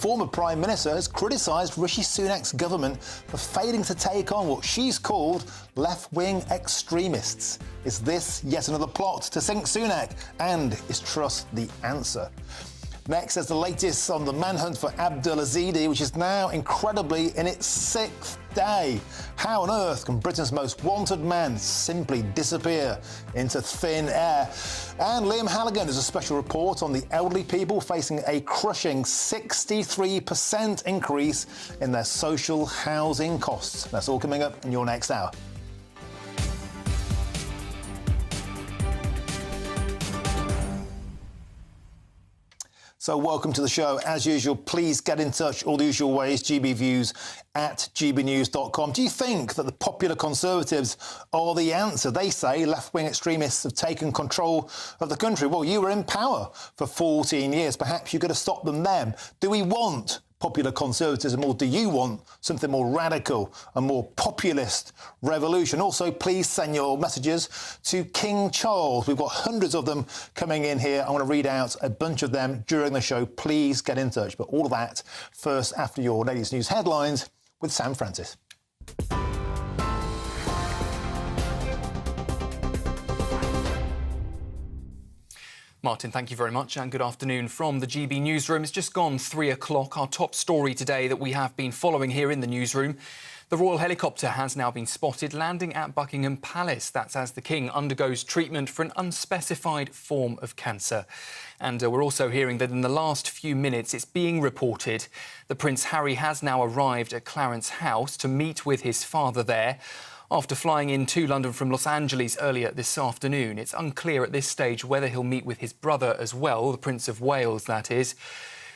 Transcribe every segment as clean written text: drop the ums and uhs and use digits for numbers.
Former Prime Minister has criticised Rishi Sunak's government for failing to take on what she's called left-wing extremists. Is this yet another plot to sink Sunak? And is trust the answer? Next, there's the latest on the manhunt for Abdul-Azidi, which is now incredibly in its 6th day. How on earth can Britain's most wanted man simply disappear into thin air? And Liam Halligan has a special report on the elderly people facing a crushing 63% increase in their social housing costs. That's all coming up in your next hour. So welcome to the show. As usual, please get in touch all the usual ways, gbviews@gbnews.com. Do you think that the popular Conservatives are the answer? They say left-wing extremists have taken control of the country. Well, you were in power for 14 years. Perhaps you could have stopped them then. Do we want popular conservatism, or do you want something more radical, a more populist revolution? Also, please send your messages to King Charles. We've got hundreds of them coming in here. I want to read out a bunch of them during the show. Please get in touch. But all of that first after your latest news headlines with Sam Francis. Martin, thank you very much and good afternoon from the GB newsroom. It's just gone 3 o'clock. Our top story today that we have been following here in the newsroom. The royal helicopter has now been spotted landing at Buckingham Palace. That's as the King undergoes treatment for an unspecified form of cancer. And we're also hearing that in the last few minutes it's being reported that Prince Harry has now arrived at Clarence House to meet with his father there. After flying in to London from Los Angeles earlier this afternoon, it's unclear at this stage whether he'll meet with his brother as well, the Prince of Wales, that is,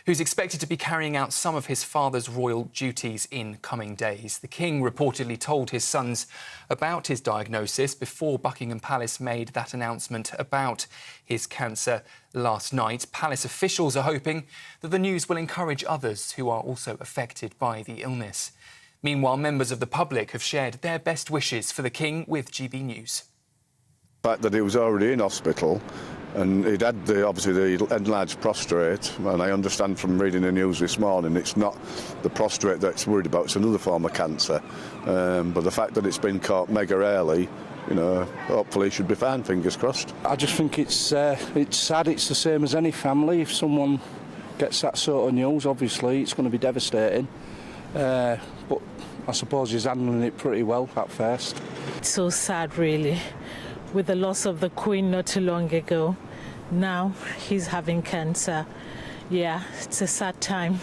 who's expected to be carrying out some of his father's royal duties in coming days. The King reportedly told his sons about his diagnosis before Buckingham Palace made that announcement about his cancer last night. Palace officials are hoping that the news will encourage others who are also affected by the illness. Meanwhile, members of the public have shared their best wishes for the King with GB News. The fact that he was already in hospital and he'd had obviously the enlarged prostate, and I understand from reading the news this morning it's not the prostate that's worried about, it's another form of cancer. But the fact that it's been caught mega early, you know, hopefully he should be fine, fingers crossed. I just think it's sad. It's the same as any family. If someone gets that sort of news, obviously it's going to be devastating. But I suppose he's handling it pretty well at first. It's so sad, really, with the loss of the Queen not too long ago. Now he's having cancer. Yeah, it's a sad time.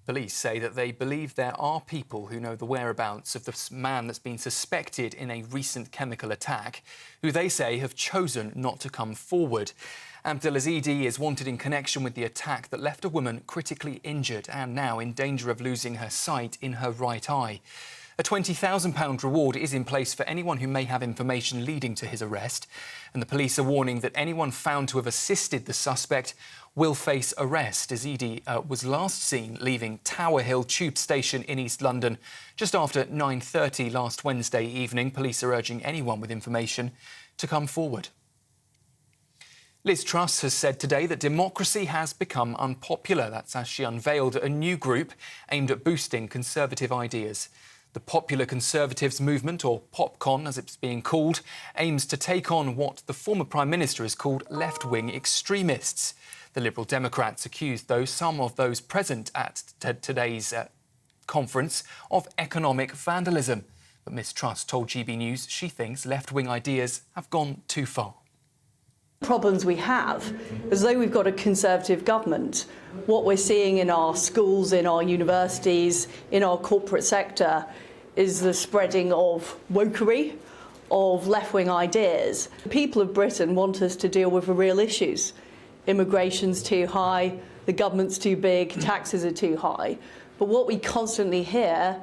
Police say that they believe there are people who know the whereabouts of the man that's been suspected in a recent chemical attack, who they say have chosen not to come forward. Abdul-Azidi is wanted in connection with the attack that left a woman critically injured and now in danger of losing her sight in her right eye. A £20,000 reward is in place for anyone who may have information leading to his arrest, and the police are warning that anyone found to have assisted the suspect will face arrest. Azidi was last seen leaving Tower Hill Tube Station in East London just after 9:30 last Wednesday evening. Police are urging anyone with information to come forward. Liz Truss has said today that democracy has become unpopular. That's as she unveiled a new group aimed at boosting Conservative ideas. The Popular Conservatives Movement, or PopCon as it's being called, aims to take on what the former Prime Minister has called left-wing extremists. The Liberal Democrats accused some of those present at today's conference of economic vandalism. But Ms Truss told GB News she thinks left-wing ideas have gone too far. Problems we have, as though we've got a Conservative government, what we're seeing in our schools, in our universities, in our corporate sector is the spreading of wokery, of left-wing ideas. The people of Britain want us to deal with the real issues. Immigration's too high, the government's too big, taxes are too high. But what we constantly hear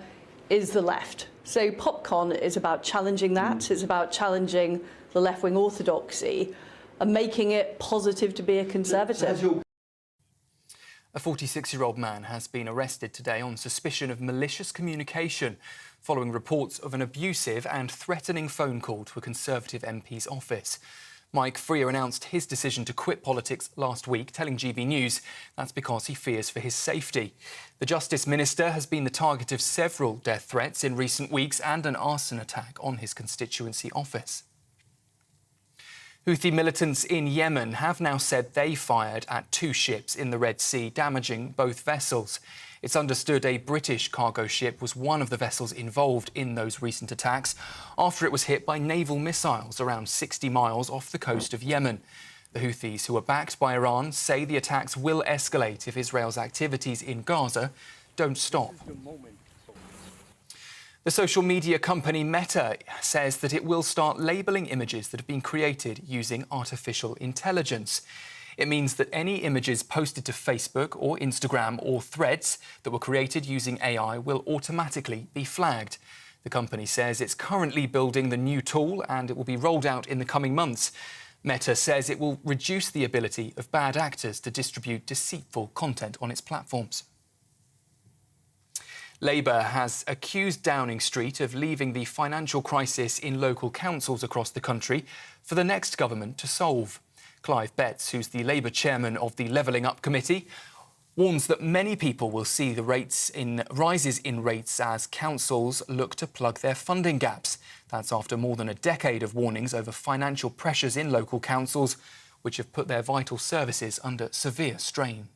is the left. So PopCon is about challenging that, it's about challenging the left-wing orthodoxy and making it positive to be a Conservative. A 46-year-old man has been arrested today on suspicion of malicious communication following reports of an abusive and threatening phone call to a Conservative MP's office. Mike Freer announced his decision to quit politics last week, telling GB News that's because he fears for his safety. The Justice Minister has been the target of several death threats in recent weeks and an arson attack on his constituency office. Houthi militants in Yemen have now said they fired at 2 ships in the Red Sea, damaging both vessels. It's understood a British cargo ship was one of the vessels involved in those recent attacks after it was hit by naval missiles around 60 miles off the coast of Yemen. The Houthis, who are backed by Iran, say the attacks will escalate if Israel's activities in Gaza don't stop. The social media company Meta says that it will start labelling images that have been created using artificial intelligence. It means that any images posted to Facebook or Instagram or Threads that were created using AI will automatically be flagged. The company says it's currently building the new tool and it will be rolled out in the coming months. Meta says it will reduce the ability of bad actors to distribute deceitful content on its platforms. Labour has accused Downing Street of leaving the financial crisis in local councils across the country for the next government to solve. Clive Betts, who's the Labour chairman of the Levelling Up Committee, warns that many people will see the rises in rates as councils look to plug their funding gaps. That's after more than a decade of warnings over financial pressures in local councils, which have put their vital services under severe strain.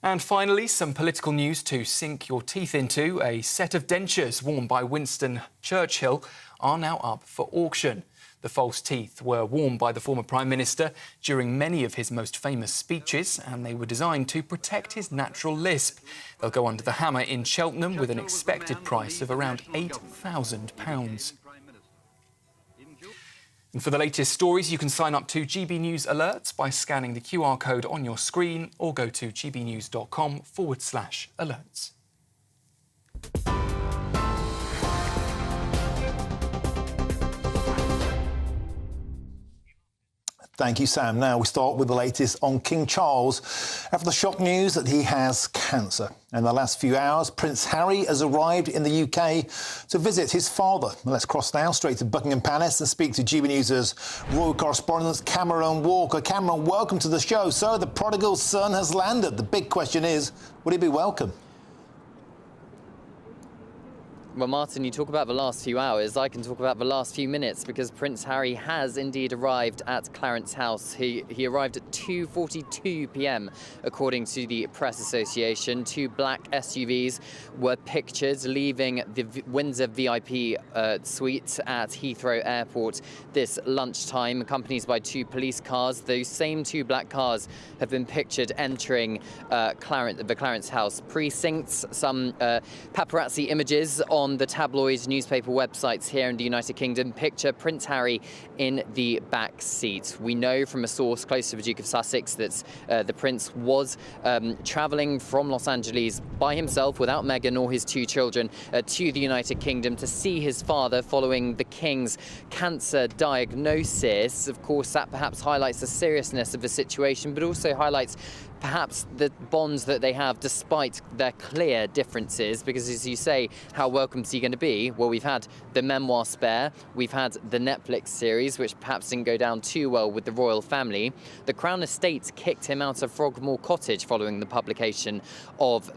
And finally, some political news to sink your teeth into. A set of dentures worn by Winston Churchill are now up for auction. The false teeth were worn by the former Prime Minister during many of his most famous speeches, and they were designed to protect his natural lisp. They'll go under the hammer in Cheltenham with an expected price of around £8,000. And for the latest stories, you can sign up to GB News Alerts by scanning the QR code on your screen or go to gbnews.com/alerts. Thank you, Sam. Now we start with the latest on King Charles after the shock news that he has cancer. In the last few hours, Prince Harry has arrived in the UK to visit his father. Let's cross now straight to Buckingham Palace and speak to GB News' royal correspondent Cameron Walker. Cameron, welcome to the show. So the prodigal son has landed. The big question is, will he be welcome? Well, Martin, you talk about the last few hours. I can talk about the last few minutes because Prince Harry has indeed arrived at Clarence House. He arrived at 2:42 p.m, according to the Press Association. 2 black SUVs were pictured leaving the Windsor VIP suite at Heathrow Airport this lunchtime, accompanied by 2 police cars. Those same 2 black cars have been pictured entering the Clarence House precincts. Some paparazzi images on the tabloid newspaper websites here in the United Kingdom picture Prince Harry in the back seat. We know from a source close to the Duke of Sussex that the Prince was travelling from Los Angeles by himself without Meghan or his 2 children to the United Kingdom to see his father following the King's cancer diagnosis. Of course, that perhaps highlights the seriousness of the situation, but also highlights perhaps the bonds that they have despite their clear differences, because as you say, how welcome is he going to be? Well, we've had the memoir Spare, we've had the Netflix series, which perhaps didn't go down too well with the royal family. The Crown Estate kicked him out of Frogmore Cottage following the publication of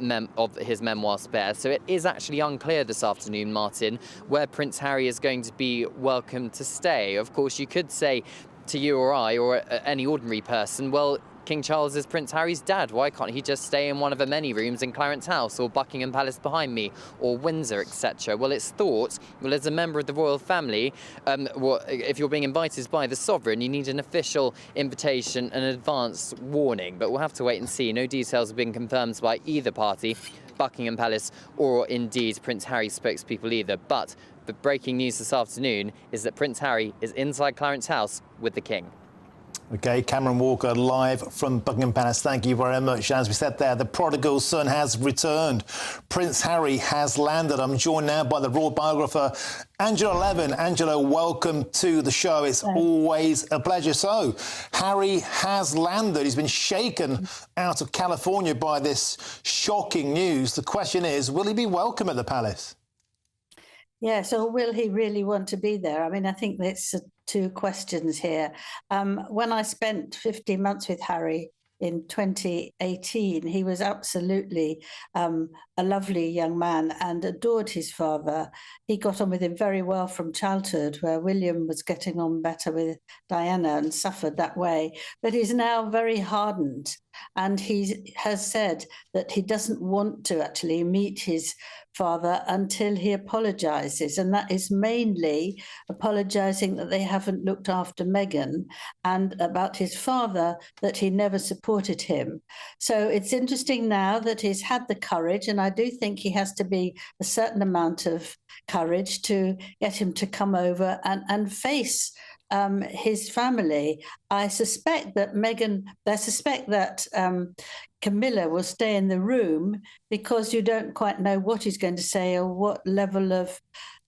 his memoir Spare. So it is actually unclear this afternoon, Martin, where Prince Harry is going to be welcome to stay. Of course, you could say to you or I or any ordinary person, well, King Charles is Prince Harry's dad. Why can't he just stay in one of the many rooms in Clarence House or Buckingham Palace behind me or Windsor, etc.? Well, it's thought, well, as a member of the royal family, if you're being invited by the sovereign, you need an official invitation and advance warning. But we'll have to wait and see. No details have been confirmed by either party, Buckingham Palace or indeed Prince Harry's spokespeople either. But the breaking news this afternoon is that Prince Harry is inside Clarence House with the King. OK, Cameron Walker live from Buckingham Palace. Thank you very much. As we said there, the prodigal son has returned. Prince Harry has landed. I'm joined now by the royal biographer, Angela Levin. Angela, welcome to the show. It's always a pleasure. So, Harry has landed. He's been shaken out of California by this shocking news. The question is, will he be welcome at the palace? Yes, or will he really want to be there? I mean, I think that's two questions here. When I spent 15 months with Harry in 2018, he was absolutely a lovely young man and adored his father. He got on with him very well from childhood, where William was getting on better with Diana and suffered that way. But he's now very hardened, and he has said that he doesn't want to actually meet his father until he apologises, and that is mainly apologising that they haven't looked after Meghan, and about his father, that he never supported him. So it's interesting now that he's had the courage, and I do think he has to be a certain amount of courage to get him to come over and face his family. I suspect that Camilla will stay in the room because you don't quite know what he's going to say or what level of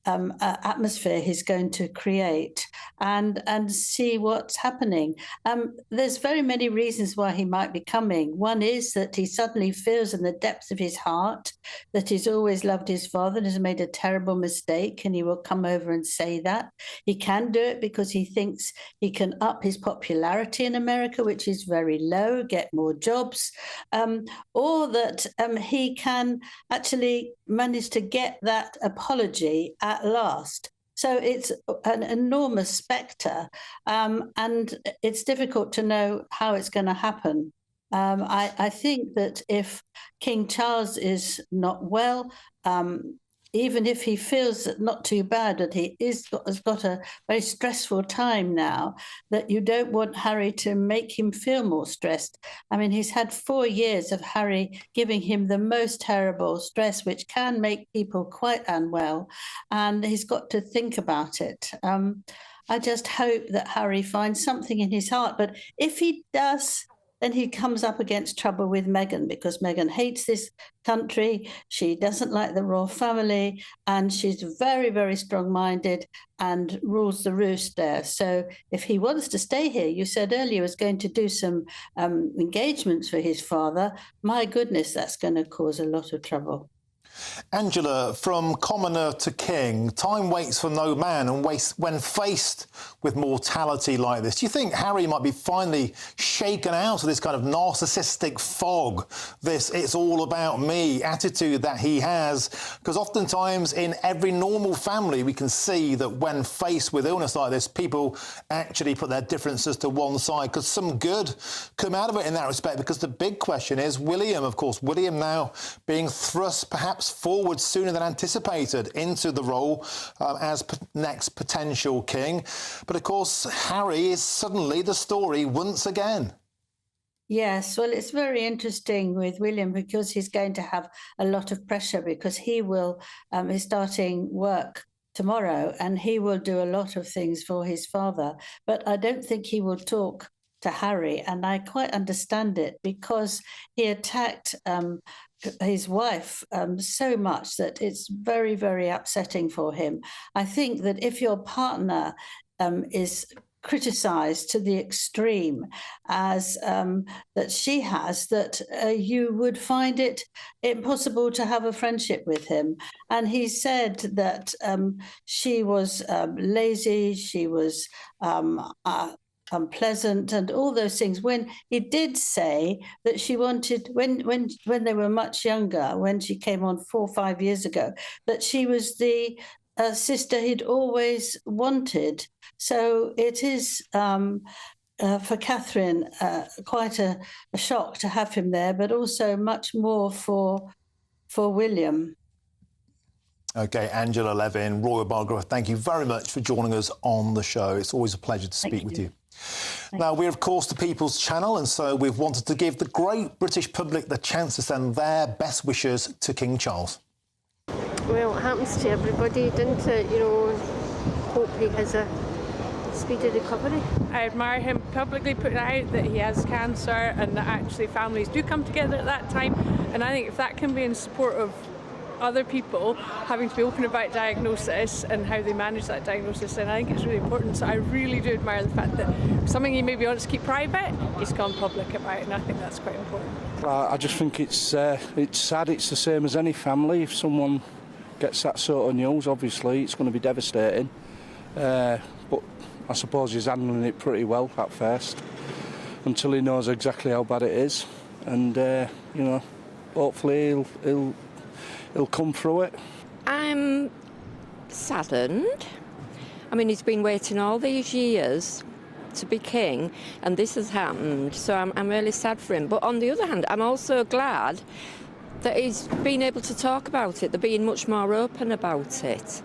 atmosphere he's going to create, and see what's happening. There's very many reasons why he might be coming. One is that he suddenly feels in the depths of his heart that he's always loved his father and has made a terrible mistake, and he will come over and say that. He can do it because he thinks he can up his popularity in America, which is very low, get more jobs, or that he can actually manage to get that apology at last. So it's an enormous spectre, and it's difficult to know how it's going to happen. I think that if King Charles is not well, even if he feels that not too bad, that he has got a very stressful time now, that you don't want Harry to make him feel more stressed. I mean, he's had 4 years of Harry giving him the most terrible stress, which can make people quite unwell, and he's got to think about it. I just hope that Harry finds something in his heart, but if he does, then he comes up against trouble with Meghan, because Meghan hates this country. She doesn't like the royal family, and she's very, very strong-minded and rules the roost there. So if he wants to stay here, you said earlier he was going to do some engagements for his father. My goodness, that's going to cause a lot of trouble. Angela, from commoner to king, time waits for no man, and when faced with mortality like this, do you think Harry might be finally shaken out of this kind of narcissistic fog, this "it's all about me" attitude that he has? Because oftentimes in every normal family we can see that when faced with illness like this, people actually put their differences to one side. Could some good come out of it in that respect? Because the big question is William, of course. William now being thrust perhaps forward sooner than anticipated into the role as next potential king. But of course, Harry is suddenly the story once again. Yes, well, it's very interesting with William because he's going to have a lot of pressure, because he will is starting work tomorrow, and he will do a lot of things for his father. But I don't think he will talk to Harry, and I quite understand it, because he attacked his wife so much that it's very, very upsetting for him. I think that if your partner is criticised to the extreme as that she has, that you would find it impossible to have a friendship with him. And he said that she was lazy, she was unpleasant and all those things, when he did say that she wanted, when they were much younger, when she came on 4 or 5 years ago, that she was the sister he'd always wanted. So it is for Catherine quite a shock to have him there, but also much more for William. OK, Angela Levin, royal biographer, thank you very much for joining us on the show. It's always a pleasure to speak with you. Now, we're, of course, the People's Channel, and so we've wanted to give the great British public the chance to send their best wishes to King Charles. Well, it happens to everybody, doesn't it? You know, hope he has a speedy recovery. I admire him publicly putting out that he has cancer, and that actually families do come together at that time. And I think if that can be in support of other people having to be open about diagnosis and how they manage that diagnosis, and I think it's really important. So I really do admire the fact that something he maybe wants to keep private, he's gone public about, and I think that's quite important. I just think it's sad. It's the same as any family. If someone gets that sort of news, obviously it's going to be devastating. But I suppose he's handling it pretty well at first, until he knows exactly how bad it is, and you know, hopefully he'll come through it. I'm saddened. I mean, he's been waiting all these years to be king, and this has happened, so I'm really sad for him. But on the other hand, I'm also glad that he's been able to talk about it. They're being much more open about it.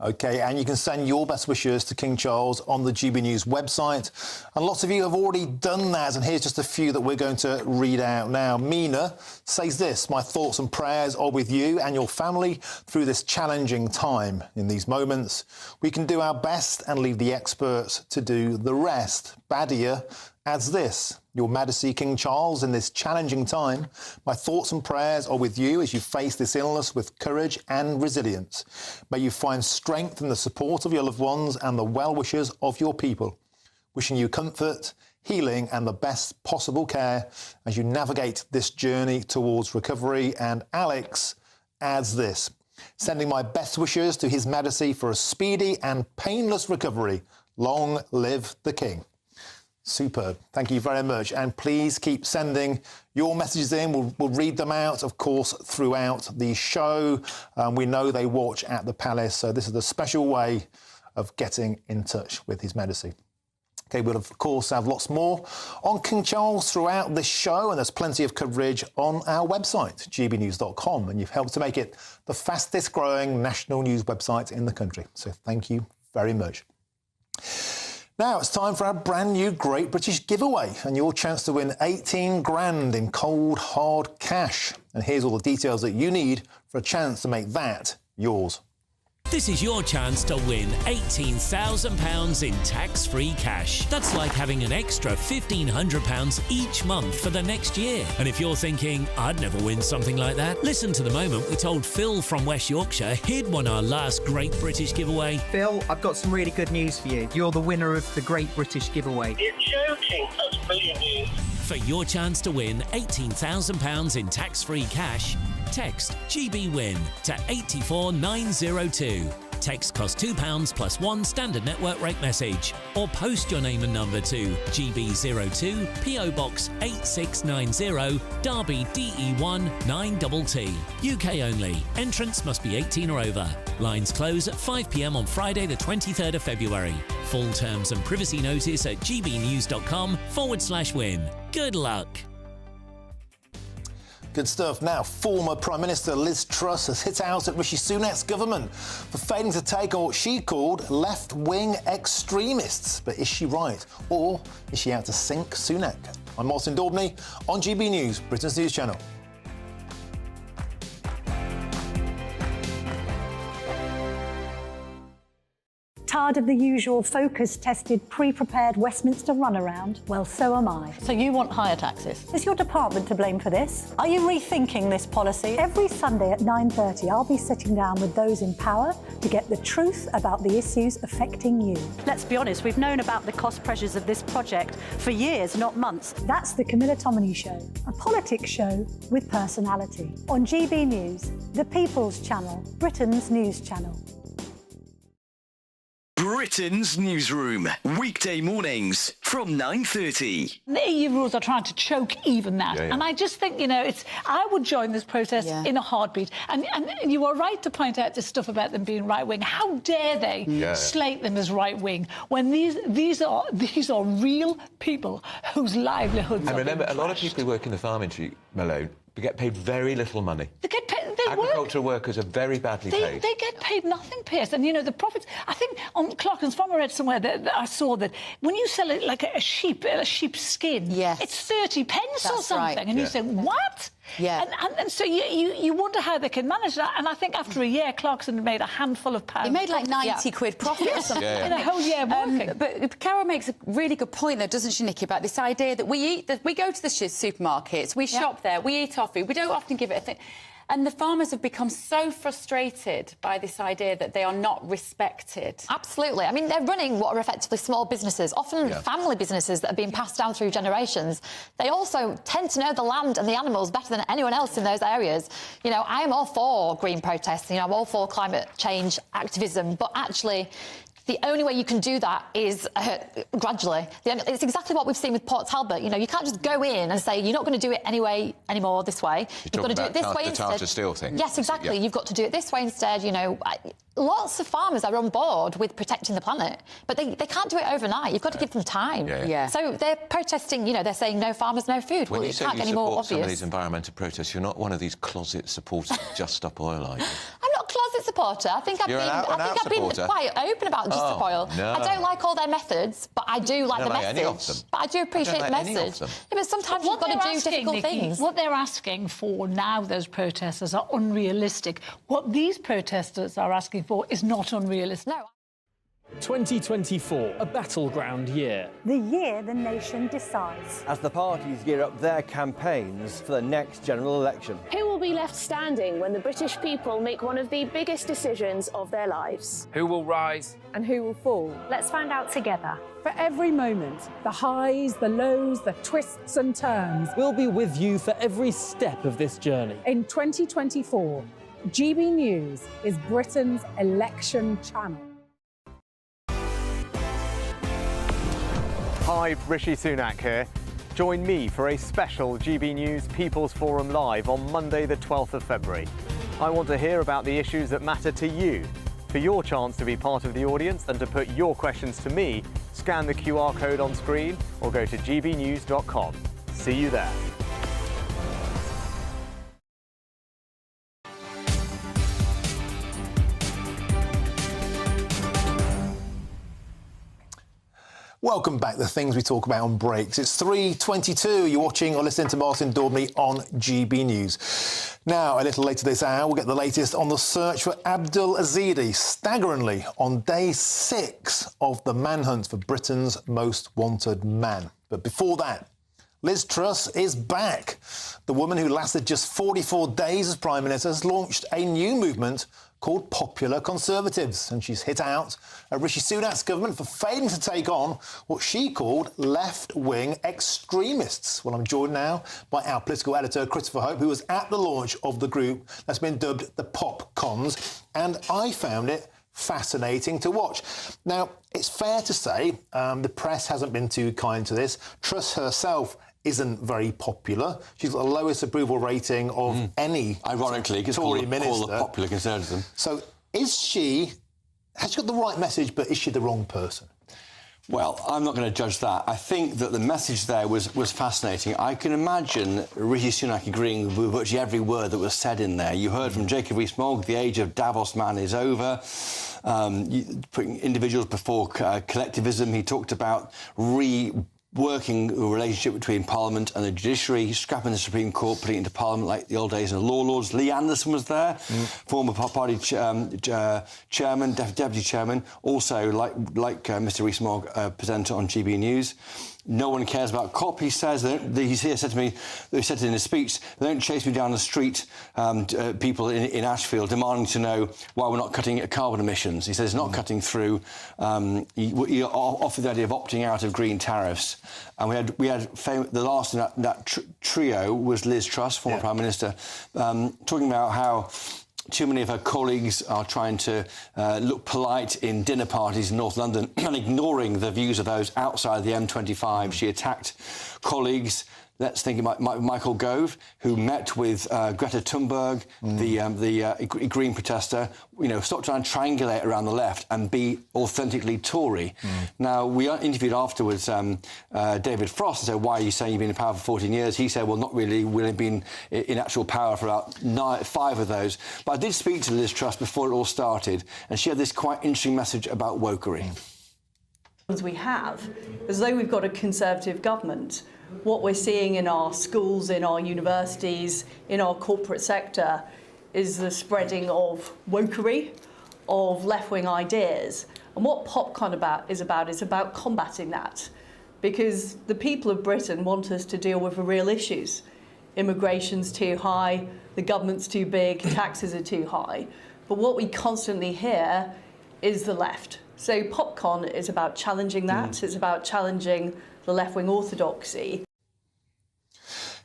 OK, and you can send your best wishes to King Charles on the GB News website. And lots of you have already done that, and here's just a few that we're going to read out now. Mina says this: my thoughts and prayers are with you and your family through this challenging time. In these moments, we can do our best and leave the experts to do the rest. Badia adds this: Your Majesty King Charles, in this challenging time, my thoughts and prayers are with you as you face this illness with courage and resilience. May you find strength in the support of your loved ones and the well-wishers of your people. Wishing you comfort, healing and the best possible care as you navigate this journey towards recovery. And Alex adds this: sending my best wishes to His Majesty for a speedy and painless recovery. Long live the King. Superb. Thank you very much. And please keep sending your messages in. We'll read them out, of course, throughout the show. We know they watch at the Palace, so this is a special way of getting in touch with His Majesty. OK, we'll, of course, have lots more on King Charles throughout this show, and there's plenty of coverage on our website, gbnews.com, and you've helped to make it the fastest-growing national news website in the country. So thank you very much. Now it's time for our brand new Great British Giveaway and your chance to win 18 grand in cold, hard cash. And here's all the details that you need for a chance to make that yours. This is your chance to win £18,000 in tax-free cash. That's like having an extra £1,500 each month for the next year. And if you're thinking, I'd never win something like that, listen to the moment we told Phil from West Yorkshire he'd won our last Great British Giveaway. Phil, I've got some really good news for you. You're the winner of the Great British Giveaway. You're joking. That's brilliant news. For your chance to win £18,000 in tax-free cash, text GBWIN to 84902. Text costs £2 plus one standard network rate message, or post your name and number to GB02 PO Box 8690 Derby DE1 9TT. UK only. Entrance must be 18 or over. Lines close at 5 p.m. on Friday the 23rd of February. Full terms and privacy notice at gbnews.com/win. Good luck. Good stuff. Now, former Prime Minister Liz Truss has hit out at Rishi Sunak's government for failing to take on what she called left-wing extremists. But is she right? Or is she out to sink Sunak? I'm Martin Daubney on GB News, Britain's news channel. Tired of the usual focus-tested, pre-prepared Westminster runaround? Well, so am I. So you want higher taxes? Is your department to blame for this? Are you rethinking this policy? Every Sunday at 9:30, I'll be sitting down with those in power to get the truth about the issues affecting you. Let's be honest, we've known about the cost pressures of this project for years, not months. That's the Camilla Tominey Show, a politics show with personality. On GB News, the People's Channel, Britain's news channel. Britain's Newsroom, weekday mornings from 9:30. The EU rules are trying to choke even that. And I just think, you know, I would join this protest in a heartbeat. And you are right to point out this stuff about them being right-wing. How dare they slate them as right-wing when these are real people whose livelihoods and are remember, being a lot of people who work in the farm industry, Malone, get paid very little money. They get paid. Agricultural workers are very badly paid. They get paid nothing, Pierce. And, you know, the profits... I think on Clarkins Farm I read somewhere that I saw that when you sell it like a sheep's skin, it's 30 pence or something. Right. And you say, what? Yeah. And so you wonder how they can manage that. And I think after a year, Clarkson had made a handful of pounds. He made like 90 quid profit or something. In a whole year working. But Carol makes a really good point, though, doesn't she, Nikki, about this idea that we go to the supermarkets, we shop there, we eat our food, we don't often give it a thing. And the farmers have become so frustrated by this idea that they are not respected. Absolutely. I mean, they're running what are effectively small businesses, often family businesses that are being passed down through generations. They also tend to know the land and the animals better than anyone else in those areas. You know, I am all for green protests, you know, I'm all for climate change activism, but actually the only way you can do that is gradually. It's exactly what we've seen with Port Talbot. You know, you can't just go in and say, you're not going to do it anymore this way. You've got to do it this way instead. The Tata Steel thing. Yes, exactly. You've got to do it this way instead. You know, lots of farmers are on board with protecting the planet, but they can't do it overnight. You've got to give them time. So they're protesting, you know, they're saying no farmers, no food. When well, you say can't you get any more support obvious. some of these environmental protests, you're not one of these closet supporters of Just Stop Oil, are you? I'm not a closet supporter. I think I've been quite open about Just Stop Oil. No. I don't like all their methods, but I do like the message. Any of them. But I do appreciate the message. But sometimes you've got to do difficult things. What they're asking for now, those protesters, are unrealistic. What these protesters are asking for is not unrealistic. No. 2024, a battleground year. The year the nation decides. As the parties gear up their campaigns for the next general election. Who will be left standing when the British people make one of the biggest decisions of their lives? Who will rise? And who will fall? Let's find out together. For every moment, the highs, the lows, the twists and turns. We'll be with you for every step of this journey. In 2024, GB News is Britain's election channel. Hi, Rishi Sunak here. Join me for a special GB News People's Forum Live on Monday the 12th of February. I want to hear about the issues that matter to you. For your chance to be part of the audience and to put your questions to me, scan the QR code on screen or go to gbnews.com. See you there. Welcome back. The things we talk about on breaks. It's 3:22. You're watching or listening to Martin Daubney on GB News. Now, a little later this hour, we'll get the latest on the search for Abdul Azidi, staggeringly on day 6 of the manhunt for Britain's most wanted man. But before that, Liz Truss is back. The woman who lasted just 44 days as Prime Minister has launched a new movement called Popular Conservatives, and she's hit out at Rishi Sunak's government for failing to take on what she called left-wing extremists. Well, I'm joined now by our political editor, Christopher Hope, who was at the launch of the group that's been dubbed the Pop Cons, and I found it fascinating to watch. Now, it's fair to say the press hasn't been too kind to this. Truss herself isn't very popular. She's got the lowest approval rating of any ironically, Tory minister. Call the popular conservatism. So has she got the right message, but is she the wrong person? Well, I'm not going to judge that. I think that the message there was fascinating. I can imagine Rishi Sunak agreeing with virtually every word that was said in there. You heard from Jacob Rees-Mogg, the age of Davos man is over. Putting individuals before collectivism. He talked about working a relationship between Parliament and the judiciary, scrapping the Supreme Court, putting it into Parliament like the old days of the Law Lords. Lee Anderson was there, former party chairman, deputy chairman, also like Mr Rees-Mogg, presenter on GB News. No one cares about COP, he says. He said to me, he said in his speech, they don't chase me down the street, people in Ashfield, demanding to know why we're not cutting carbon emissions. He says it's not cutting through. He offered the idea of opting out of green tariffs. And we had the last in that trio was Liz Truss, former Prime Minister, talking about how too many of her colleagues are trying to look polite in dinner parties in North London and ignoring the views of those outside the M25. She attacked colleagues. Let's think about Michael Gove, who met with Greta Thunberg, the Green protester. You know, stop trying to triangulate around the left and be authentically Tory. Now, we interviewed afterwards David Frost and said, why are you saying you've been in power for 14 years? He said, well, not really. We've been in actual power for about 5 of those. But I did speak to Liz Truss before it all started, and she had this quite interesting message about wokery. We have, as though we've got a Conservative government, what we're seeing in our schools, in our universities, in our corporate sector is the spreading of wokery, of left-wing ideas. And what PopCon is about combating that. Because the people of Britain want us to deal with the real issues. immigration's too high, the government's too big, taxes are too high. But what we constantly hear is the left. So Popcon is about challenging that. It's about challenging the left-wing orthodoxy.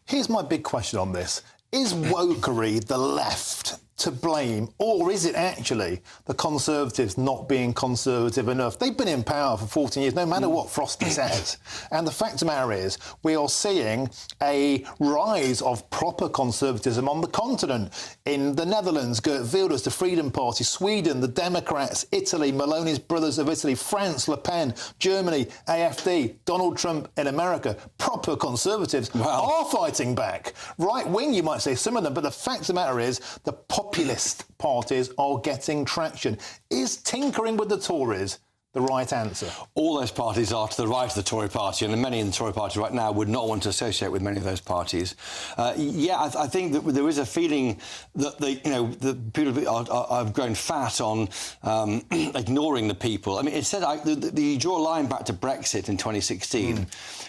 Here's my big question on this. Is wokery the left to blame, or is it actually the Conservatives not being conservative enough? They've been in power for 14 years, no matter what Frosty says. And the fact of the matter is, we are seeing a rise of proper conservatism on the continent. In the Netherlands, Geert Wilders, the Freedom Party, Sweden, the Democrats, Italy, Maloney's Brothers of Italy, France, Le Pen, Germany, AfD, Donald Trump in America. Proper conservatives are fighting back. Right wing, you might say, some of them, but the fact of the matter is, the populist parties are getting traction. Is tinkering with the Tories the right answer? All those parties are to the right of the Tory party, and many in the Tory party right now would not want to associate with many of those parties. I think that there is a feeling that the people have grown fat on ignoring the people. I mean, it said you draw a line back to Brexit in 2016,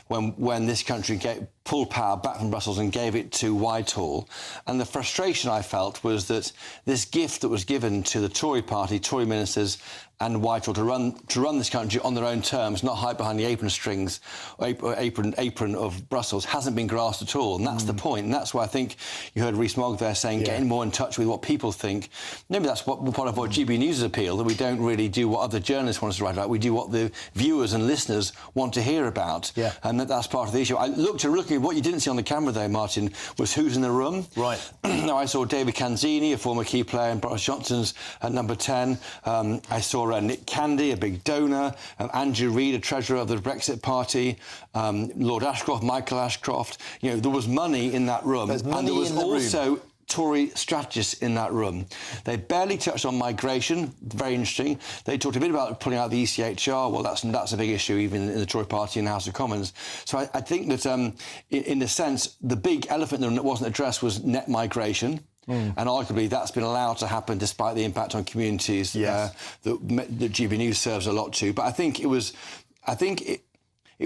when this country pulled power back from Brussels and gave it to Whitehall, and the frustration I felt was that this gift that was given to the Tory party, Tory ministers, and Whitehall to run this country on their own terms, not hide behind the apron strings, apron of Brussels, hasn't been grasped at all. And that's the point. And that's why I think you heard Rees-Mogg there saying getting more in touch with what people think. Maybe that's part of what GB News' appeal, that we don't really do what other journalists want us to write about. We do what the viewers and listeners want to hear about. Yeah. And that's part of the issue. Looking at what you didn't see on the camera there, Martin, was who's in the room. Right. Now, I saw David Canzini, a former key player in Boris Johnson's at number 10. I saw Nick Candy, a big donor, Andrew Reid, a treasurer of the Brexit Party, Lord Ashcroft, Michael Ashcroft. You know, there was money in that room. There's money and there was in the also room. Tory strategists in that room. They barely touched on migration. Very interesting. They talked a bit about pulling out the ECHR. Well, that's a big issue even in the Tory party in the House of Commons. So I think that, in a sense, the big elephant in the room that wasn't addressed was net migration. And arguably that's been allowed to happen despite the impact on communities that GB News serves a lot to. But I think it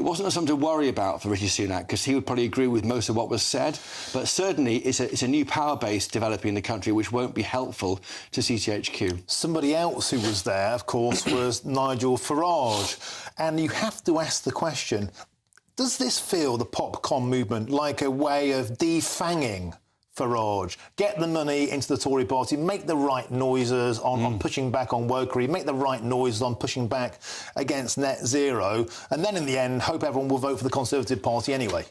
wasn't something to worry about for Rishi Sunak, because he would probably agree with most of what was said. But certainly it's a new power base developing in the country which won't be helpful to CCHQ. Somebody else who was there, of course, was Nigel Farage. And you have to ask the question, does this feel, the Popcon movement, like a way of defanging Farage? Get the money into the Tory party, make the right noises on pushing back on wokery, make the right noises on pushing back against net zero, and then in the end hope everyone will vote for the Conservative Party anyway?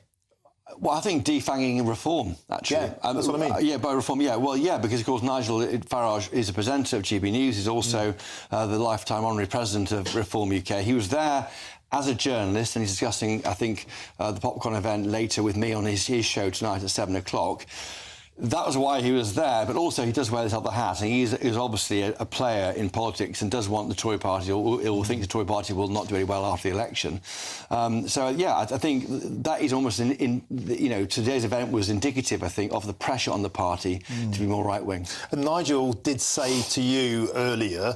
Well, I think defanging reform, actually. Yeah, that's what I mean. By reform, yeah. Well, yeah, because, of course, Nigel Farage is a presenter of GB News. He's also the lifetime honorary president of Reform UK. He was there as a journalist, and he's discussing, I think, the Popcon event later with me on his show tonight at 7 o'clock. That was why he was there, but also he does wear this other hat, and he's obviously a player in politics and does want the Tory party, or think the Tory party will not do very well after the election. I think that is almost, today's event was indicative, I think, of the pressure on the party to be more right-wing. And Nigel did say to you earlier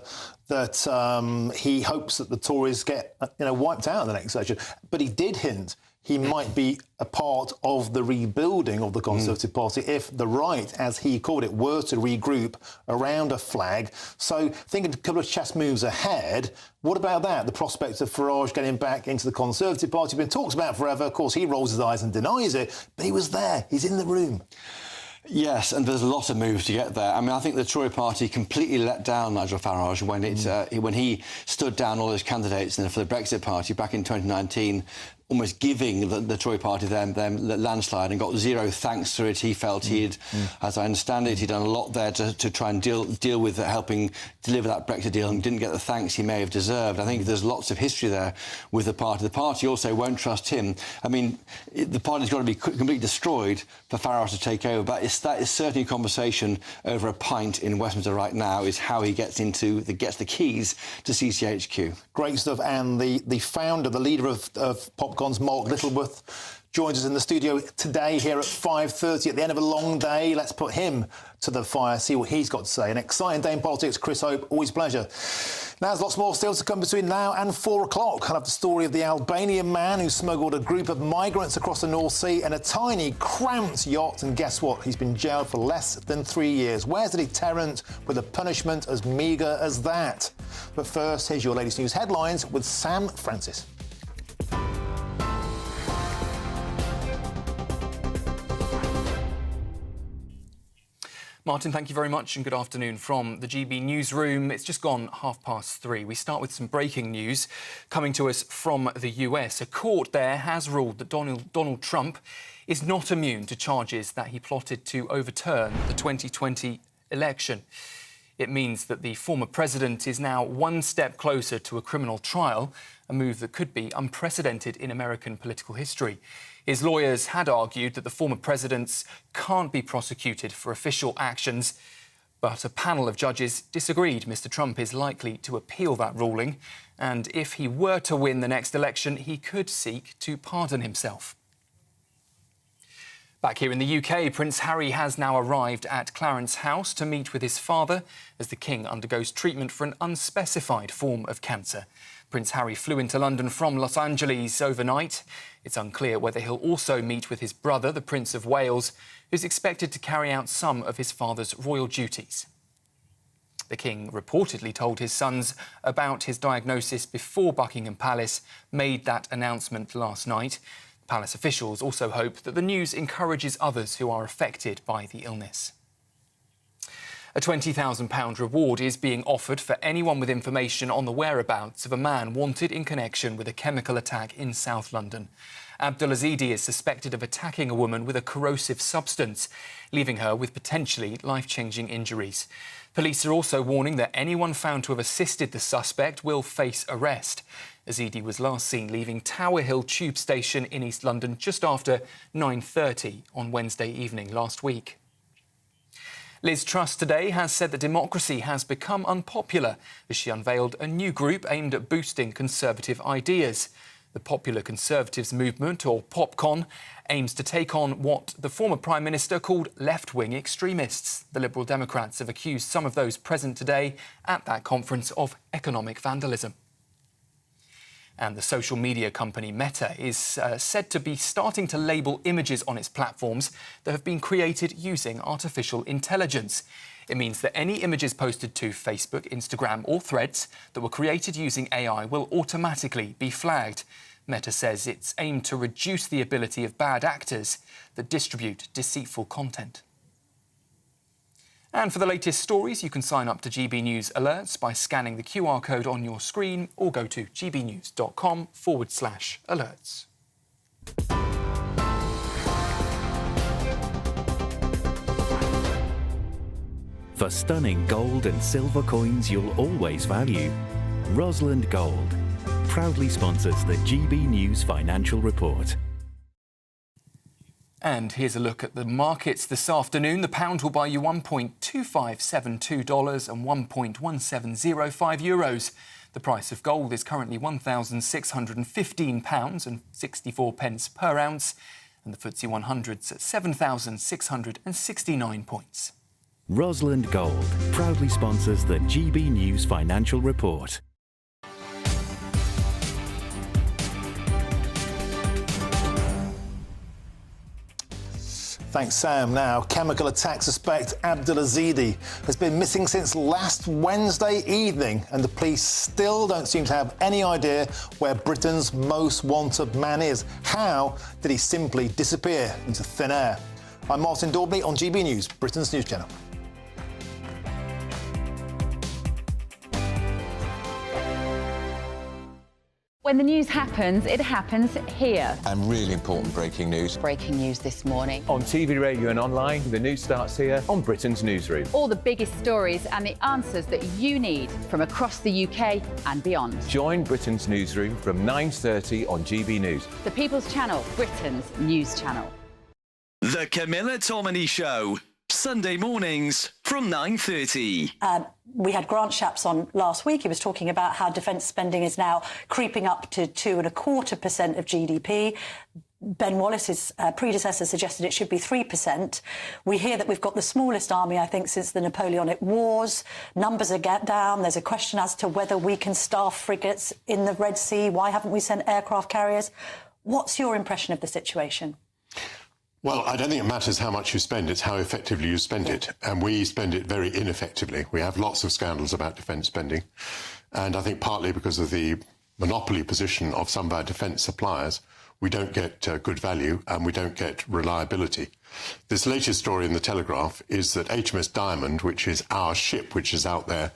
that he hopes that the Tories get wiped out in the next election, but he did hint he might be a part of the rebuilding of the Conservative Party if the right, as he called it, were to regroup around a flag. So thinking a couple of chess moves ahead, what about that? The prospect of Farage getting back into the Conservative Party been talked about forever. Of course, he rolls his eyes and denies it, but he was there. He's in the room. Yes, and there's a lot of moves to get there. I mean, I think the Tory party completely let down Nigel Farage when he stood down all those candidates for the Brexit party back in 2019, almost giving the Tory party them the landslide, and got zero thanks for it. He felt he'd, as I understand it, he'd done a lot there to try and deal with helping deliver that Brexit deal, and didn't get the thanks he may have deserved. I think there's lots of history there with the party. The party also won't trust him. I mean, the party's got to be completely destroyed for Farage to take over, but that is certainly a conversation over a pint in Westminster right now, is how he gets the keys to CCHQ. Great stuff. And the founder, the leader of Pop Popcorn's Mark Littleworth joins us in the studio today here at 5:30 at the end of a long day. Let's put him to the fire, see what he's got to say. An exciting day in politics. Chris Hope, always a pleasure. Now, there's lots more still to come between now and 4 o'clock. I'll have the story of the Albanian man who smuggled a group of migrants across the North Sea in a tiny, cramped yacht. And guess what? He's been jailed for less than 3 years. Where's the deterrent with a punishment as meagre as that? But first, here's your latest news headlines with Sam Francis. Martin, thank you very much and good afternoon from the GB newsroom. It's just gone 3:30. We start with some breaking news coming to us from the US. A court there has ruled that Donald Trump is not immune to charges that he plotted to overturn the 2020 election. It means that the former president is now one step closer to a criminal trial, a move that could be unprecedented in American political history. His lawyers had argued that the former president can't be prosecuted for official actions, but a panel of judges disagreed. Mr. Trump is likely to appeal that ruling, and if he were to win the next election, he could seek to pardon himself. Back here in the UK, Prince Harry has now arrived at Clarence House to meet with his father as the King undergoes treatment for an unspecified form of cancer. Prince Harry flew into London from Los Angeles overnight. It's unclear whether he'll also meet with his brother, the Prince of Wales, who's expected to carry out some of his father's royal duties. The King reportedly told his sons about his diagnosis before Buckingham Palace made that announcement last night. Palace officials also hope that the news encourages others who are affected by the illness. A £20,000 reward is being offered for anyone with information on the whereabouts of a man wanted in connection with a chemical attack in South London. Abdulazidi is suspected of attacking a woman with a corrosive substance, leaving her with potentially life-changing injuries. Police are also warning that anyone found to have assisted the suspect will face arrest. Azidi was last seen leaving Tower Hill Tube Station in East London just after 9:30 on Wednesday evening last week. Liz Truss today has said that democracy has become unpopular as she unveiled a new group aimed at boosting Conservative ideas. The Popular Conservatives Movement, or PopCon, aims to take on what the former Prime Minister called left-wing extremists. The Liberal Democrats have accused some of those present today at that conference of economic vandalism. And the social media company Meta is said to be starting to label images on its platforms that have been created using artificial intelligence. It means that any images posted to Facebook, Instagram or Threads that were created using AI will automatically be flagged. Meta says it's aimed to reduce the ability of bad actors that distribute deceitful content. And for the latest stories, you can sign up to GB News Alerts by scanning the QR code on your screen or go to gbnews.com/alerts. For stunning gold and silver coins you'll always value, Rosland Gold proudly sponsors the GB News Financial Report. And here's a look at the markets this afternoon. The pound will buy you $1.2572 and €1.1705. The price of gold is currently £1,615.64 per ounce, and the FTSE 100's at 7,669 points. Rosland Gold proudly sponsors the GB News Financial Report. Thanks, Sam. Now, chemical attack suspect Abdulazidi has been missing since last Wednesday evening, and the police still don't seem to have any idea where Britain's most wanted man is. How did he simply disappear into thin air? I'm Martin Daubney on GB News, Britain's news channel. When the news happens, it happens here. And really important breaking news. Breaking news this morning. On TV, radio and online, the news starts here on Britain's Newsroom. All the biggest stories and the answers that you need from across the UK and beyond. Join Britain's Newsroom from 9:30 on GB News. The People's Channel, Britain's news channel. The Camilla Tominey Show, Sunday mornings from 9:30. We had Grant Shapps on last week. He was talking about how defence spending is now creeping up to 2.25% of GDP. Ben Wallace's predecessor suggested it should be 3%. We hear that we've got the smallest army, I think, since the Napoleonic Wars. Numbers are down. There's a question as to whether we can staff frigates in the Red Sea. Why haven't we sent aircraft carriers? What's your impression of the situation? Well, I don't think it matters how much you spend, it's how effectively you spend it. And we spend it very ineffectively. We have lots of scandals about defence spending. And I think partly because of the monopoly position of some of our defence suppliers, we don't get good value and we don't get reliability. This latest story in the Telegraph is that HMS Diamond, which is our ship, which is out there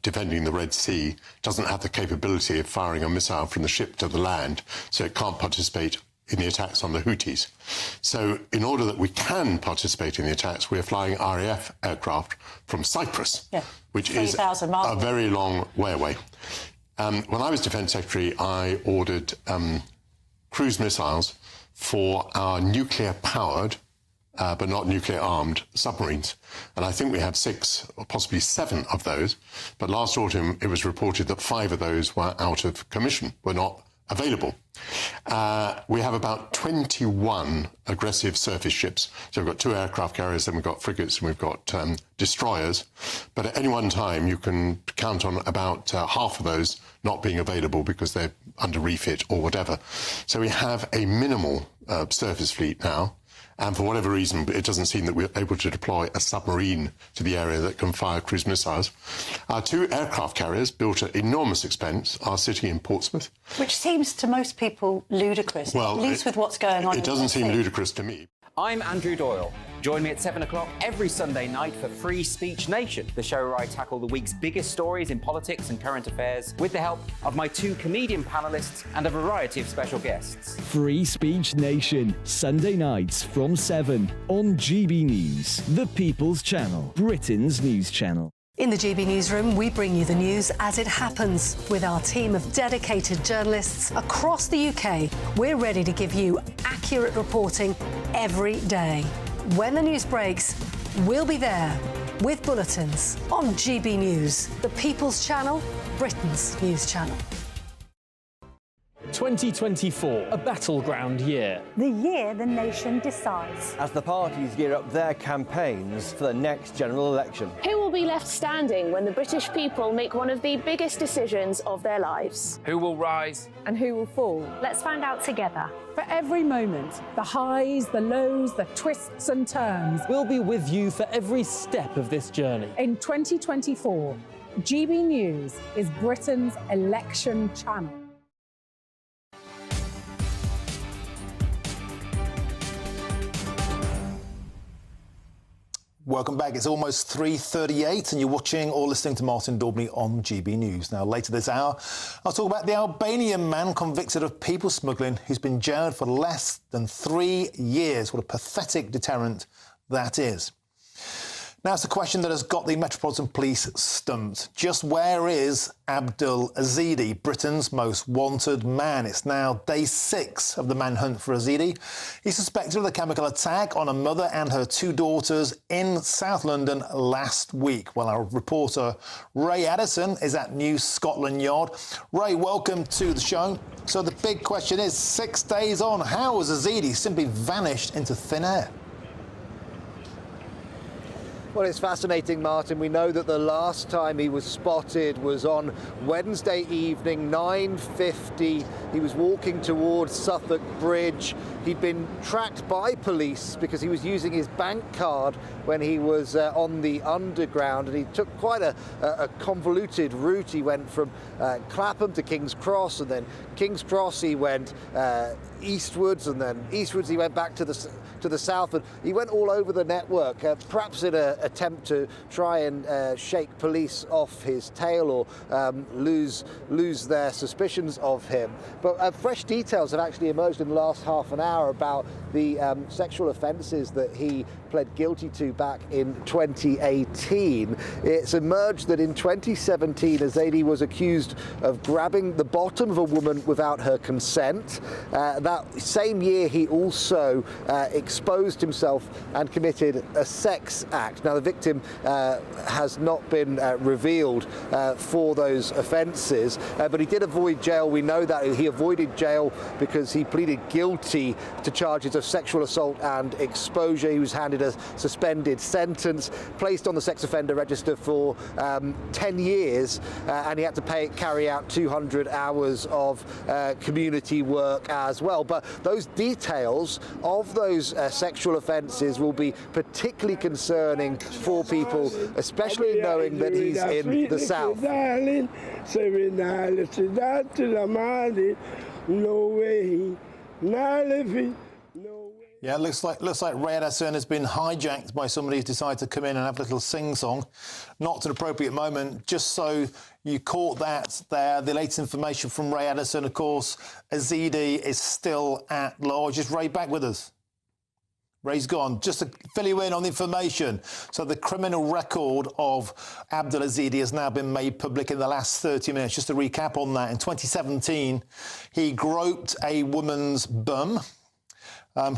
defending the Red Sea, doesn't have the capability of firing a missile from the ship to the land, so it can't participate in the attacks on the Houthis. So in order that we can participate in the attacks, we're flying RAF aircraft from Cyprus, which is a very long way away. When I was Defence Secretary, I ordered cruise missiles for our nuclear-powered, but not nuclear-armed submarines. And I think we have 6 or possibly 7 of those. But last autumn, it was reported that 5 of those were out of commission, were not available. We have about 21 aggressive surface ships. So we've got 2 aircraft carriers, then we've got frigates, and we've got destroyers. But at any one time, you can count on about half of those not being available because they're under refit or whatever. So we have a minimal surface fleet now. And for whatever reason, it doesn't seem that we're able to deploy a submarine to the area that can fire cruise missiles. Our 2 aircraft carriers, built at enormous expense, are sitting in Portsmouth. Which seems to most people ludicrous, well, at least with what's going on. It doesn't seem ludicrous to me. I'm Andrew Doyle. Join me at 7 o'clock every Sunday night for Free Speech Nation, the show where I tackle the week's biggest stories in politics and current affairs with the help of my 2 comedian panellists and a variety of special guests. Free Speech Nation, Sunday nights from 7 on GB News, the People's Channel, Britain's news channel. In the GB Newsroom, we bring you the news as it happens. With our team of dedicated journalists across the UK, we're ready to give you accurate reporting every day. When the news breaks, we'll be there with bulletins on GB News, the People's Channel, Britain's news channel. 2024, a battleground year. The year the nation decides. As the parties gear up their campaigns for the next general election. Who will be left standing when the British people make one of the biggest decisions of their lives? Who will rise? And who will fall? Let's find out together. For every moment, the highs, the lows, the twists and turns. We'll be with you for every step of this journey. In 2024, GB News is Britain's election channel. Welcome back. It's almost 3:38 and you're watching or listening to Martin Daubney on GB News. Now, later this hour, I'll talk about the Albanian man convicted of people smuggling who's been jailed for less than 3 years. What a pathetic deterrent that is. Now, it's the question that has got the Metropolitan Police stumped. Just where is Abdul Azidi, Britain's most wanted man? It's now day 6 of the manhunt for Azidi. He's suspected of the chemical attack on a mother and her 2 daughters in South London last week. Well, our reporter Ray Addison is at New Scotland Yard. Ray, welcome to the show. So the big question is, 6 days on, how has Azidi simply vanished into thin air? Well, it's fascinating, Martin. We know that the last time he was spotted was on Wednesday evening, 9:50. He was walking towards Suffolk Bridge. He'd been tracked by police because he was using his bank card when he was on the Underground, and he took quite a convoluted route. He went from Clapham to King's Cross, and then King's Cross he went eastwards, and then eastwards he went back to the south, and he went all over the network, perhaps in an attempt to try and shake police off his tail or lose their suspicions of him. But fresh details have actually emerged in the last half an hour about the sexual offences that he pled guilty to back in 2018. It's emerged that in 2017, Azadi was accused of grabbing the bottom of a woman without her consent. That That same year, he also exposed himself and committed a sex act. Now, the victim has not been revealed for those offences, but he did avoid jail. We know that he avoided jail because he pleaded guilty to charges of sexual assault and exposure. He was handed a suspended sentence, placed on the sex offender register for 10 years, and he had to carry out 200 hours of community work as well. But those details of those sexual offences will be particularly concerning for people, especially knowing that he's in the South. Yeah, it looks like Riyad Hassan has been hijacked by somebody who's decided to come in and have a little sing-song. Not an appropriate moment, just so you caught that there. The latest information from Riyad Hassan, of course, Azidi is still at large. Is Ray back with us? Ray's gone. Just to fill you in on the information. So the criminal record of Abdul Azidi has now been made public in the last 30 minutes. Just to recap on that, in 2017, he groped a woman's bum.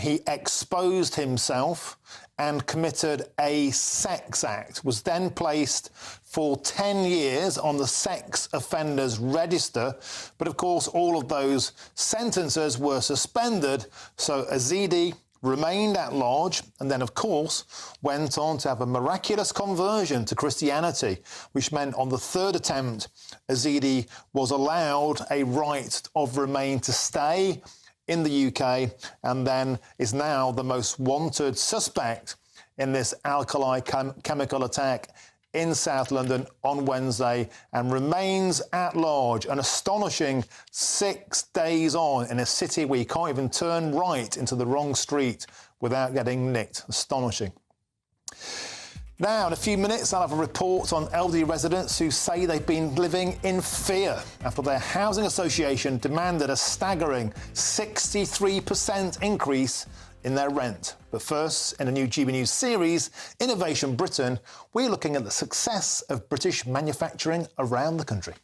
He exposed himself and committed a sex act, was then placed for 10 years on the sex offenders register. But of course, all of those sentences were suspended. So Azidi remained at large and then, of course, went on to have a miraculous conversion to Christianity, which meant on the third attempt, Azidi was allowed a right of remain to stay in the UK, and then is now the most wanted suspect in this alkali chemical attack in South London on Wednesday, and remains at large. An astonishing 6 days on in a city where you can't even turn right into the wrong street without getting nicked. Astonishing. Now, in a few minutes, I'll have a report on elderly residents who say they've been living in fear after their housing association demanded a staggering 63% increase in their rent. But first, in a new GB News series, Innovation Britain, we're looking at the success of British manufacturing around the country.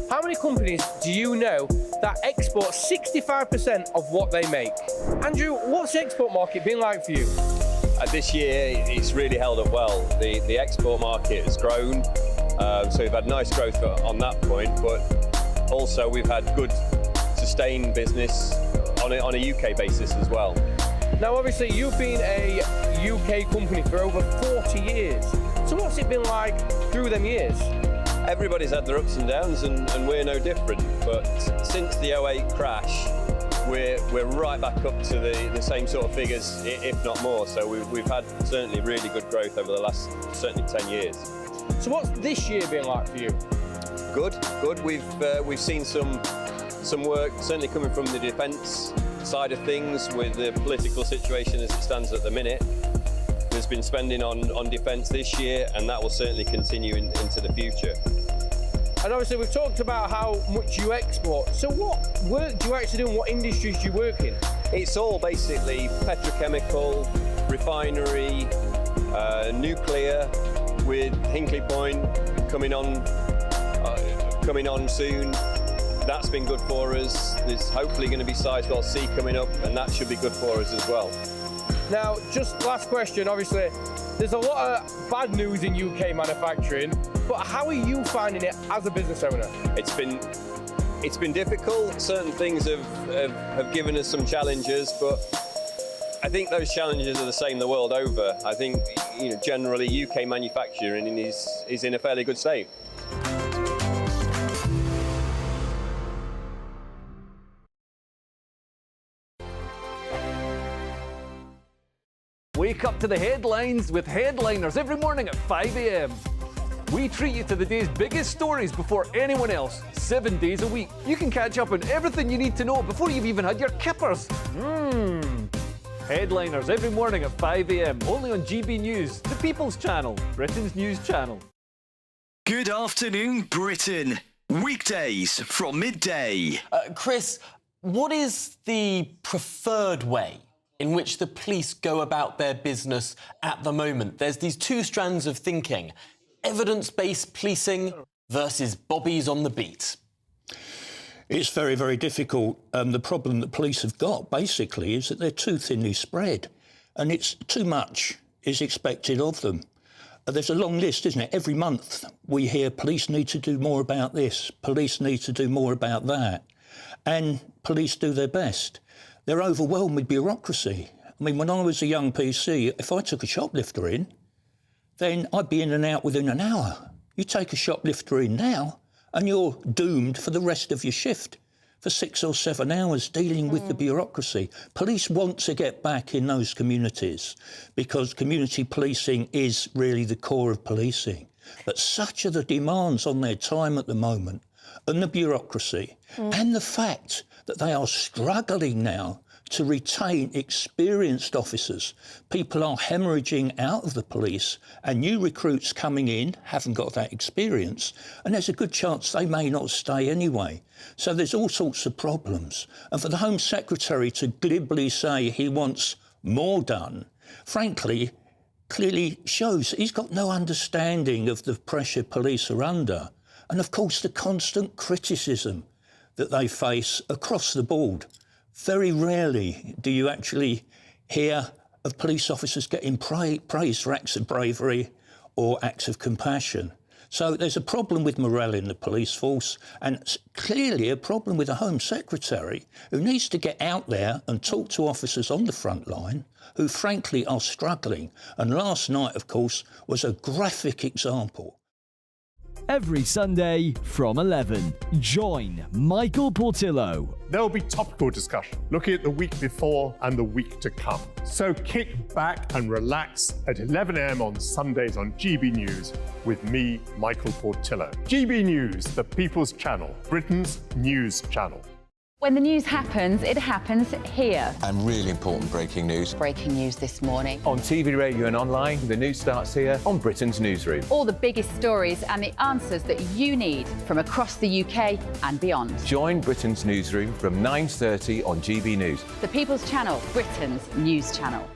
How many companies do you know that export 65% of what they make? Andrew, what's the export market been like for you? This year, it's really held up well. The export market has grown, so we've had nice growth on that point, but also we've had good sustained business on a UK basis as well. Now, obviously, you've been a UK company for over 40 years. So what's it been like through them years? Everybody's had their ups and downs, and we're no different. But since the 2008 crash, we're right back up to the same sort of figures, if not more. So we've had certainly really good growth over the last certainly 10 years. So what's this year been like for you? Good. We've seen some work certainly coming from the defence side of things with the political situation as it stands at the minute. There's been spending on defence this year, and that will certainly continue into the future. And obviously we've talked about how much you export. So what work do you actually do and what industries do you work in? It's all basically petrochemical, refinery, nuclear, with Hinkley Point coming on soon. That's been good for us. There's hopefully going to be Sizewell C coming up, and that should be good for us as well. Now, just last question, obviously, there's a lot of bad news in UK manufacturing, but how are you finding it as a business owner? It's been difficult. Certain things have given us some challenges, but I think those challenges are the same the world over. I think, generally UK manufacturing is in a fairly good state. Wake up to the headlines with Headliners every morning at 5 a.m. We treat you to the day's biggest stories before anyone else, 7 days a week. You can catch up on everything you need to know before you've even had your kippers. Headliners every morning at 5 a.m. only on GB News, the People's Channel, Britain's news channel. Good afternoon, Britain. Weekdays from midday. Chris, what is the preferred way in which the police go about their business at the moment. There's these two strands of thinking: evidence-based policing versus bobbies on the beat. It's very, very difficult. The problem that police have got, basically, is that they're too thinly spread, and it's too much is expected of them. There's a long list, isn't it? Every month we hear police need to do more about this, police need to do more about that, and police do their best. They're overwhelmed with bureaucracy. I mean, when I was a young PC, if I took a shoplifter in, then I'd be in and out within an hour. You take a shoplifter in now, and you're doomed for the rest of your shift for 6 or 7 hours dealing with the bureaucracy. Police want to get back in those communities because community policing is really the core of policing. But such are the demands on their time at the moment, and the bureaucracy, and the fact that they are struggling now to retain experienced officers. People are hemorrhaging out of the police, and new recruits coming in haven't got that experience, and there's a good chance they may not stay anyway. So there's all sorts of problems. And for the Home Secretary to glibly say he wants more done, frankly, clearly shows he's got no understanding of the pressure police are under, and of course the constant criticism that they face across the board. Very rarely do you actually hear of police officers getting praised for acts of bravery or acts of compassion. So there's a problem with morale in the police force, and it's clearly a problem with the Home Secretary, who needs to get out there and talk to officers on the front line who frankly are struggling. And last night, of course, was a graphic example. Every Sunday from 11, join Michael Portillo. There will be topical discussion, looking at the week before and the week to come. So kick back and relax at 11 a.m. on Sundays on GB News with me, Michael Portillo. GB News, the People's Channel, Britain's news channel. When the news happens, it happens here. And really important breaking news. Breaking news this morning. On TV, radio and online, the news starts here on Britain's Newsroom. All the biggest stories and the answers that you need from across the UK and beyond. Join Britain's Newsroom from 9:30 on GB News. The People's Channel, Britain's news channel.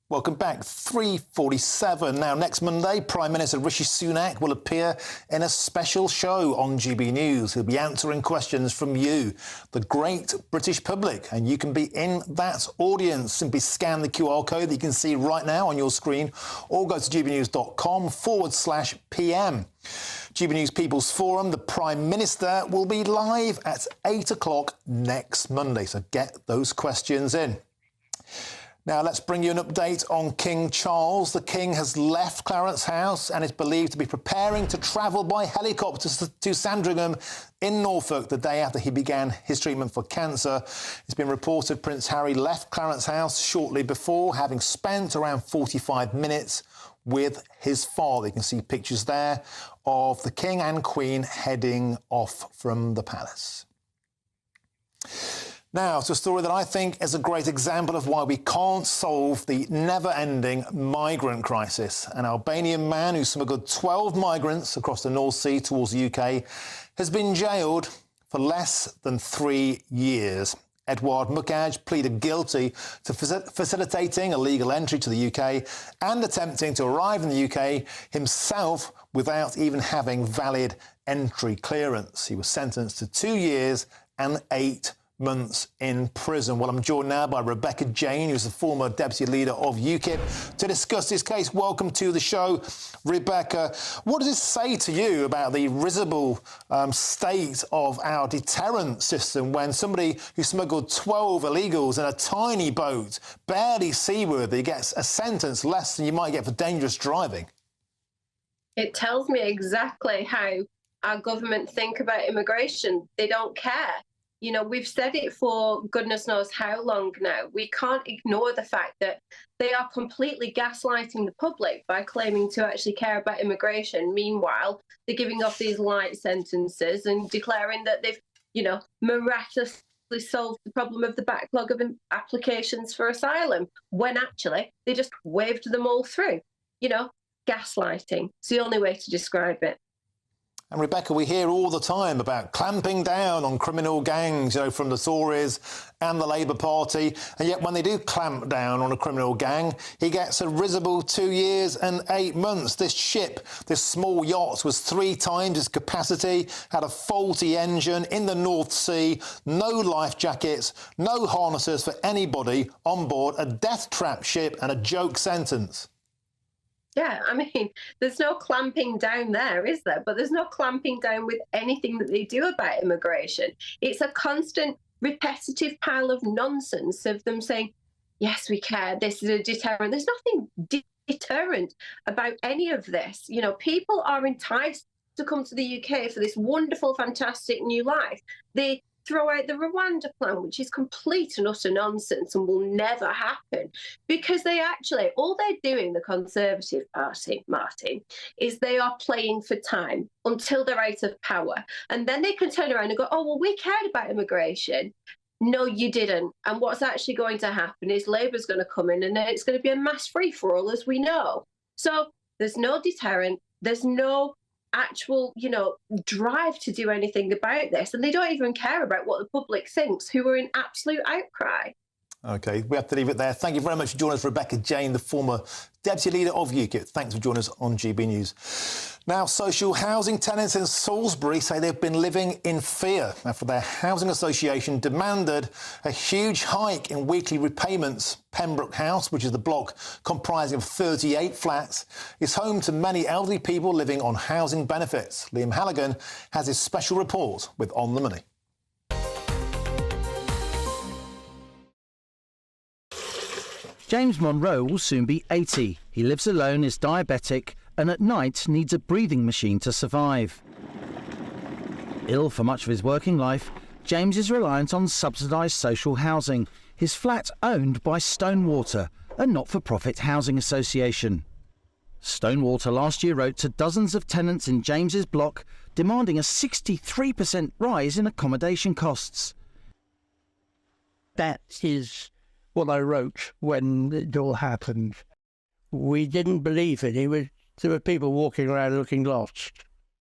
Welcome back. 3:47. Now, next Monday, Prime Minister Rishi Sunak will appear in a special show on GB News. He'll be answering questions from you, the great British public, and you can be in that audience. Simply scan the QR code that you can see right now on your screen, or go to gbnews.com/PM. GB News People's Forum, the Prime Minister will be live at 8 o'clock next Monday, so get those questions in. Now, let's bring you an update on King Charles. The King has left Clarence House and is believed to be preparing to travel by helicopter to Sandringham in Norfolk the day after he began his treatment for cancer. It's been reported Prince Harry left Clarence House shortly before, having spent around 45 minutes with his father. You can see pictures there of the King and Queen heading off from the palace. Now, it's a story that I think is a great example of why we can't solve the never-ending migrant crisis. An Albanian man who smuggled 12 migrants across the North Sea towards the UK has been jailed for less than 3 years. Edward Mukaj pleaded guilty to facilitating illegal entry to the UK and attempting to arrive in the UK himself without even having valid entry clearance. He was sentenced to 2 years and 8 months in prison. Well, I'm joined now by Rebecca Jane, who's the former deputy leader of UKIP, to discuss this case. Welcome to the show, Rebecca. What does this say to you about the risible state of our deterrent system when somebody who smuggled 12 illegals in a tiny boat, barely seaworthy, gets a sentence less than you might get for dangerous driving? It tells me exactly how our government think about immigration. They don't care. You know, we've said it for goodness knows how long now. We can't ignore the fact that they are completely gaslighting the public by claiming to actually care about immigration. Meanwhile, they're giving off these light sentences and declaring that they've, you know, miraculously solved the problem of the backlog of applications for asylum, when actually they just waved them all through. You know, gaslighting. It's the only way to describe it. And Rebecca, we hear all the time about clamping down on criminal gangs, from the Tories and the Labour Party. And yet when they do clamp down on a criminal gang, he gets a risible 2 years and 8 months. This ship, this small yacht, was 3 times its capacity, had a faulty engine in the North Sea, no life jackets, no harnesses for anybody on board, a death trap ship and a joke sentence. Yeah, I mean, there's no clamping down there, is there? But there's no clamping down with anything that they do about immigration. It's a constant, repetitive pile of nonsense of them saying, yes, we care, this is a deterrent. There's nothing deterrent about any of this. People are enticed to come to the UK for this wonderful, fantastic new life. They throw out the Rwanda plan, which is complete and utter nonsense and will never happen, because all they're doing, the Conservative Party, Martin, is they are playing for time until they're out of power. And then they can turn around and go, oh, well, we cared about immigration. No, you didn't. And what's actually going to happen is Labour's going to come in and it's going to be a mass free-for-all, as we know. So there's no deterrent. There's no actual, drive to do anything about this. And they don't even care about what the public thinks, who are in absolute outcry. OK, we have to leave it there. Thank you very much for joining us, Rebecca Jane, the former Deputy Leader of UKIP. Thanks for joining us on GB News. Now, social housing tenants in Salisbury say they've been living in fear after their housing association demanded a huge hike in weekly repayments. Pembroke House, which is the block comprising of 38 flats, is home to many elderly people living on housing benefits. Liam Halligan has his special report with On the Money. James Monroe will soon be 80. He lives alone, is diabetic, and at night needs a breathing machine to survive. Ill for much of his working life, James is reliant on subsidised social housing, his flat owned by Stonewater, a not-for-profit housing association. Stonewater last year wrote to dozens of tenants in James's block, demanding a 63% rise in accommodation costs. That is what I wrote when it all happened. We didn't believe it. There were people walking around looking lost.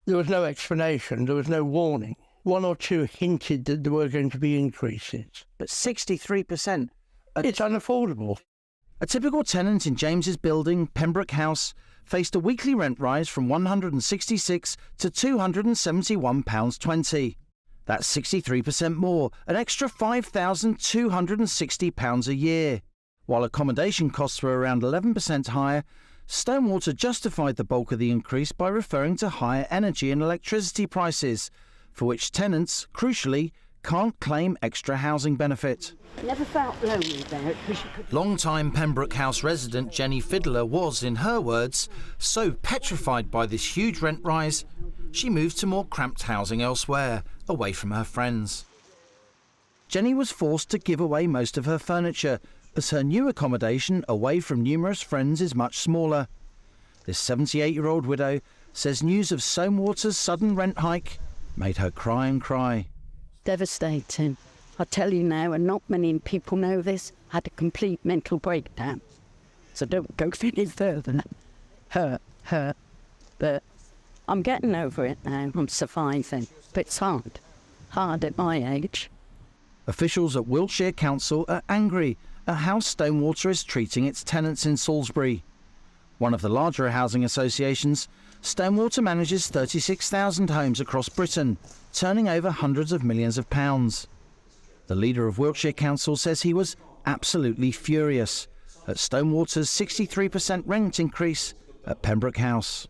There was no explanation. There was no warning. 1 or 2 hinted that there were going to be increases. But 63%? It's unaffordable. A typical tenant in James's building, Pembroke House, faced a weekly rent rise from £166 to £271.20. That's 63% more, an extra £5,260 a year. While accommodation costs were around 11% higher, Stonewater justified the bulk of the increase by referring to higher energy and electricity prices, for which tenants, crucially, can't claim extra housing benefit. Never felt lonely there. Long-time Pembroke House resident Jenny Fiddler was, in her words, so petrified by this huge rent rise, she moved to more cramped housing elsewhere, away from her friends. Jenny was forced to give away most of her furniture, as her new accommodation away from numerous friends is much smaller. This 78-year-old widow says news of Stonewater's sudden rent hike made her cry and cry. Devastating. I tell you now, and not many people know this, I had a complete mental breakdown. So don't go any further. Hurt. But I'm getting over it now. I'm surviving. But it's hard. Hard at my age. Officials at Wiltshire Council are angry at how Stonewater is treating its tenants in Salisbury. One of the larger housing associations, Stonewater manages 36,000 homes across Britain, turning over hundreds of millions of pounds. The leader of Wiltshire Council says he was absolutely furious at Stonewater's 63% rent increase at Pembroke House.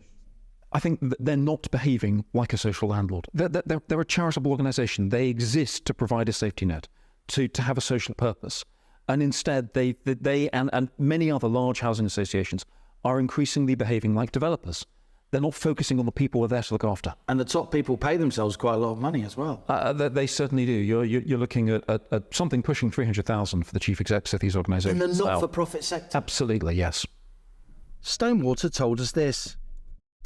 I think that they're not behaving like a social landlord. They're a charitable organisation. They exist to provide a safety net, to have a social purpose. And instead, they and many other large housing associations are increasingly behaving like developers. They're not focusing on the people they're there to look after. And the top people pay themselves quite a lot of money as well. They certainly do. You're looking at something pushing 300,000 for the chief execs of these organisations. In the not-for-profit sector? Absolutely, yes. Stonewater told us this.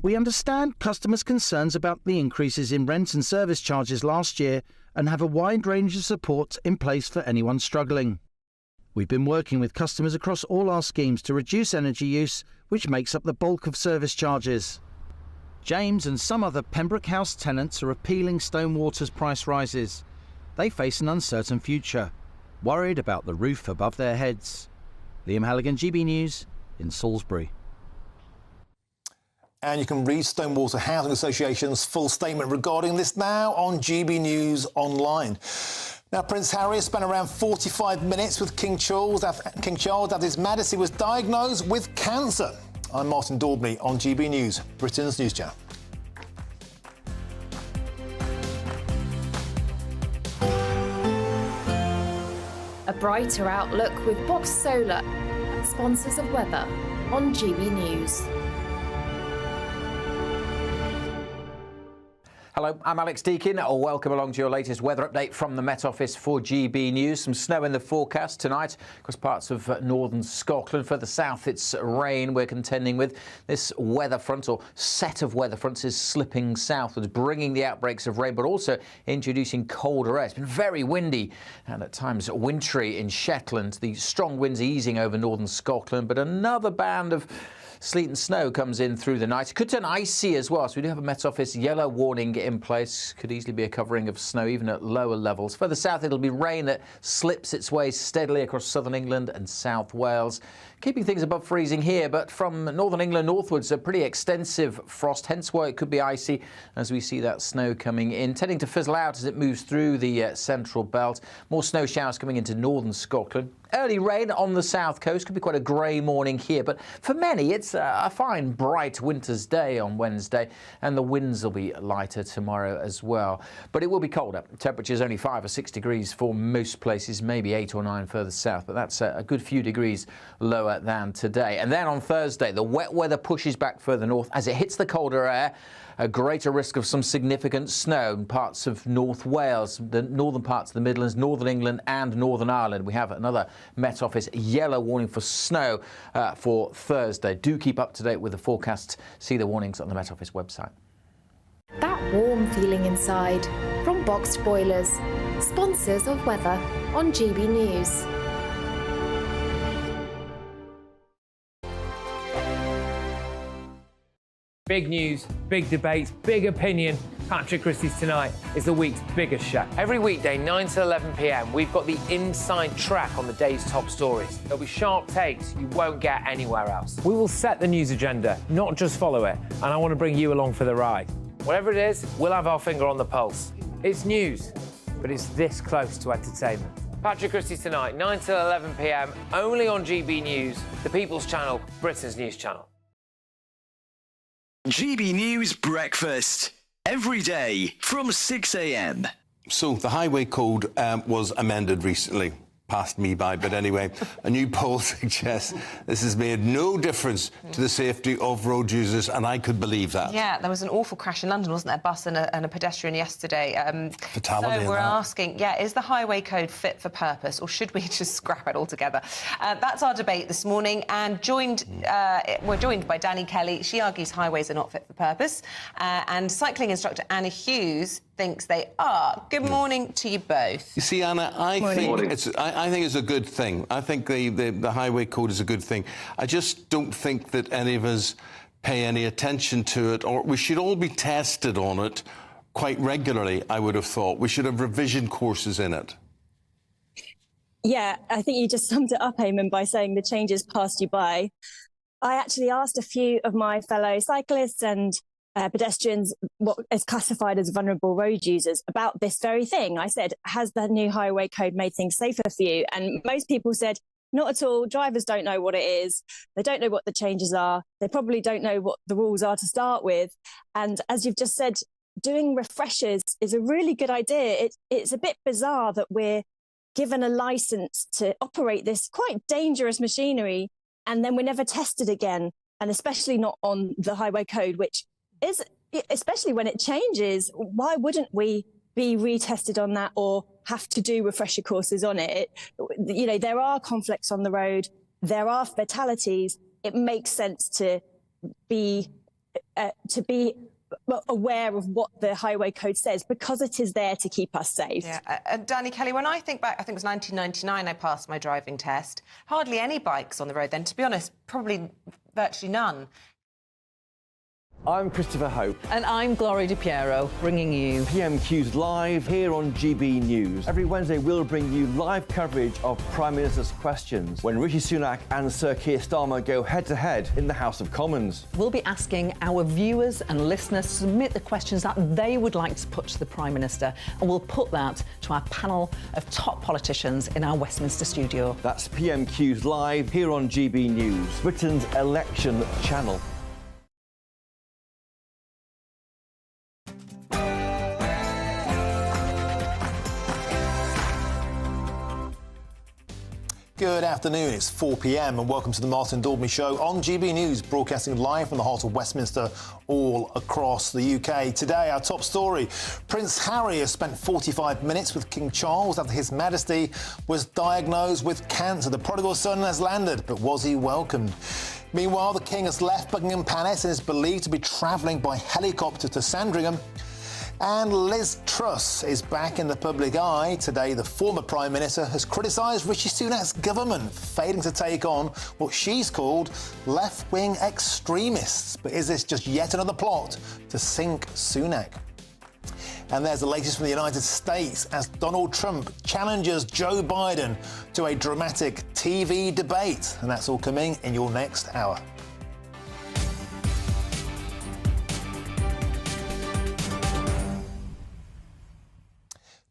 We understand customers' concerns about the increases in rent and service charges last year and have a wide range of support in place for anyone struggling. We've been working with customers across all our schemes to reduce energy use, which makes up the bulk of service charges. James and some other Pembroke House tenants are appealing Stonewater's price rises. They face an uncertain future, worried about the roof above their heads. Liam Halligan, GB News in Salisbury. And you can read Stonewater Housing Association's full statement regarding this now on GB News Online. Now, Prince Harry has spent around 45 minutes with King Charles after His Majesty was diagnosed with cancer. I'm Martin Daubney on GB News, Britain's news channel. A brighter outlook with Box Solar, sponsors of weather on GB News. Hello, I'm Alex Deakin. Welcome along to your latest weather update from the Met Office for GB News. Some snow in the forecast tonight across parts of northern Scotland. Further south, it's rain we're contending with. This weather front, or set of weather fronts, is slipping southwards, bringing the outbreaks of rain, but also introducing colder air. It's been very windy and at times wintry in Shetland. The strong winds easing over northern Scotland, but another band of sleet and snow comes in through the night. It could turn icy as well, so we do have a Met Office yellow warning in place. Could easily be a covering of snow even at lower levels. Further south, it'll be rain that slips its way steadily across southern England and South Wales, keeping things above freezing here, but from northern England northwards, a pretty extensive frost, hence why it could be icy as we see that snow coming in, tending to fizzle out as it moves through the central belt. More snow showers coming into northern Scotland. Early rain on the south coast, could be quite a grey morning here, but for many it's a fine, bright winter's day on Wednesday, and the winds will be lighter tomorrow as well. But it will be colder. Temperatures only 5 or 6 degrees for most places, maybe 8 or 9 further south, but that's a good few degrees lower than today. And then on Thursday, the wet weather pushes back further north. As it hits the colder air, a greater risk of some significant snow in parts of North Wales, the northern parts of the Midlands, Northern England and Northern Ireland. We have another Met Office yellow warning for snow for Thursday. Do keep up to date with the forecast. See the warnings on the Met Office website. That warm feeling inside from Boxed Boilers, sponsors of weather on GB News. Big news, big debates, big opinion. Patrick Christie's Tonight is the week's biggest show. Every weekday, 9 to 11 p.m, we've got the inside track on the day's top stories. There'll be sharp takes you won't get anywhere else. We will set the news agenda, not just follow it, and I want to bring you along for the ride. Whatever it is, we'll have our finger on the pulse. It's news, but it's this close to entertainment. Patrick Christie's Tonight, 9 to 11 p.m, only on GB News, the People's Channel, Britain's news channel. GB News Breakfast. Every day from 6 a.m. So the highway code was amended recently. Passed me by, but anyway, a new poll suggests this has made no difference to the safety of road users, and I could believe that. Yeah, there was an awful crash in London, wasn't there? A bus and a pedestrian yesterday. Fatality. So we're asking, is the highway code fit for purpose, or should we just scrap it altogether? That's our debate this morning, and we're joined by Danny Kelly. She argues highways are not fit for purpose, and cycling instructor Anna Hughes thinks they are. Good morning to you both. You see, Anna, I think it's a good thing. I think the highway code is a good thing. I just don't think that any of us pay any attention to it, or we should all be tested on it quite regularly, I would have thought. We should have revision courses in it. Yeah, I think you just summed it up, Eamon, by saying the changes passed you by. I actually asked a few of my fellow cyclists and pedestrians, what is classified as vulnerable road users, about this very thing. I said, has the new highway code made things safer for you? And most people said, not at all. Drivers don't know what it is. They don't know what the changes are. They probably don't know what the rules are to start with. And as you've just said, doing refreshers is a really good idea. It's a bit bizarre that we're given a license to operate this quite dangerous machinery, and then we're never tested again, and especially not on the highway code, which is, especially when it changes, why wouldn't we be retested on that or have to do refresher courses on it? You know, there are conflicts on the road, there are fatalities. It makes sense to be aware of what the highway code says, because it is there to keep us safe. Yeah, Danny Kelly, when I think back, I think it was 1999 I passed my driving test. Hardly any bikes on the road then, to be honest, probably virtually none. I'm Christopher Hope. And I'm Gloria Di Piero, bringing you PMQ's Live here on GB News. Every Wednesday, we'll bring you live coverage of Prime Minister's questions when Rishi Sunak and Sir Keir Starmer go head-to-head in the House of Commons. We'll be asking our viewers and listeners to submit the questions that they would like to put to the Prime Minister, and we'll put that to our panel of top politicians in our Westminster studio. That's PMQ's Live here on GB News, Britain's election channel. Good afternoon, it's 4 p.m. and welcome to the Martin Daubney Show on GB News, broadcasting live from the heart of Westminster all across the UK. Today, our top story, Prince Harry has spent 45 minutes with King Charles after His Majesty was diagnosed with cancer. The prodigal son has landed, but was he welcomed? Meanwhile, the King has left Buckingham Palace and is believed to be travelling by helicopter to Sandringham. And Liz Truss is back in the public eye. Today, the former Prime Minister has criticised Rishi Sunak's government for failing to take on what she's called left-wing extremists. But is this just yet another plot to sink Sunak? And there's the latest from the United States as Donald Trump challenges Joe Biden to a dramatic TV debate. And that's all coming in your next hour.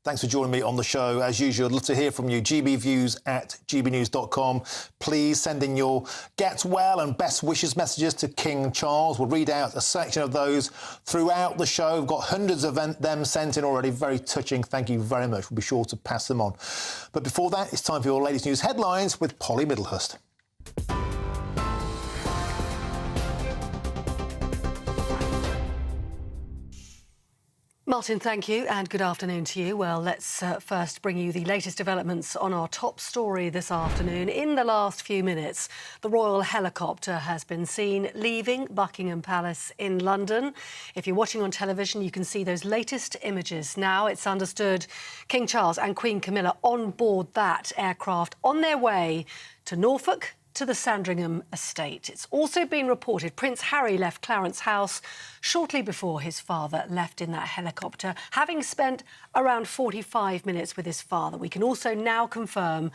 Thanks for joining me on the show. As usual, I'd love to hear from you. gbviews@gbnews.com. Please send in your get well and best wishes messages to King Charles. We'll read out a section of those throughout the show. We've got hundreds of them sent in already. Very touching. Thank you very much. We'll be sure to pass them on. But before that, it's time for your latest news headlines with Polly Middlehurst. Martin, thank you, and good afternoon to you. Well, let's first bring you the latest developments on our top story this afternoon. In the last few minutes, the royal helicopter has been seen leaving Buckingham Palace in London. If you're watching on television, you can see those latest images. Now, it's understood King Charles and Queen Camilla on board that aircraft on their way to Norfolk, to the Sandringham estate. It's also been reported Prince Harry left Clarence House shortly before his father left in that helicopter, having spent around 45 minutes with his father. We can also now confirm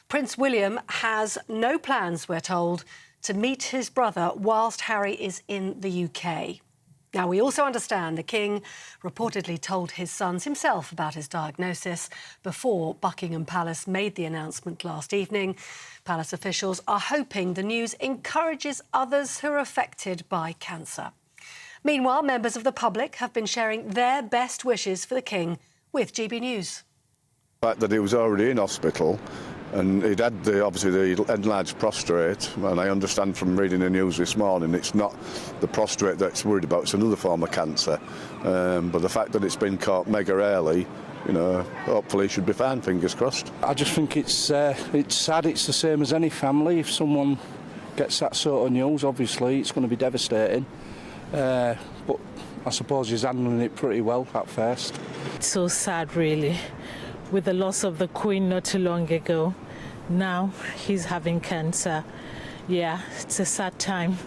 Prince William has no plans, we're told, to meet his brother whilst Harry is in the UK. Now, we also understand the King reportedly told his sons himself about his diagnosis before Buckingham Palace made the announcement last evening. Palace officials are hoping the news encourages others who are affected by cancer. Meanwhile, members of the public have been sharing their best wishes for the King with GB News. The fact that he was already in hospital and he'd had obviously the enlarged prostate, and I understand from reading the news this morning it's not the prostate that's worried about, it's another form of cancer. But the fact that it's been caught mega early, you know, hopefully he should be fine, fingers crossed. I just think it's sad. It's the same as any family. If someone gets that sort of news, obviously it's going to be devastating. But I suppose he's handling it pretty well at first. It's so sad, really, with the loss of the Queen not too long ago. Now he's having cancer. Yeah, it's a sad time.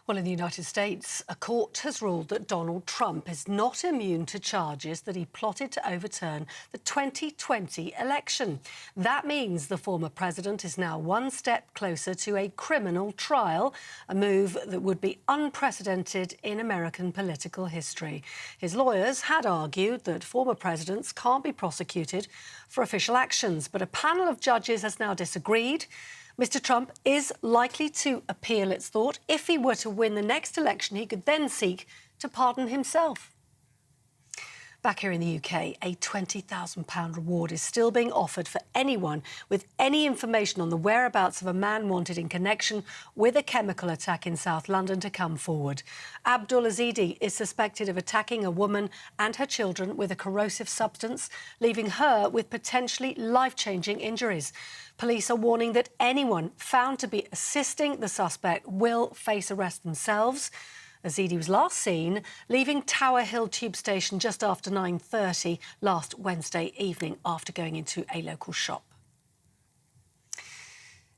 Well, in the United States, a court has ruled that Donald Trump is not immune to charges that he plotted to overturn the 2020 election. That means the former president is now one step closer to a criminal trial, a move that would be unprecedented in American political history. His lawyers had argued that former presidents can't be prosecuted for official actions, but a panel of judges has now disagreed. Mr. Trump is likely to appeal, it's thought. If he were to win the next election, he could then seek to pardon himself. Back here in the UK, a £20,000 reward is still being offered for anyone with any information on the whereabouts of a man wanted in connection with a chemical attack in South London to come forward. Abdul Azidi is suspected of attacking a woman and her children with a corrosive substance, leaving her with potentially life-changing injuries. Police are warning that anyone found to be assisting the suspect will face arrest themselves. Azidi was last seen leaving Tower Hill Tube Station just after 9:30 last Wednesday evening after going into a local shop.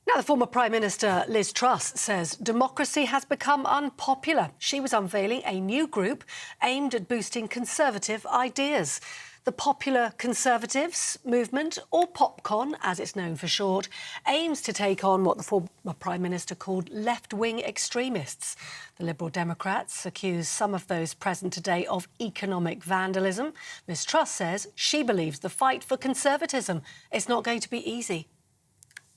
Now, the former Prime Minister Liz Truss says democracy has become unpopular. She was unveiling a new group aimed at boosting Conservative ideas. The Popular Conservatives movement, or PopCon as it's known for short, aims to take on what the former Prime Minister called left-wing extremists. The Liberal Democrats accuse some of those present today of economic vandalism. Ms Truss says she believes the fight for conservatism is not going to be easy.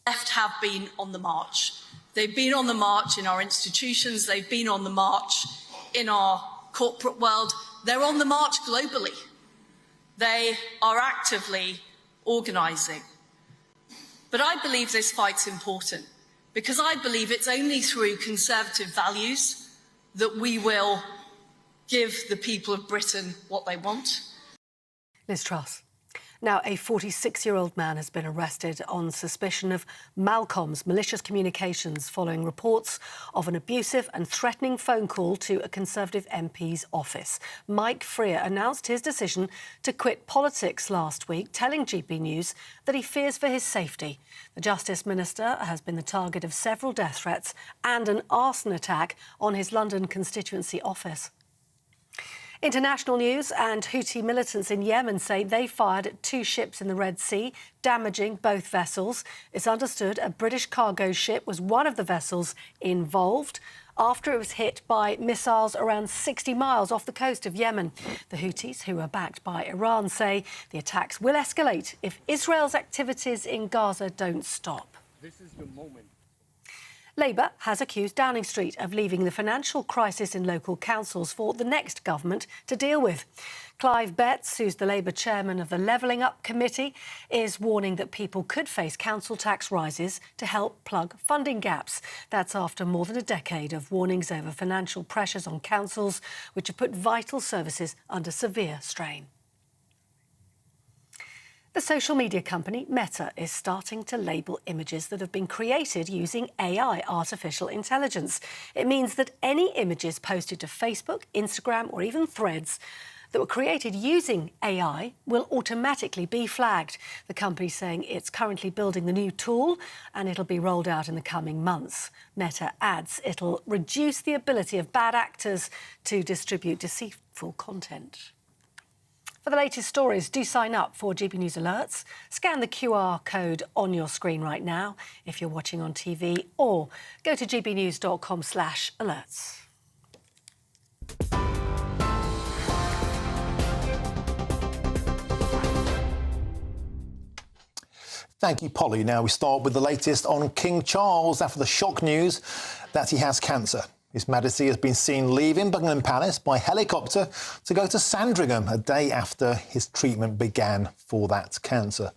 Left have been on the march. They've been on the march in our institutions, they've been on the march in our corporate world, they're on the march globally. They are actively organising. But I believe this fight's important because I believe it's only through conservative values that we will give the people of Britain what they want. Liz Truss. Now, a 46-year-old man has been arrested on suspicion of Malcolm's malicious communications following reports of an abusive and threatening phone call to a Conservative MP's office. Mike Freer announced his decision to quit politics last week, telling GB News that he fears for his safety. The Justice Minister has been the target of several death threats and an arson attack on his London constituency office. International news, and Houthi militants in Yemen say they fired at 2 ships in the Red Sea, damaging both vessels. It's understood a British cargo ship was one of the vessels involved after it was hit by missiles around 60 miles off the coast of Yemen. The Houthis, who are backed by Iran, say the attacks will escalate if Israel's activities in Gaza don't stop. This is the moment. Labour has accused Downing Street of leaving the financial crisis in local councils for the next government to deal with. Clive Betts, who's the Labour chairman of the Levelling Up Committee, is warning that people could face council tax rises to help plug funding gaps. That's after more than a decade of warnings over financial pressures on councils, which have put vital services under severe strain. The social media company Meta is starting to label images that have been created using AI, artificial intelligence. It means that any images posted to Facebook, Instagram or even Threads that were created using AI will automatically be flagged. The company's saying it's currently building the new tool and it'll be rolled out in the coming months. Meta adds it'll reduce the ability of bad actors to distribute deceitful content. For the latest stories, do sign up for GB News Alerts. Scan the QR code on your screen right now if you're watching on TV, or go to gbnews.com/alerts. Thank you, Polly. Now we start with the latest on King Charles after the shock news that he has cancer. His Majesty has been seen leaving Buckingham Palace by helicopter to go to Sandringham a day after his treatment began for that cancer.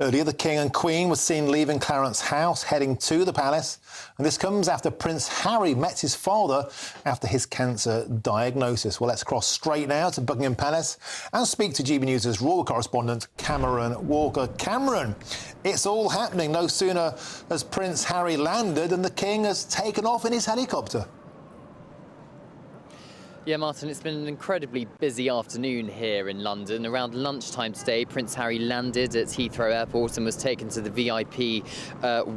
Earlier, the King and Queen were seen leaving Clarence House, heading to the palace. And this comes after Prince Harry met his father after his cancer diagnosis. Well, let's cross straight now to Buckingham Palace and speak to GB News' royal correspondent, Cameron Walker. Cameron, it's all happening. No sooner has Prince Harry landed and the King has taken off in his helicopter. Yeah, Martin, it's been an incredibly busy afternoon here in London. Around lunchtime today, Prince Harry landed at Heathrow Airport and was taken to the VIP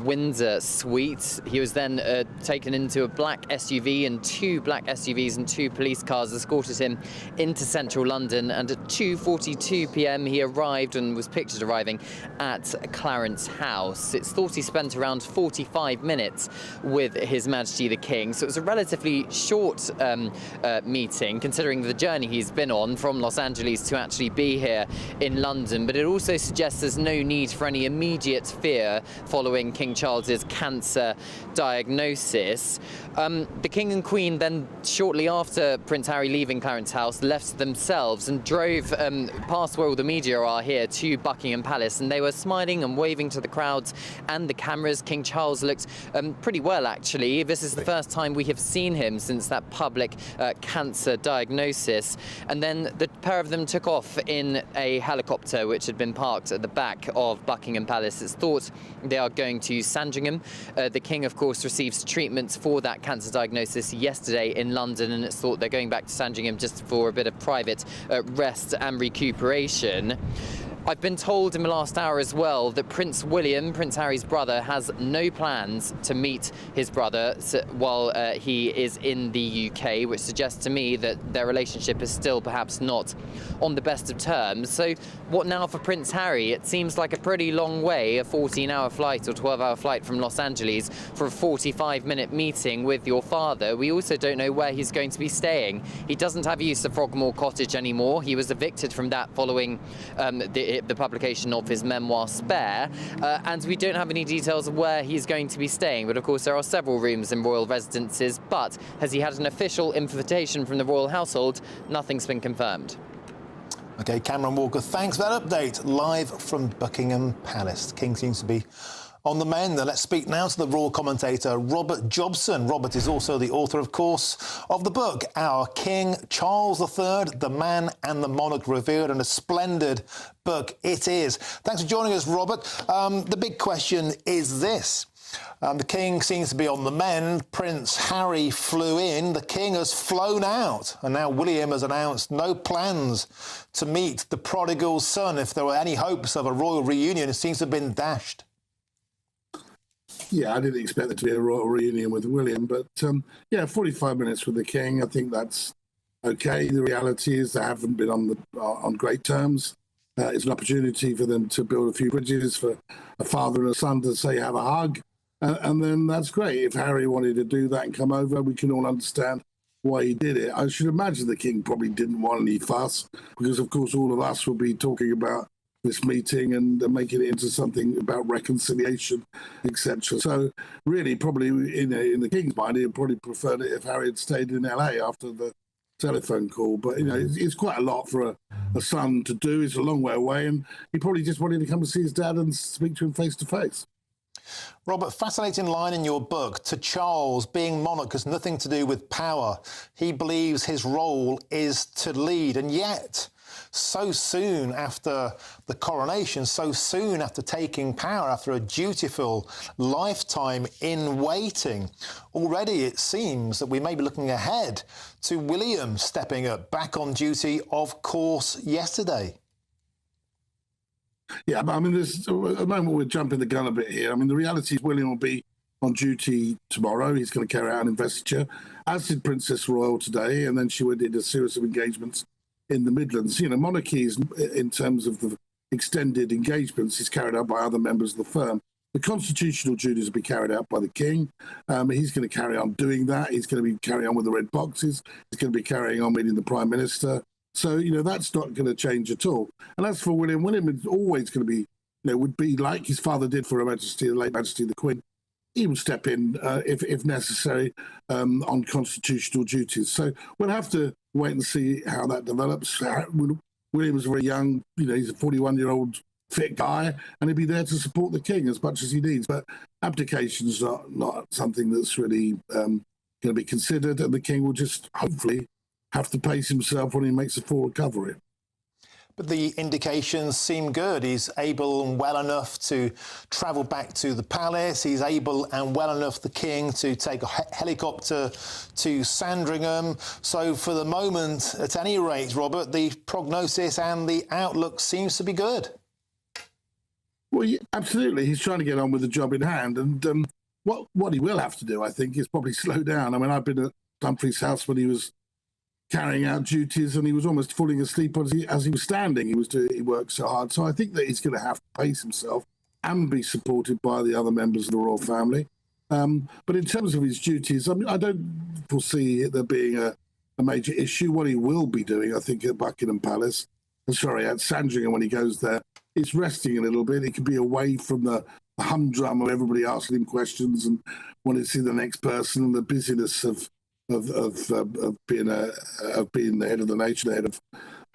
Windsor suite. He was then taken into a black SUV, and 2 black SUVs and 2 police cars escorted him into central London. And at 2:42 p.m, he arrived and was pictured arriving at Clarence House. It's thought he spent around 45 minutes with His Majesty the King, so it was a relatively short meeting, considering the journey he's been on from Los Angeles to actually be here in London. But it also suggests there's no need for any immediate fear following King Charles's cancer diagnosis. The King and Queen then, shortly after Prince Harry leaving Clarence House, left themselves and drove past where all the media are here to Buckingham Palace, and they were smiling and waving to the crowds and the cameras. King Charles looked pretty well, actually. This is the first time we have seen him since that public cancer diagnosis. And then the pair of them took off in a helicopter which had been parked at the back of Buckingham Palace. It's thought they are going to Sandringham. The King, of course, received treatments for that cancer diagnosis yesterday in London, and it's thought they're going back to Sandringham just for a bit of private rest and recuperation. I've been told in the last hour as well that Prince William, Prince Harry's brother, has no plans to meet his brother while he is in the UK, which suggests to me that their relationship is still perhaps not on the best of terms. So what now for Prince Harry? It seems like a pretty long way, a 14-hour flight or 12-hour flight from Los Angeles for a 45-minute meeting with your father. We also don't know where he's going to be staying. He doesn't have use of Frogmore Cottage anymore. He was evicted from that following the publication of his memoir Spare, and we don't have any details of where he's going to be staying. But of course there are several rooms in royal residences, but has he had an official invitation from the royal household? Nothing's been confirmed. OK, Cameron Walker, thanks for that update, live from Buckingham Palace. The King seems to be on the mend. Let's speak now to the royal commentator, Robert Jobson. Robert is also the author, of course, of the book, Our King Charles III, The Man and the Monarch Revered, and a splendid book it is. Thanks for joining us, Robert. The big question is this. The King seems to be on the mend. Prince Harry flew in. The King has flown out. And now William has announced no plans to meet the prodigal son. If there were any hopes of a royal reunion, it seems to have been dashed. Yeah, I didn't expect there to be a royal reunion with William, but yeah, 45 minutes with the King, I think that's okay. The reality is they haven't been on great terms. It's an opportunity for them to build a few bridges, for a father and a son to say have a hug, and then that's great. If Harry wanted to do that and come over, we can all understand why he did it. I should imagine the King probably didn't want any fuss, because of course all of us will be talking about this meeting and making it into something about reconciliation, etc. So really, probably in the King's mind, he'd probably preferred it if Harry had stayed in LA after the telephone call. But, you know, it's quite a lot for a son to do. It's a long way away, and he probably just wanted to come and see his dad and speak to him face to face. Robert, fascinating line in your book. To Charles, being monarch has nothing to do with power. He believes his role is to lead, and yet so soon after the coronation, so soon after taking power, after a dutiful lifetime in waiting, already it seems that we may be looking ahead to William stepping up, back on duty, of course, yesterday. Yeah, but I mean, at the moment we're jumping the gun a bit here. I mean, the reality is William will be on duty tomorrow. He's going to carry out an investiture, as did Princess Royal today, and then she did a series of engagements in the Midlands. You know, monarchies, in terms of the extended engagements, is carried out by other members of the firm. The constitutional duties will be carried out by the King. He's going to carry on doing that. He's going to be carrying on with the red boxes. He's going to be carrying on meeting the Prime Minister. So, you know, that's not going to change at all. And as for William, William is always going to be, you know, would be like his father did for Her Majesty, the late Majesty the Queen. He will step in, if necessary, on constitutional duties. So we'll have to wait and see how that develops. William is very young, you know, he's a 41-year-old fit guy, and he'll be there to support the King as much as he needs. But abdication's not something that's really going to be considered, and the King will just hopefully have to pace himself when he makes a full recovery. But the indications seem good. He's able and well enough to travel back to the palace. He's able and well enough, the King, to take a helicopter to Sandringham. So for the moment, at any rate, Robert, the prognosis and the outlook seems to be good. Well, yeah, absolutely. He's trying to get on with the job in hand. And what he will have to do, I think, is probably slow down. I mean, I've been at Humphrey's house when he was carrying out duties, and he was almost falling asleep as he was standing. He worked so hard. So I think that he's going to have to pace himself and be supported by the other members of the royal family. But in terms of his duties, I mean, I don't foresee there being a major issue. What he will be doing, I think, at Buckingham Palace, at Sandringham when he goes there, is resting a little bit. He could be away from the humdrum of everybody asking him questions and wanting to see the next person, and the busyness of being the head of the nation,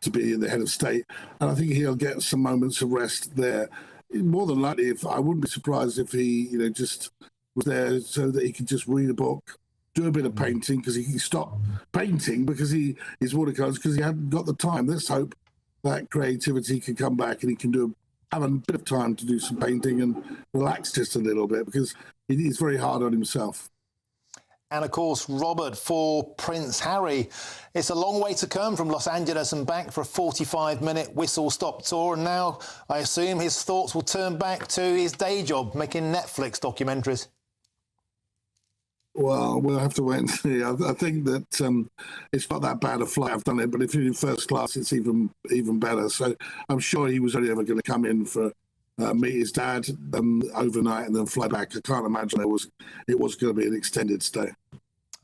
to be the head of state. And I think he'll get some moments of rest there. More than likely, I wouldn't be surprised if he, you know, just was there so that he could just read a book, do a bit of painting, because he stopped painting because his watercolors, because he hadn't got the time. Let's hope that creativity can come back and he can have a bit of time to do some painting and relax just a little bit, because he's very hard on himself. And, of course, Robert, for Prince Harry, it's a long way to come from Los Angeles and back for a 45-minute whistle-stop tour. And now I assume his thoughts will turn back to his day job, making Netflix documentaries. Well, we'll have to wait and see. I think that it's not that bad a flight. I've done it, but if you're in first class, it's even better. So I'm sure he was only ever going to come in for meet his dad overnight and then fly back. I can't imagine it was going to be an extended stay.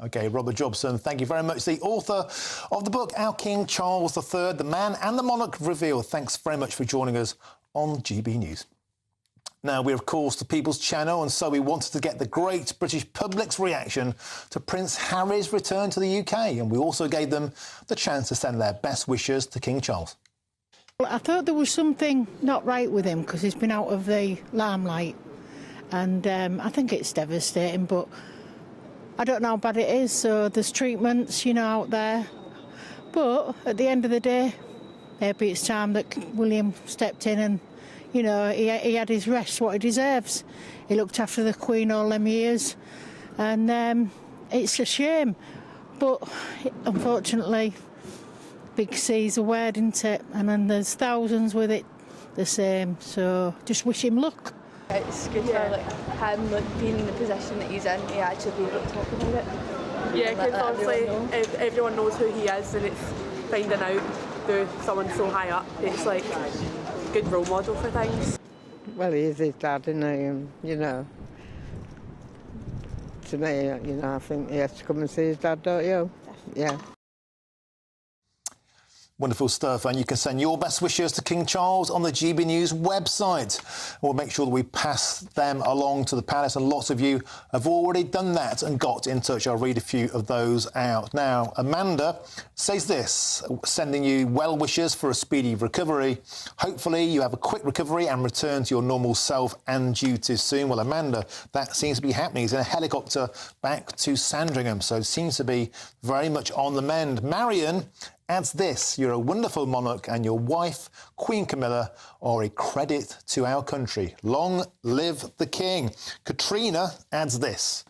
OK, Robert Jobson, thank you very much. The author of the book, Our King Charles III, The Man and the Monarch Revealed. Thanks very much for joining us on GB News. Now, we're, of course, the People's Channel, and so we wanted to get the great British public's reaction to Prince Harry's return to the UK. And we also gave them the chance to send their best wishes to King Charles. Well, I thought there was something not right with him because he's been out of the limelight. And I think it's devastating, but I don't know how bad it is. So there's treatments, you know, out there. But at the end of the day, maybe it's time that William stepped in and, you know, he had his rest, what he deserves. He looked after the Queen all them years, and it's a shame. But unfortunately, big C's a word, isn't it? And then there's thousands with it the same. So just wish him luck. It's good for him being in the position that he's in, he actually be able to talk about it. Yeah, because obviously if everyone knows who he is and it's finding out through someone so high up, it's like a good role model for things. Well, he is his dad, isn't he? And, you know, to me, you know, I think he has to come and see his dad, don't you? Yeah. Wonderful stuff, and you can send your best wishes to King Charles on the GB News website. We'll make sure that we pass them along to the palace, and lots of you have already done that and got in touch. I'll read a few of those out. Now, Amanda says this, sending you well wishes for a speedy recovery. Hopefully you have a quick recovery and return to your normal self and duties soon. Well, Amanda, that seems to be happening. He's in a helicopter back to Sandringham, so it seems to be very much on the mend. Marion adds this, you're a wonderful monarch and your wife, Queen Camilla, are a credit to our country. Long live the King. Katrina adds this,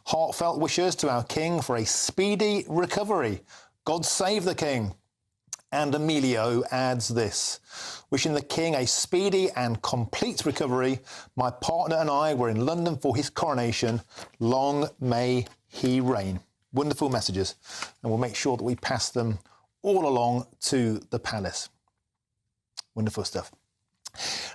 heartfelt wishes to our King for a speedy recovery. God save the King. And Emilio adds this, wishing the King a speedy and complete recovery. My partner and I were in London for his coronation. Long may he reign. Wonderful messages, and we'll make sure that we pass them all along to the palace. Wonderful stuff.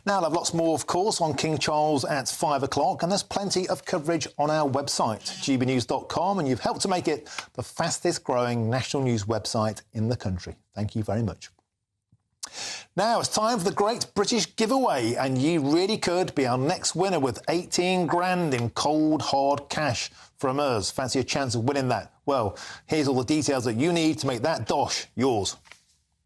Now, I'll have lots more, of course, on King Charles at 5 o'clock, and there's plenty of coverage on our website, gbnews.com, and you've helped to make it the fastest growing national news website in the country. Thank you very much. Now, it's time for the Great British Giveaway, and you really could be our next winner with 18 grand in cold, hard cash from us. Fancy a chance of winning that? Well, here's all the details that you need to make that dosh yours.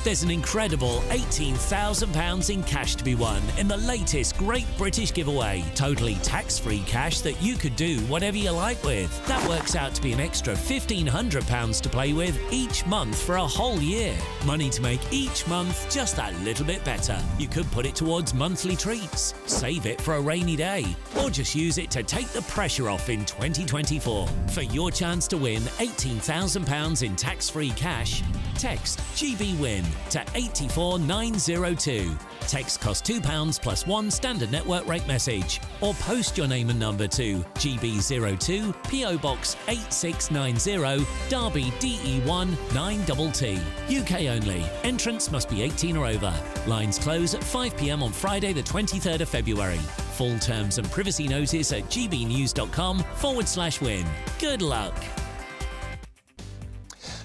There's an incredible £18,000 in cash to be won in the latest Great British Giveaway. Totally tax-free cash that you could do whatever you like with. That works out to be an extra £1,500 to play with each month for a whole year. Money to make each month just that little bit better. You could put it towards monthly treats, save it for a rainy day, or just use it to take the pressure off in 2024. For your chance to win £18,000 in tax-free cash, text GBWIN to 84902. Text costs £2 plus one standard network rate message, or post your name and number to GB02 PO Box 8690 Derby DE1 9TT. UK only. Entrants must be 18 or over. Lines close at 5 p.m. on Friday the 23rd of February. Full terms and privacy notice at gbnews.com/win. Good luck.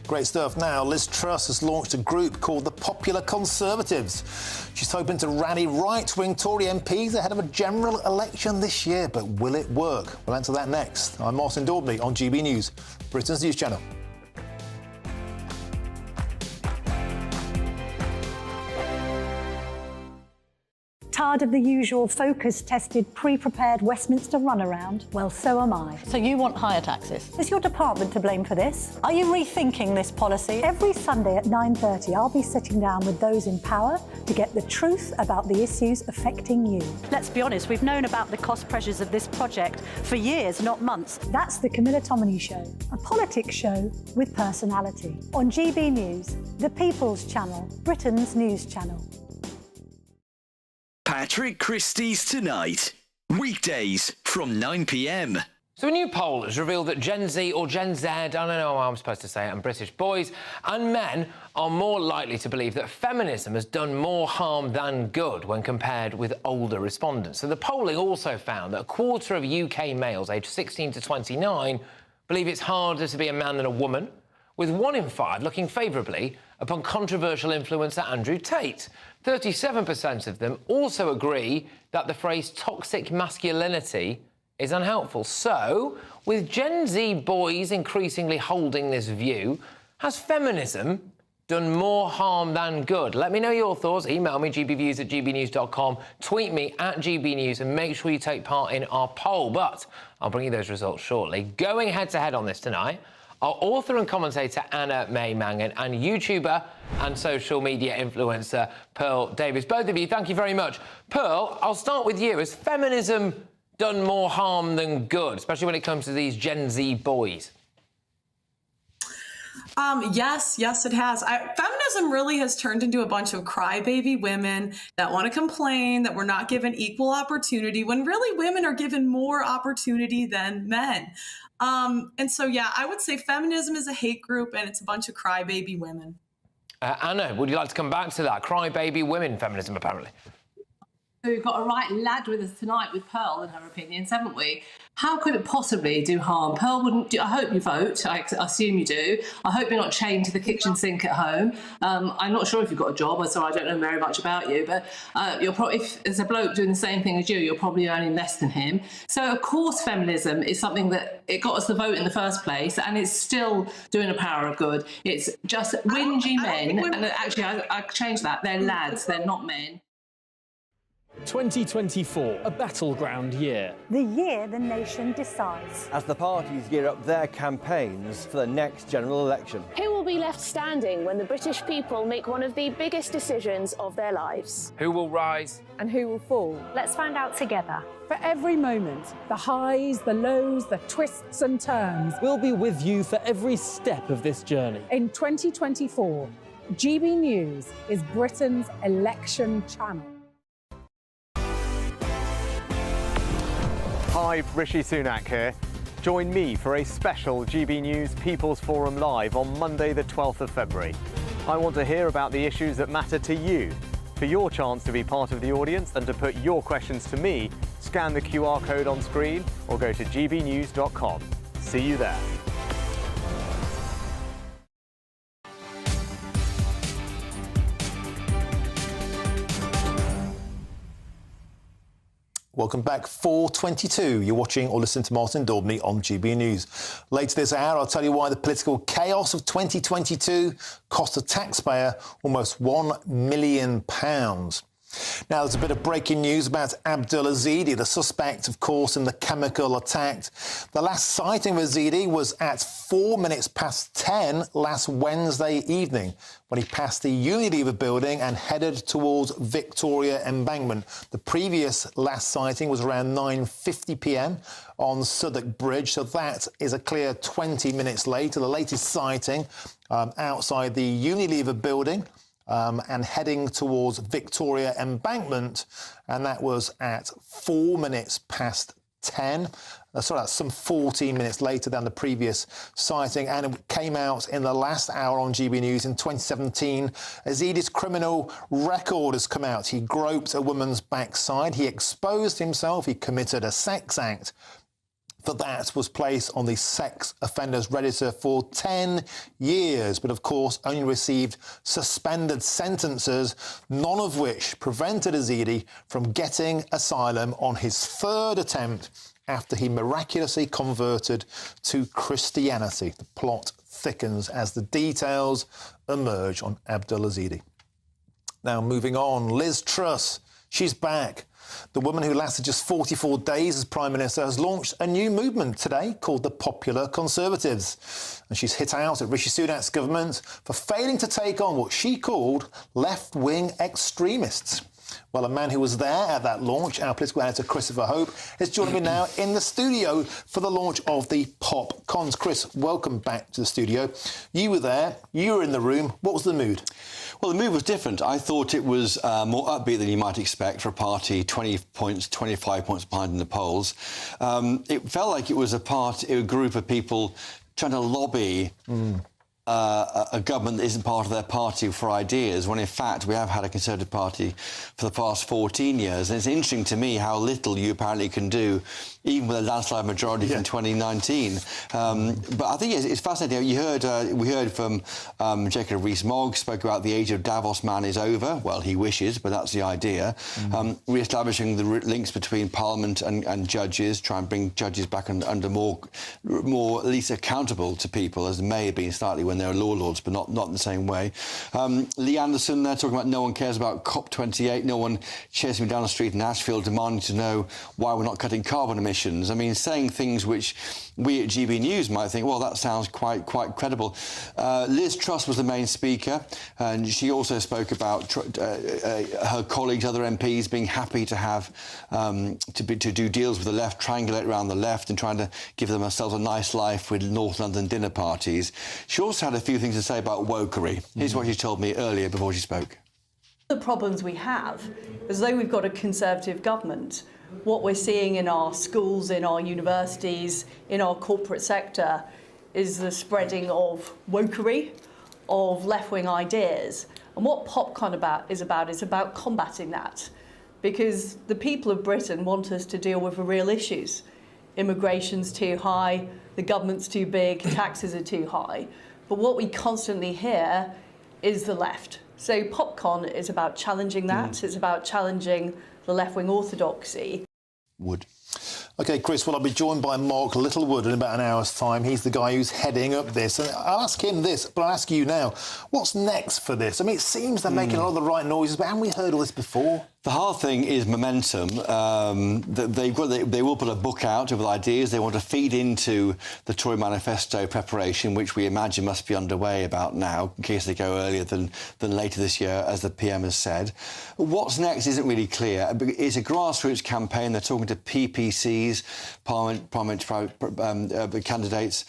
Great stuff. Now, Liz Truss has launched a group called the Popular Conservatives. She's hoping to rally right-wing Tory MPs ahead of a general election this year. But will it work? We'll answer that next. I'm Martin Daubney on GB News, Britain's news channel. Tired of the usual focus-tested, pre-prepared Westminster runaround? Well, so am I. So you want higher taxes? Is your department to blame for this? Are you rethinking this policy? Every Sunday at 9:30, I'll be sitting down with those in power to get the truth about the issues affecting you. Let's be honest, we've known about the cost pressures of this project for years, not months. That's the Camilla Tominey Show, a politics show with personality. On GB News, the People's Channel, Britain's news channel. Patrick Christie's Tonight. Weekdays from 9 p.m. So a new poll has revealed that Gen Z or Gen Z, I don't know how I'm supposed to say it, and British boys and men are more likely to believe that feminism has done more harm than good when compared with older respondents. So the polling also found that a quarter of UK males aged 16 to 29 believe it's harder to be a man than a woman, with 1 in 5 looking favourably upon controversial influencer Andrew Tate. 37% of them also agree that the phrase toxic masculinity is unhelpful. So, with Gen Z boys increasingly holding this view, has feminism done more harm than good? Let me know your thoughts. Email me, gbviews@gbnews.com, tweet me @gbnews, and make sure you take part in our poll. But I'll bring you those results shortly. Going head-to-head on this tonight are author and commentator Anna May Mangan and YouTuber and social media influencer Pearl Davies. Both of you, thank you very much. Pearl, I'll start with you. Has feminism done more harm than good, especially when it comes to these Gen Z boys? Yes, it has. Feminism really has turned into a bunch of crybaby women that want to complain that we're not given equal opportunity when really women are given more opportunity than men. And so, yeah, I would say feminism is a hate group and it's a bunch of crybaby women. Anna, would you like to come back to that? Crybaby women feminism, apparently. So we've got a right lad with us tonight with Pearl and her opinions, haven't we? How could it possibly do harm? Pearl wouldn't do. I hope you vote. I assume you do. I hope you're not chained to the kitchen sink at home. I'm not sure if you've got a job, so I don't know very much about you, but you're probably, if there's a bloke doing the same thing as you, you're probably earning less than him. So of course feminism is something that it got us the vote in the first place, and it's still doing a power of good. It's just whingy men, and actually I changed that. They're lads, they're not men. 2024, a battleground year. The year the nation decides. As the parties gear up their campaigns for the next general election. Who will be left standing when the British people make one of the biggest decisions of their lives? Who will rise? And who will fall? Let's find out together. For every moment, the highs, the lows, the twists and turns. We'll be with you for every step of this journey. In 2024, GB News is Britain's election channel. Hi, Rishi Sunak here. Join me for a special GB News People's Forum Live on Monday the 12th of February. I want to hear about the issues that matter to you. For your chance to be part of the audience and to put your questions to me, scan the QR code on screen or go to gbnews.com. See you there. Welcome back, 4:22. You're watching or listening to Martin Daubney on GB News. Later this hour, I'll tell you why the political chaos of 2022 cost the taxpayer almost £1 million. Now, there's a bit of breaking news about Abdul Azidi, the suspect, of course, in the chemical attack. The last sighting of Azidi was at 10:04 last Wednesday evening, when he passed the Unilever building and headed towards Victoria Embankment. The previous last sighting was around 9:50 p.m. on Southwark Bridge, so that is a clear 20 minutes later. The latest sighting outside the Unilever building and heading towards Victoria Embankment, and that was at 10:04. Sorry, that's some 14 minutes later than the previous sighting, and it came out in the last hour on GB News in 2017. Azidi's criminal record has come out. He groped a woman's backside, he exposed himself, he committed a sex act. For that was placed on the sex offenders register for 10 years, but of course only received suspended sentences, none of which prevented Azidi from getting asylum on his third attempt after he miraculously converted to Christianity. The plot thickens as the details emerge on Abdul Azidi. Now, moving on, Liz Truss She's back. The woman who lasted just 44 days as Prime Minister has launched a new movement today called the Popular Conservatives. And she's hit out at Rishi Sunak's government for failing to take on what she called left-wing extremists. Well, a man who was there at that launch, our political editor Christopher Hope, is joining me now in the studio for the launch of the Pop Cons. Chris, welcome back to the studio. You were there, you were in the room. What was the mood? Well, the mood was different. I thought it was more upbeat than you might expect for a party 25 points behind in the polls. It felt like it was a group of people trying to lobby a government that isn't part of their party for ideas, when in fact we have had a Conservative Party for the past 14 years. And it's interesting to me how little you apparently can do, even with a landslide majority from 2019. But I think it's fascinating. We heard from Jacob Rees-Mogg, spoke about the age of Davos man is over. Well, he wishes, but that's the idea. Re-establishing the links between Parliament and judges, try and bring judges back under more at least accountable to people, as they may have been slightly when they were law lords, but not in the same way. Lee Anderson there talking about no one cares about COP28, no one chasing me down the street in Ashfield demanding to know why we're not cutting carbon emissions. I mean, saying things which we at GB News might think, well, that sounds quite credible. Liz Truss was the main speaker, and she also spoke about her colleagues, other MPs, being happy to have to do deals with the left, triangulate around the left, and trying to give themselves a nice life with North London dinner parties. She also had a few things to say about wokery. Here's what she told me earlier before she spoke. The problems we have, as though we've got a Conservative government, what we're seeing in our schools, in our universities, in our corporate sector is the spreading of wokery, of left-wing ideas. And what PopCon is about combating that. Because the people of Britain want us to deal with the real issues. Immigration's too high, the government's too big, taxes are too high. But what we constantly hear is the left. So PopCon is about challenging that. It's about challenging the left-wing orthodoxy. OK, Chris, well, I'll be joined by Mark Littlewood in about an hour's time. He's the guy who's heading up this. And I'll ask him this, but I'll ask you now, what's next for this? I mean, it seems they're making a lot of the right noises, but haven't we heard all this before? The hard thing is momentum. They will put a book out with ideas. They want to feed into the Tory manifesto preparation, which we imagine must be underway about now, in case they go earlier than later this year, as the PM has said. What's next isn't really clear. It's a grassroots campaign. They're talking to PPCs, parliament candidates.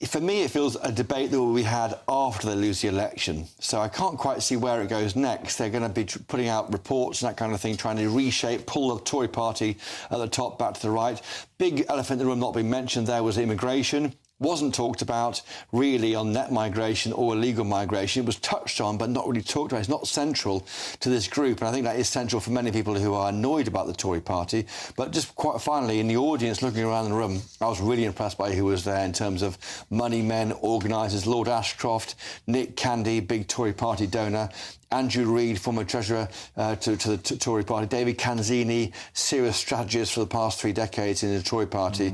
For me, it feels a debate that will be had after they lose the election. So I can't quite see where it goes next. They're going to be putting out reports and that kind of thing, trying to reshape, pull the Tory party at the top back to the right. Big elephant in the room not being mentioned there was immigration. Wasn't talked about really on net migration or illegal migration. It was touched on, but not really talked about. It's not central to this group, and I think that is central for many people who are annoyed about the Tory party. But just quite finally, in the audience, looking around the room, I was really impressed by who was there in terms of money men, organisers, Lord Ashcroft, Nick Candy, big Tory party donor, Andrew Reid, former treasurer to the Tory party, David Canzini, serious strategist for the past 3 decades in the Tory party.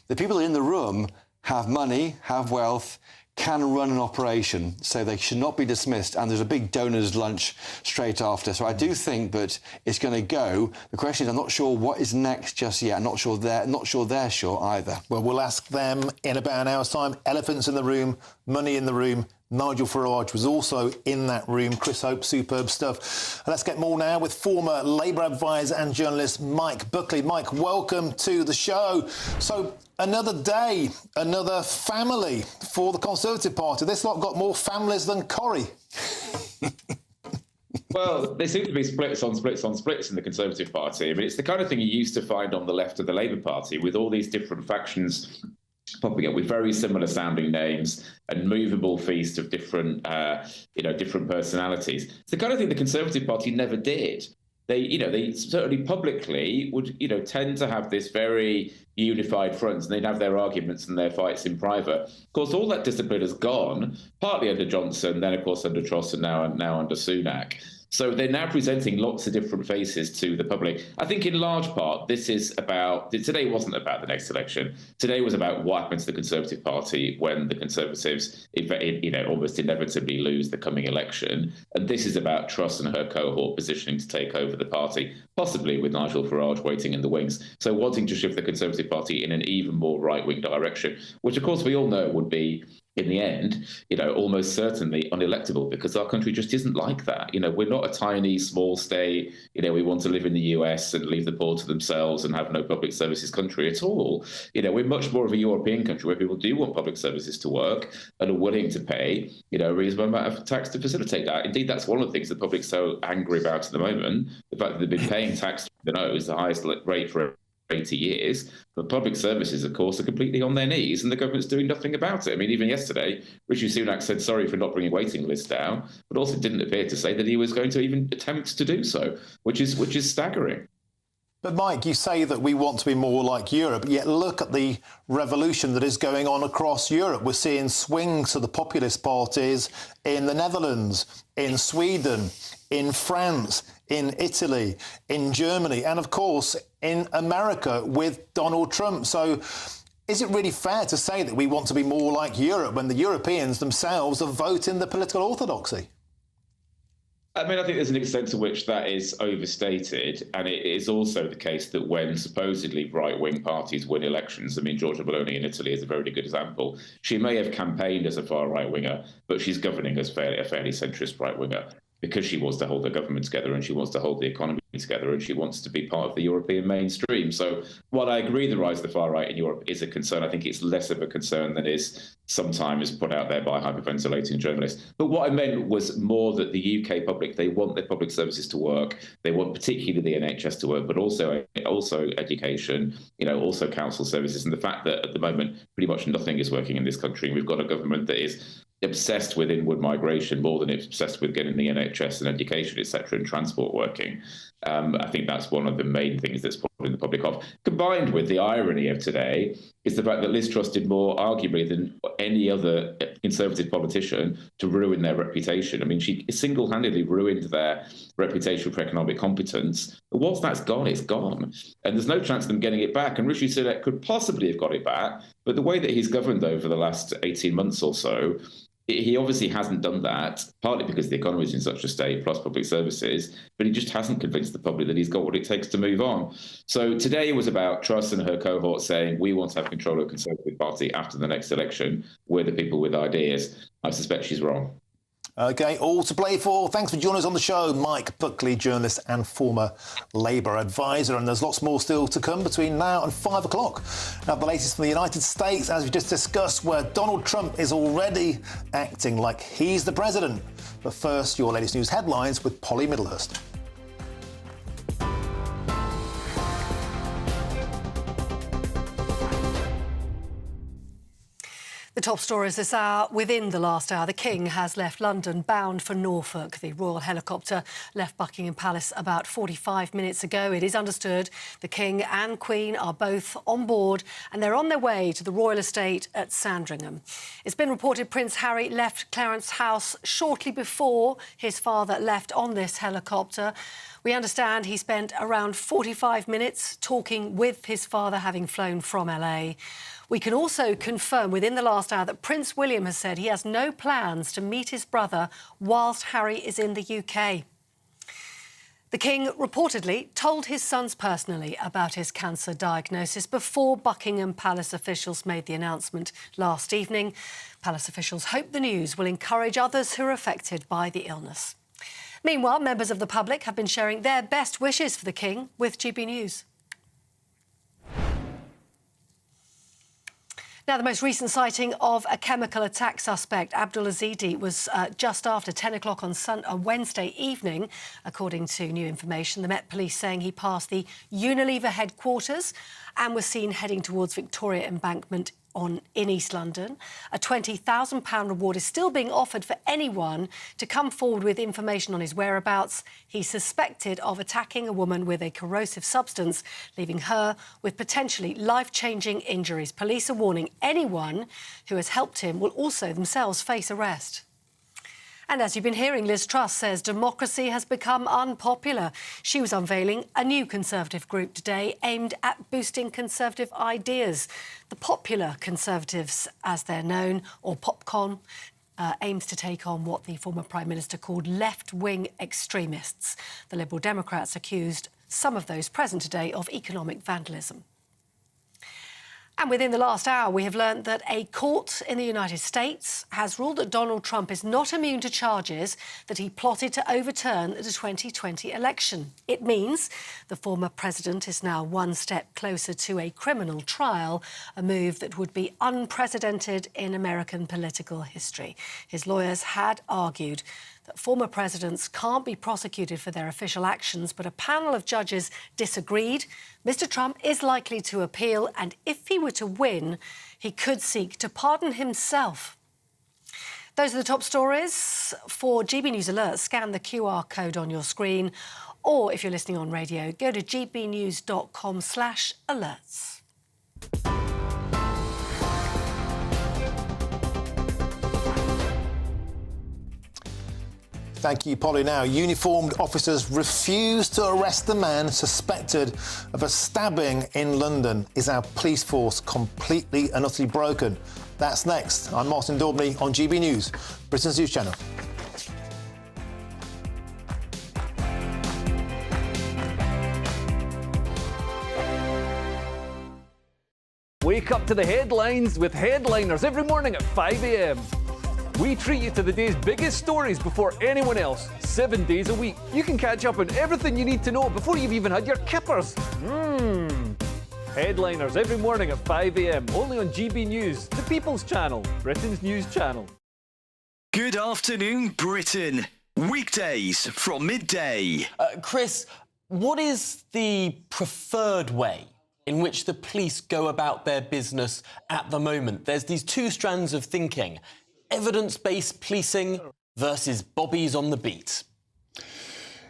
The people in the room have money, have wealth, can run an operation, so they should not be dismissed. And there's a big donors' lunch straight after. So I do think that it's going to go. The question is, I'm not sure what is next just yet. I'm not sure they're sure either. Well, we'll ask them in about an hour's time. Elephants in the room, money in the room. Nigel Farage was also in that room. Chris Hope, superb stuff. And let's get more now with former Labour advisor and journalist Mike Buckley. Mike, welcome to the show. So another day, another family for the Conservative Party. This lot got more families than Corrie. Well, there seem to be splits on splits on splits in the Conservative Party. I mean, it's the kind of thing you used to find on the left of the Labour Party, with all these different factions popping up with very similar sounding names and movable feast of different personalities. It's the kind of thing the Conservative Party never did. They certainly publicly would, tend to have this very unified front, and they'd have their arguments and their fights in private. Of course, all that discipline has gone, partly under Johnson, then of course under Truss, and now under Sunak. So they're now presenting lots of different faces to the public. I think in large part, this is about, today wasn't about the next election. Today was about what happened to the Conservative Party when the Conservatives, almost inevitably lose the coming election. And this is about Truss and her cohort positioning to take over the party, possibly with Nigel Farage waiting in the wings. So wanting to shift the Conservative Party in an even more right-wing direction, which of course we all know would be, in the end, almost certainly unelectable, because our country just isn't like that. We're not a tiny, small state. We want to live in the US and leave the poor to themselves and have no public services country at all. We're much more of a European country where people do want public services to work and are willing to pay, a reasonable amount of tax to facilitate that. Indeed, that's one of the things the public's so angry about at the moment. The fact that they've been paying tax, the highest rate for 80 years, but public services, of course, are completely on their knees, and the government's doing nothing about it. I mean, even yesterday, Rishi Sunak said sorry for not bringing waiting lists down, but also didn't appear to say that he was going to even attempt to do so, which is staggering. But Mike, you say that we want to be more like Europe, yet look at the revolution that is going on across Europe. We're seeing swings to the populist parties in the Netherlands, in Sweden, in France, in Italy, in Germany, and of course in America with Donald Trump. So is it really fair to say that we want to be more like Europe when the Europeans themselves are voting the political orthodoxy? I mean, I think there's an extent to which that is overstated, and it is also the case that when supposedly right-wing parties win elections, I mean, Giorgia Meloni in Italy is a very good example. She may have campaigned as a far right-winger, but she's governing as a fairly centrist right-winger, because she wants to hold the government together and she wants to hold the economy together and she wants to be part of the European mainstream. So while I agree the rise of the far right in Europe is a concern, I think it's less of a concern than is sometimes put out there by hyperventilating journalists. But what I meant was more that the UK public, they want their public services to work. They want particularly the NHS to work, but also education, also council services. And the fact that at the moment, pretty much nothing is working in this country. And we've got a government that is obsessed with inward migration more than it's obsessed with getting the NHS and education, etc., and transport working. I think that's one of the main things that's putting the public off. Combined with the irony of today is the fact that Liz Truss did more, arguably, than any other Conservative politician to ruin their reputation. I mean, she single-handedly ruined their reputation for economic competence. But once that's gone, it's gone. And there's no chance of them getting it back. And Rishi Sunak could possibly have got it back. But the way that he's governed over the last 18 months or so, he obviously hasn't done that, partly because the economy is in such a state, plus public services, but he just hasn't convinced the public that he's got what it takes to move on. So today was about Truss and her cohort saying, we want to have control of the Conservative Party after the next election. We're the people with ideas. I suspect she's wrong. OK, all to play for. Thanks for joining us on the show, Mike Buckley, journalist and former Labour advisor. And there's lots more still to come between now and 5 o'clock. Now, the latest from the United States, as we just discussed, where Donald Trump is already acting like he's the president. But first, your latest news headlines with Polly Middlehurst. The top stories this hour. Within the last hour, the King has left London bound for Norfolk. The royal helicopter left Buckingham Palace about 45 minutes ago. It is understood the King and Queen are both on board and they're on their way to the royal estate at Sandringham. It's been reported Prince Harry left Clarence House shortly before his father left on this helicopter. We understand he spent around 45 minutes talking with his father, having flown from LA. We can also confirm within the last hour that Prince William has said he has no plans to meet his brother whilst Harry is in the UK. The King reportedly told his sons personally about his cancer diagnosis before Buckingham Palace officials made the announcement last evening. Palace officials hope the news will encourage others who are affected by the illness. Meanwhile, members of the public have been sharing their best wishes for the King with GB News. Now, the most recent sighting of a chemical attack suspect, Abdul Azidi, was just after 10 o'clock on Wednesday evening, according to new information. The Met Police saying he passed the Unilever headquarters and was seen heading towards Victoria Embankment in East London. A £20,000 reward is still being offered for anyone to come forward with information on his whereabouts. He's suspected of attacking a woman with a corrosive substance, leaving her with potentially life-changing injuries. Police are warning anyone who has helped him will also themselves face arrest. And as you've been hearing, Liz Truss says democracy has become unpopular. She was unveiling a new Conservative group today aimed at boosting Conservative ideas. The Popular Conservatives, as they're known, or PopCon, aims to take on what the former Prime Minister called left-wing extremists. The Liberal Democrats accused some of those present today of economic vandalism. And within the last hour, we have learned that a court in the United States has ruled that Donald Trump is not immune to charges that he plotted to overturn the 2020 election. It means the former president is now one step closer to a criminal trial, a move that would be unprecedented in American political history. His lawyers had argued that former presidents can't be prosecuted for their official actions, but a panel of judges disagreed. Mr. Trump is likely to appeal, and if he were to win, he could seek to pardon himself. Those are the top stories. For GB News Alerts, scan the QR code on your screen, or if you're listening on radio, go to gbnews.com/alerts. Thank you, Polly. Now, uniformed officers refuse to arrest the man suspected of a stabbing in London. Is our police force completely and utterly broken? That's next. I'm Martin Daubney on GB News, Britain's news channel. Wake up to the headlines with Headliners every morning at 5 a.m. We treat you to the day's biggest stories before anyone else, 7 days a week. You can catch up on everything you need to know before you've even had your kippers. Headliners every morning at 5 a.m, only on GB News, the People's Channel, Britain's news channel. Good afternoon, Britain. Weekdays from midday. Chris, what is the preferred way in which the police go about their business at the moment? There's these two strands of thinking. Evidence-based policing versus bobbies on the beat.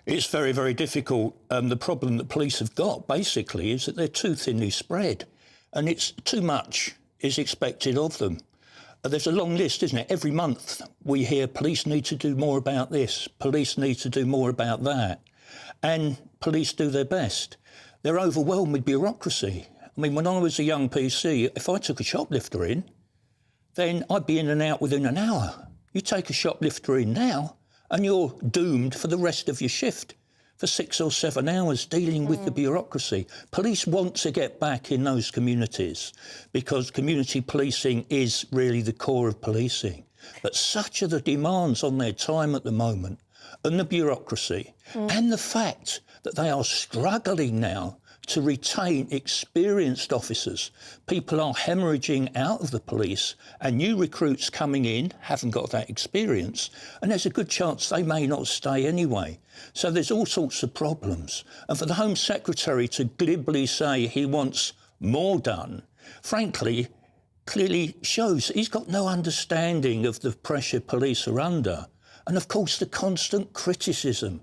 It's very, very difficult. The problem that police have got, basically, is that they're too thinly spread, and it's too much is expected of them. There's a long list, isn't it? Every month we hear police need to do more about this, police need to do more about that, and police do their best. They're overwhelmed with bureaucracy. I mean, when I was a young PC, if I took a shoplifter in, then I'd be in and out within an hour. You take a shoplifter in now, and you're doomed for the rest of your shift for 6 or 7 hours dealing with the bureaucracy. Police want to get back in those communities because community policing is really the core of policing. But such are the demands on their time at the moment, and the bureaucracy, and the fact that they are struggling now to retain experienced officers. People are hemorrhaging out of the police, and new recruits coming in haven't got that experience, and there's a good chance they may not stay anyway. So there's all sorts of problems. And for the Home Secretary to glibly say he wants more done, frankly, clearly shows he's got no understanding of the pressure police are under, and of course the constant criticism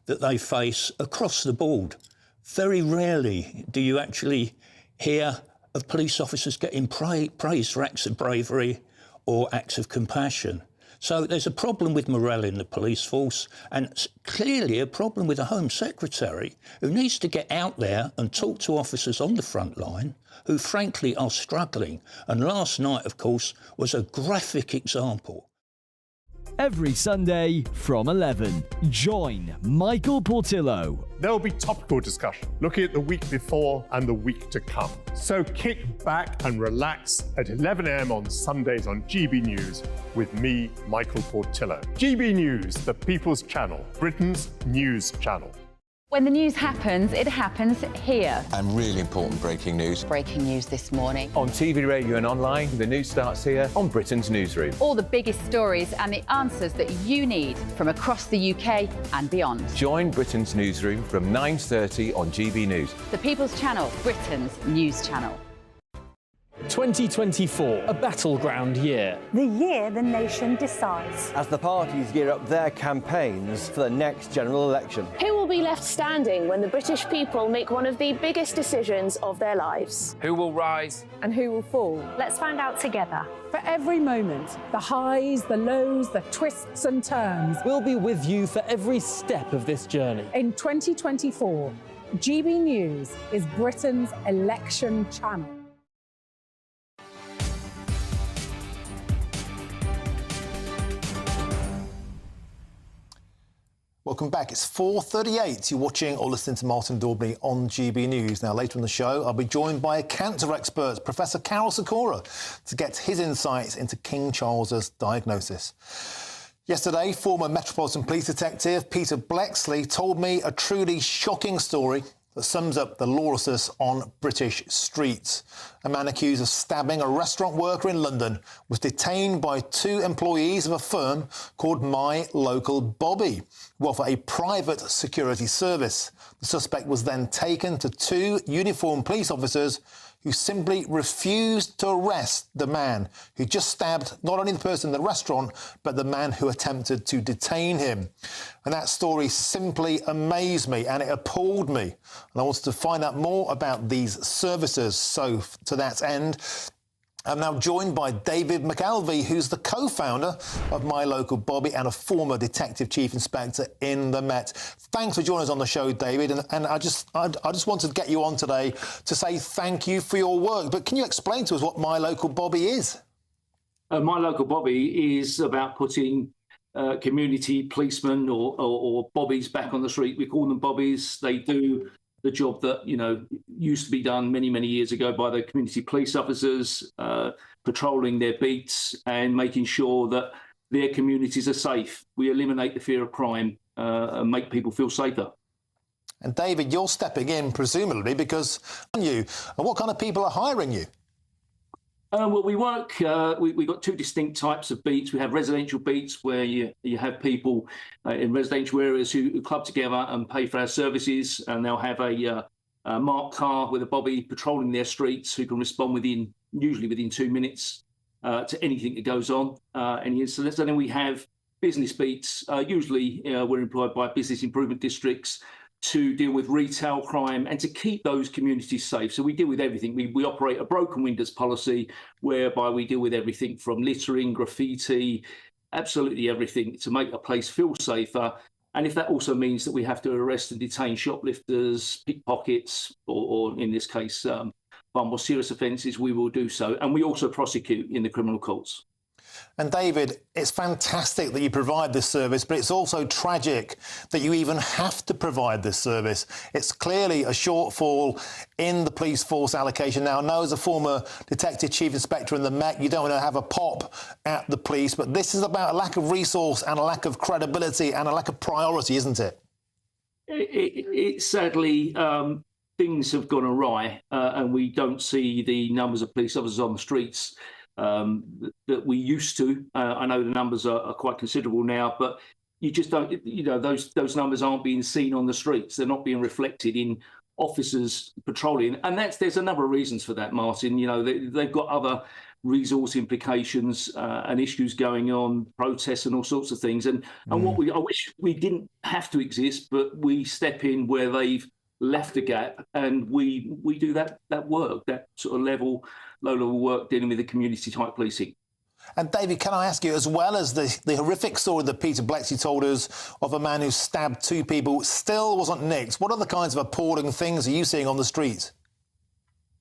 that they face across the board. Very rarely do you actually hear of police officers getting praised for acts of bravery or acts of compassion. So there's a problem with morale in the police force, and clearly a problem with the Home Secretary, who needs to get out there and talk to officers on the front line who frankly are struggling. And last night, of course, was a graphic example. Every Sunday from 11, join Michael Portillo. There will be topical discussion, looking at the week before and the week to come. So kick back and relax at 11 a.m. on Sundays on GB News with me, Michael Portillo. GB News, the People's Channel, Britain's news channel. When the news happens, it happens here. And really important breaking news. Breaking news this morning. On TV, radio and online, the news starts here on Britain's Newsroom. All the biggest stories and the answers that you need from across the UK and beyond. Join Britain's Newsroom from 9:30 on GB News. The People's Channel, Britain's news channel. 2024, a battleground year. The year the nation decides. As the parties gear up their campaigns for the next general election. Who will be left standing when the British people make one of the biggest decisions of their lives? Who will rise? And who will fall? Let's find out together. For every moment, the highs, the lows, the twists and turns. We'll be with you for every step of this journey. In 2024, GB News is Britain's election channel. Welcome back. It's 4:38. You're watching or listening to Martin Daubney on GB News. Now, later in the show, I'll be joined by a cancer expert, Professor Carol Sikora, to get his insights into King Charles's diagnosis. Yesterday, former Metropolitan Police Detective Peter Blexley told me a truly shocking story that sums up the lawlessness on British streets. A man accused of stabbing a restaurant worker in London was detained by 2 employees of a firm called My Local Bobby, who offer a private security service. The suspect was then taken to 2 uniformed police officers who simply refused to arrest the man who just stabbed not only the person in the restaurant, but the man who attempted to detain him. And that story simply amazed me and it appalled me. And I wanted to find out more about these services. So to that end, I'm now joined by David McAlvey, who's the co-founder of My Local Bobby and a former Detective Chief Inspector in the Met. Thanks for joining us on the show, David. And I just wanted to get you on today to say thank you for your work. But can you explain to us what My Local Bobby is? My Local Bobby is about putting community policemen or bobbies back on the street. We call them bobbies. They do the job that, you know, used to be done many, many years ago by the community police officers, patrolling their beats and making sure that their communities are safe. We eliminate the fear of crime and make people feel safer. And David, you're stepping in, presumably, because you. And what kind of people are hiring you? Well, we work, we've got 2 distinct types of beats. We have residential beats where you have people in residential areas who club together and pay for our services, and they'll have a marked car with a bobby patrolling their streets who can respond usually within 2 minutes to anything that goes on. Any incidents. And then we have business beats. Usually we're employed by business improvement districts to deal with retail crime and to keep those communities safe. So we deal with everything. We operate a broken windows policy whereby we deal with everything from littering, graffiti, absolutely everything to make a place feel safer. And if that also means that we have to arrest and detain shoplifters, pickpockets, or in this case, far more serious offences, we will do so. And we also prosecute in the criminal courts. And David, it's fantastic that you provide this service, but it's also tragic that you even have to provide this service. It's clearly a shortfall in the police force allocation. Now, I know as a former Detective Chief Inspector in the Met, you don't want to have a pop at the police, but this is about a lack of resource and a lack of credibility and a lack of priority, isn't it? It sadly, things have gone awry and we don't see the numbers of police officers on the streets that we used to. I know the numbers are quite considerable now, but you just don't, you know, those numbers aren't being seen on the streets. They're not being reflected in officers patrolling. And there's a number of reasons for that, Martin. You know, they've got other resource implications and issues going on, protests and all sorts of things. And what I wish we didn't have to exist, but we step in where they've left a gap and we do that work, that sort of low-level work dealing with the community-type policing. And David, can I ask you, as well as the horrific story that Peter Blexley told us of a man who stabbed 2 people, still wasn't nicked, what other kinds of appalling things are you seeing on the streets?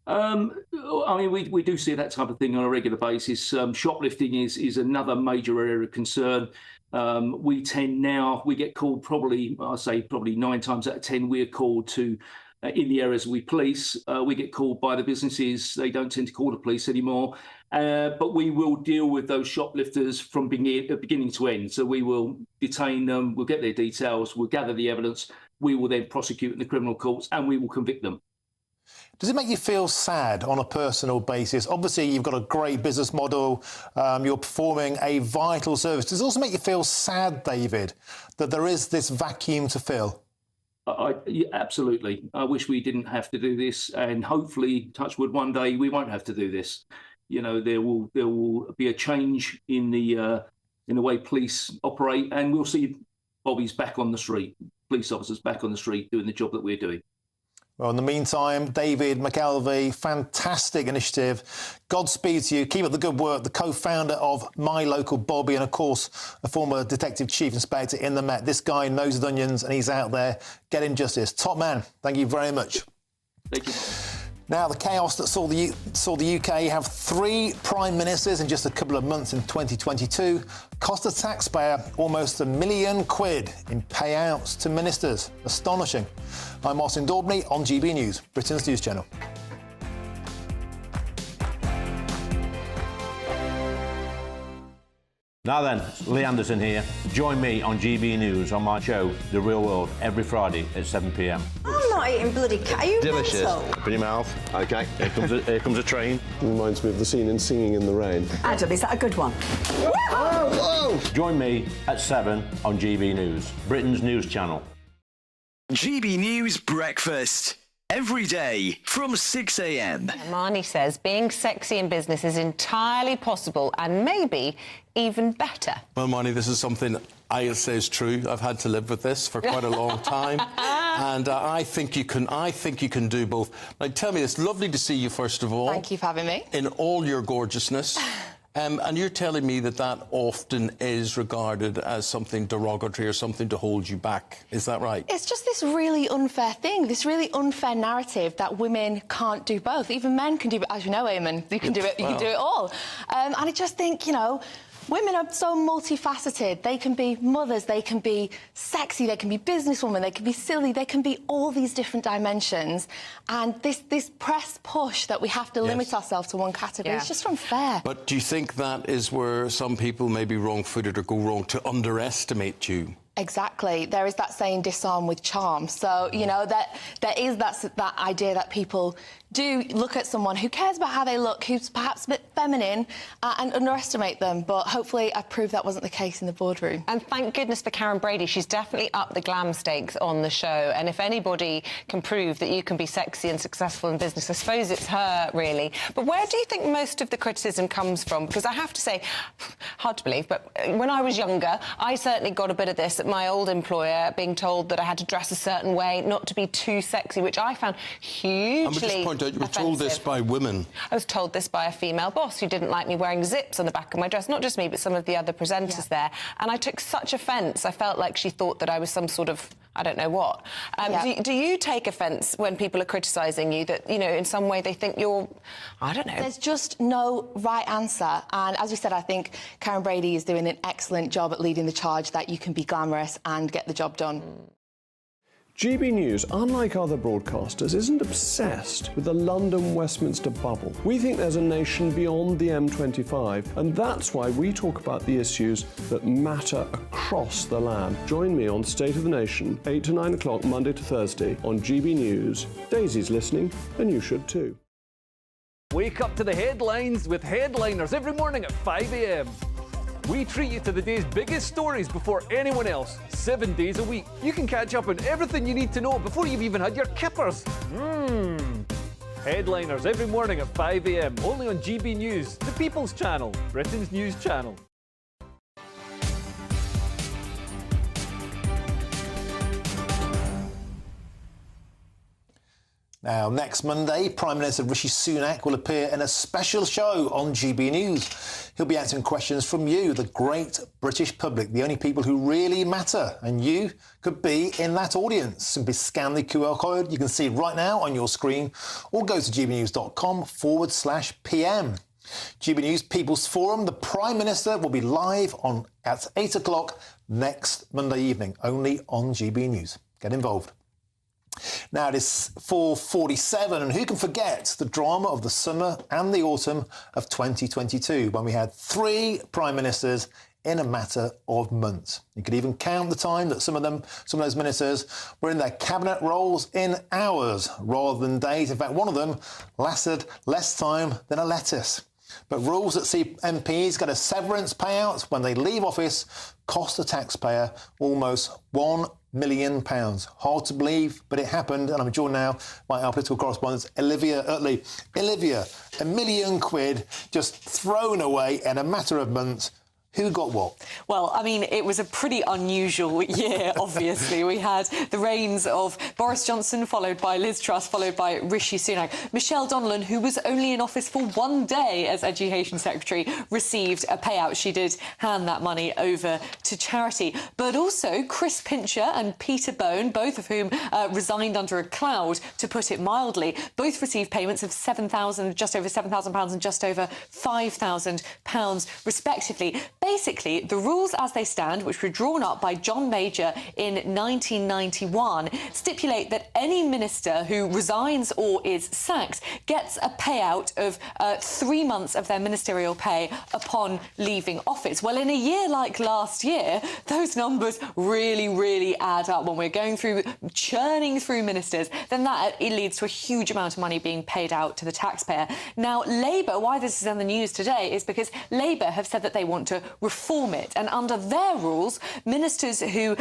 I mean, we do see that type of thing on a regular basis. Shoplifting is another major area of concern. We get called probably 9 times out of 10, we're called to in the areas we police. We get called by the businesses. They don't tend to call the police anymore. But we will deal with those shoplifters from beginning to end. So we will detain them, we'll get their details, we'll gather the evidence, we will then prosecute in the criminal courts and we will convict them. Does it make you feel sad on a personal basis? Obviously, you've got a great business model. You're performing a vital service. Does it also make you feel sad, David, that there is this vacuum to fill? Absolutely. I wish we didn't have to do this, and hopefully, touch wood, one day we won't have to do this. You know, there will be a change in the way police operate, and we'll see bobbies back on the street, police officers back on the street doing the job that we're doing. Well, in the meantime, David McKelvey, fantastic initiative. Godspeed to you. Keep up the good work. The co-founder of My Local Bobby and, of course, a former detective chief inspector in the Met. This guy knows his onions and he's out there getting justice. Top man. Thank you very much. Thank you. Now, the chaos that saw the UK have 3 prime ministers in just a couple of months in 2022 cost the taxpayer almost £1 million in payouts to ministers. Astonishing. I'm Martin Daubney on GB News, Britain's news channel. Now then, Lee Anderson here. Join me on GB News on my show, The Real World, every Friday at 7 p.m. I'm not eating bloody cat. Are you Delicious. mental? Open your mouth. OK, here comes a train. Reminds me of the scene in Singing in the Rain. Adam, is that a good one? Whoa! Join me at 7 on GB News, Britain's news channel. GB News Breakfast. Every day from 6 a.m. Marnie says being sexy in business is entirely possible and maybe even better. Well, Marnie, this is something I say is true. I've had to live with this for quite a long time. And I think you can do both. Like, tell me, it's lovely to see you, first of all. Thank you for having me. In all your gorgeousness. And you're telling me that often is regarded as something derogatory or something to hold you back. Is that right? It's just this really unfair thing, this really unfair narrative that women can't do both. Even men can do it, as you know, Eamon. You can do it. You can do it all. And I just think, you know, women are so multifaceted. They can be mothers, they can be sexy, they can be businesswomen, they can be silly, they can be all these different dimensions. And this press push that we have to limit ourselves to one category, it's just unfair. But do you think that is where some people may be wrong-footed or go wrong to underestimate you? Exactly. There is that saying, disarm with charm. So, you know, that there is that idea that people do look at someone who cares about how they look, who's perhaps a bit feminine, and underestimate them. But hopefully I proved that wasn't the case in the boardroom. And thank goodness for Karen Brady. She's definitely upped the glam stakes on the show. And if anybody can prove that you can be sexy and successful in business, I suppose it's her, really. But where do you think most of the criticism comes from? Because I have to say, hard to believe, but when I was younger, I certainly got a bit of this at my old employer, being told that I had to dress a certain way, not to be too sexy, which I found hugely you were told this by women. I was told this by a female boss who didn't like me wearing zips on the back of my dress. Not just me, but some of the other presenters there. And I took such offence. I felt like she thought that I was some sort of, I don't know what. Do you take offence when people are criticising you that, you know, in some way they think you're, I don't know? There's just no right answer. And as we said, I think Karen Brady is doing an excellent job at leading the charge that you can be glamorous and get the job done. GB News, unlike other broadcasters, isn't obsessed with the London-Westminster bubble. We think there's a nation beyond the M25, and that's why we talk about the issues that matter across the land. Join me on State of the Nation, 8 to 9 o'clock, Monday to Thursday, on GB News. Daisy's listening, and you should too. Wake up to the headlines with Headliners every morning at 5 a.m. We treat you to the day's biggest stories before anyone else, 7 days a week. You can catch up on everything you need to know before you've even had your kippers. Headliners every morning at 5 a.m, only on GB News, the People's Channel, Britain's news channel. Now, next Monday, Prime Minister Rishi Sunak will appear in a special show on GB News. He'll be answering questions from you, the great British public, the only people who really matter. And you could be in that audience. Simply scan the QR code you can see right now on your screen, or go to gbnews.com/PM. GB News People's Forum, the Prime Minister will be live at 8 o'clock next Monday evening, only on GB News. Get involved. Now it is 4:47, and who can forget the drama of the summer and the autumn of 2022, when we had 3 prime ministers in a matter of months. You could even count the time that some of those ministers were in their cabinet roles in hours rather than days. In fact, one of them lasted less time than a lettuce. But rules that see MPs get a severance payout when they leave office cost the taxpayer almost £1 million. Hard to believe, but it happened, and I'm joined now by our political correspondent, Olivia Utley. Olivia, £1 million just thrown away in a matter of months. Who got what? Well, I mean, it was a pretty unusual year, obviously. We had the reigns of Boris Johnson, followed by Liz Truss, followed by Rishi Sunak. Michelle Donnellan, who was only in office for one day as Education Secretary, received a payout. She did hand that money over to charity. But also Chris Pincher and Peter Bone, both of whom resigned under a cloud, to put it mildly, both received payments of just over £7,000 and just over £5,000, respectively. Basically, the rules as they stand, which were drawn up by John Major in 1991, stipulate that any minister who resigns or is sacked gets a payout of 3 months of their ministerial pay upon leaving office. Well, in a year like last year, those numbers really add up. When we're going through, churning through ministers, then it leads to a huge amount of money being paid out to the taxpayer. Now, Labour, why this is in the news today is because Labour have said that they want to reform it. And under their rules, ministers who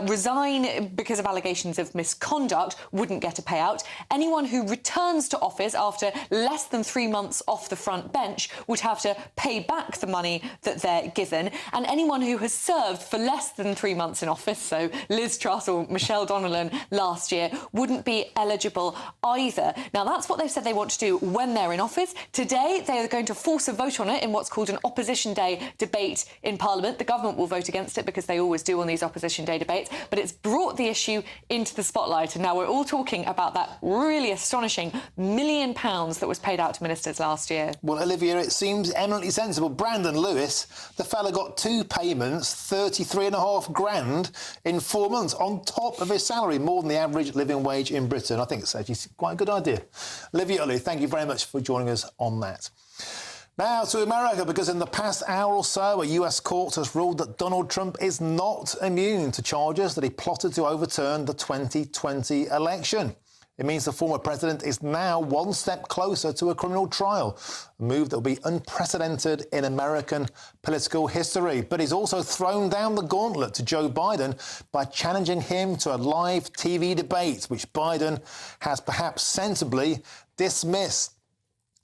resign because of allegations of misconduct wouldn't get a payout. Anyone who returns to office after less than 3 months off the front bench would have to pay back the money that they're given. And anyone who has served for less than 3 months in office, so Liz Truss or Michelle Donnellan last year, wouldn't be eligible either. Now, that's what they've said they want to do when they're in office. Today, they are going to force a vote on it in what's called an Opposition Day debate in Parliament. The government will vote against it because they always do on these Opposition Day debates, but it's brought the issue into the spotlight, and now we're all talking about that really astonishing £1 million that was paid out to ministers last year. Well, Olivia, it seems eminently sensible. Brandon Lewis, the fella got 2 payments, 33.5 grand in 4 months on top of his salary, more than the average living wage in Britain. I think it's actually quite a good idea. Olivia Utley, thank you very much for joining us on that. Now to America, because in the past hour or so, a US court has ruled that Donald Trump is not immune to charges that he plotted to overturn the 2020 election. It means the former president is now one step closer to a criminal trial, a move that will be unprecedented in American political history. But he's also thrown down the gauntlet to Joe Biden by challenging him to a live TV debate, which Biden has perhaps sensibly dismissed.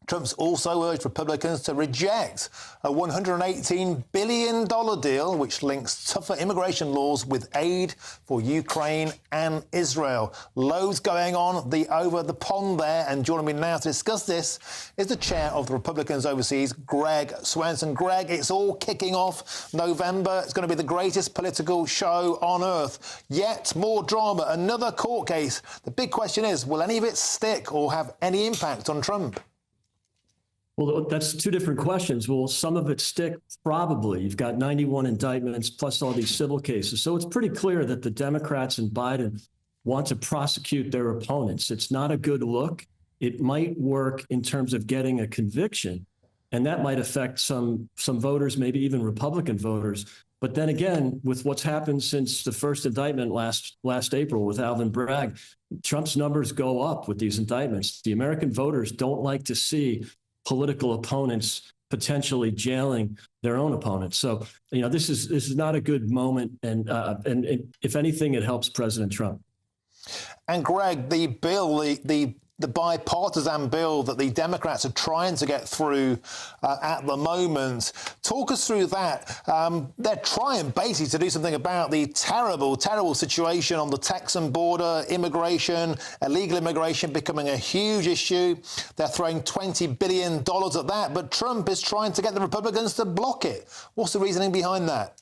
Trump's also urged Republicans to reject a $118 billion deal which links tougher immigration laws with aid for Ukraine and Israel. Loads going on over the pond there, and joining me now to discuss this is the chair of the Republicans Overseas, Greg Swenson. Greg, it's all kicking off November. It's going to be the greatest political show on earth. Yet more drama, another court case. The big question is, will any of it stick or have any impact on Trump? Well, that's 2 different questions. Will some of it stick? Probably. You've got 91 indictments plus all these civil cases. So it's pretty clear that the Democrats and Biden want to prosecute their opponents. It's not a good look. It might work in terms of getting a conviction, and that might affect some voters, maybe even Republican voters. But then again, with what's happened since the first indictment last April with Alvin Bragg, Trump's numbers go up with these indictments. The American voters don't like to see political opponents potentially jailing their own opponents. So, this is not a good moment, and if anything, it helps President Trump. And Greg, the bill, the bipartisan bill that the Democrats are trying to get through at the moment. Talk us through that. They're trying basically to do something about the terrible situation on the Texan border, immigration, illegal immigration becoming a huge issue. They're throwing $20 billion at that, but Trump is trying to get the Republicans to block it. What's the reasoning behind that?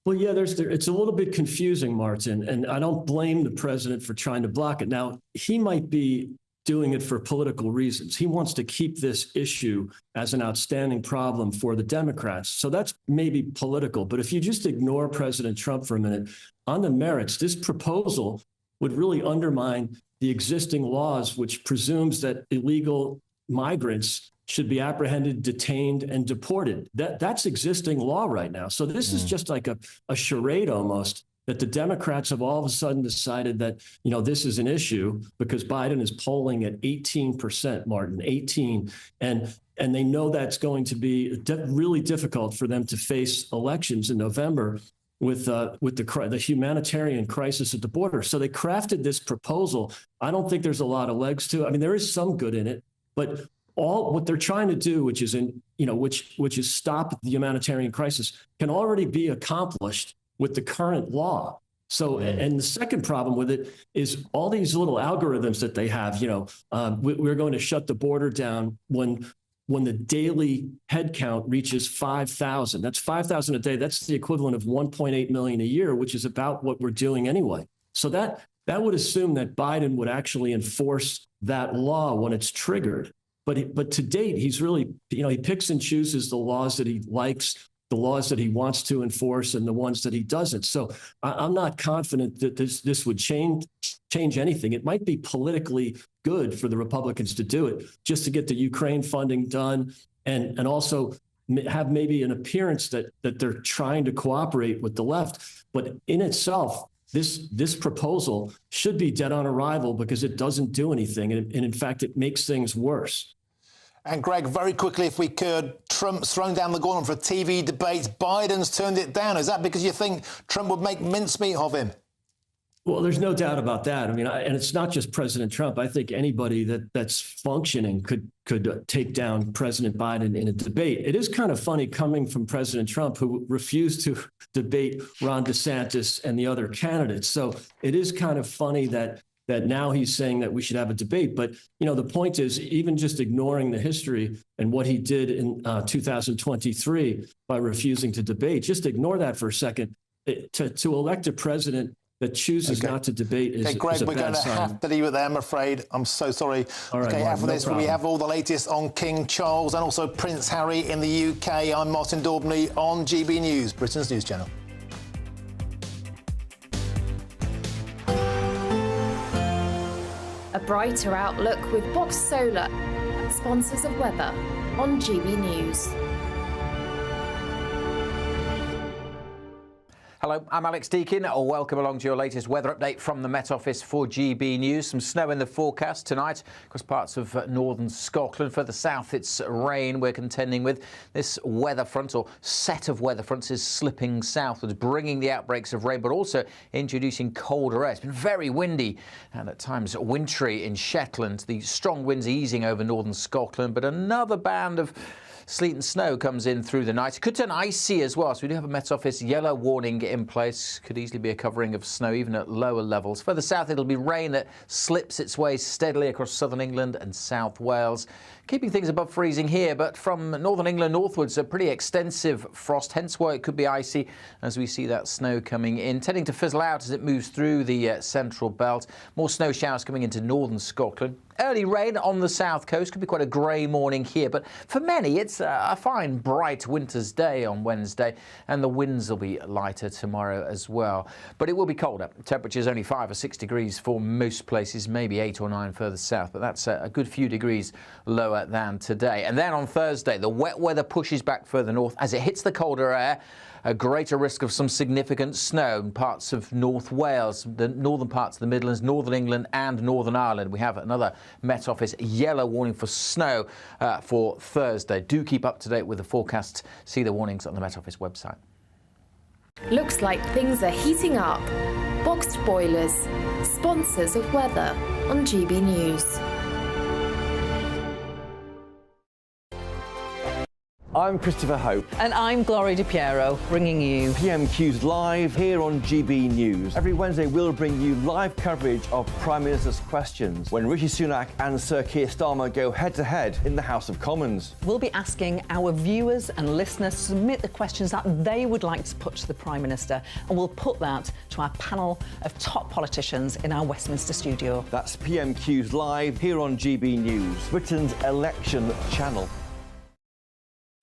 Well, yeah, it's a little bit confusing, Martin, and I don't blame the president for trying to block it. Now, he might be doing it for political reasons. He wants to keep this issue as an outstanding problem for the Democrats. So that's maybe political. But if you just ignore President Trump for a minute, on the merits, this proposal would really undermine the existing laws, which presumes that illegal migrants should be apprehended, detained, and deported. That's existing law right now. So this is just like a charade almost, that the Democrats have all of a sudden decided that, this is an issue because Biden is polling at 18%, Martin, 18. And they know that's going to be really difficult for them to face elections in November. with the humanitarian crisis at the border. So they crafted this proposal. I don't think there's a lot of legs to it. I mean, there is some good in it, but what they're trying to do, which is stop the humanitarian crisis, can already be accomplished with the current law. So, and the second problem with it is all these little algorithms that they have. We're going to shut the border down when the daily head count reaches 5,000. That's 5,000 a day. That's the equivalent of 1.8 million a year, which is about what we're doing anyway. So that would assume that Biden would actually enforce that law when it's triggered. But to date, he's really, he picks and chooses the laws that he likes, the laws that he wants to enforce, and the ones that he doesn't. So I'm not confident that this would change anything. It might be politically good for the Republicans to do it, just to get the Ukraine funding done, and also have maybe an appearance that they're trying to cooperate with the left. But in itself, this proposal should be dead on arrival because it doesn't do anything, and in fact, it makes things worse. And Greg, very quickly, if we could, Trump's thrown down the gauntlet for a TV debate. Biden's turned it down. Is that because you think Trump would make mincemeat of him? Well, there's no doubt about that. I mean, and it's not just President Trump. I think anybody that's functioning could take down President Biden in a debate. It is kind of funny coming from President Trump, who refused to debate Ron DeSantis and the other candidates. So it is kind of funny that now he's saying that we should have a debate. But, the point is, even just ignoring the history and what he did in 2023 by refusing to debate, just ignore that for a second. To elect a president that chooses not to debate is, Greg, is a we're bad going to sign. have to leave it there, I'm afraid. I'm so sorry. All right, after no this, problem. we have all the latest on King Charles and also Prince Harry in the UK. I'm Martin Daubney on GB News, Britain's news channel. A brighter outlook with Box Solar, sponsors of weather on GB News. Hello, I'm Alex Deakin. Welcome along to your latest weather update from the Met Office for GB News. Some snow in the forecast tonight across parts of northern Scotland. Further south, it's rain we're contending with. This weather front, or set of weather fronts, is slipping southwards, bringing the outbreaks of rain, but also introducing colder air. It's been very windy and at times wintry in Shetland. The strong winds easing over northern Scotland, but another band of sleet and snow comes in through the night. It could turn icy as well, so we do have a Met Office yellow warning in place. Could easily be a covering of snow even at lower levels. Further south, it'll be rain that slips its way steadily across southern England and South Wales, keeping things above freezing here. But from northern England northwards, a pretty extensive frost, hence why it could be icy as we see that snow coming in, tending to fizzle out as it moves through the central belt. More snow showers coming into northern Scotland. Early rain on the south coast. Could be quite a grey morning here, but for many it's a fine, bright winter's day on Wednesday, and the winds will be lighter tomorrow as well. But it will be colder. Temperatures only 5 or 6 degrees for most places, maybe 8 or 9 further south, but that's a good few degrees lower than today. And then on Thursday, the wet weather pushes back further north as it hits the colder air. A greater risk of some significant snow in parts of North Wales, the northern parts of the Midlands, Northern England and Northern Ireland. We have another Met Office yellow warning for snow for Thursday. Do keep up to date with the forecast. See the warnings on the Met Office website. Looks like things are heating up. Boxed boilers, sponsors of weather on GB News. I'm Christopher Hope. And I'm Gloria Di Piero, bringing you PMQ's live here on GB News. Every Wednesday, we'll bring you live coverage of Prime Minister's questions when Rishi Sunak and Sir Keir Starmer go head-to-head in the House of Commons. We'll be asking our viewers and listeners to submit the questions that they would like to put to the Prime Minister, and we'll put that to our panel of top politicians in our Westminster studio. That's PMQ's live here on GB News, Britain's election channel.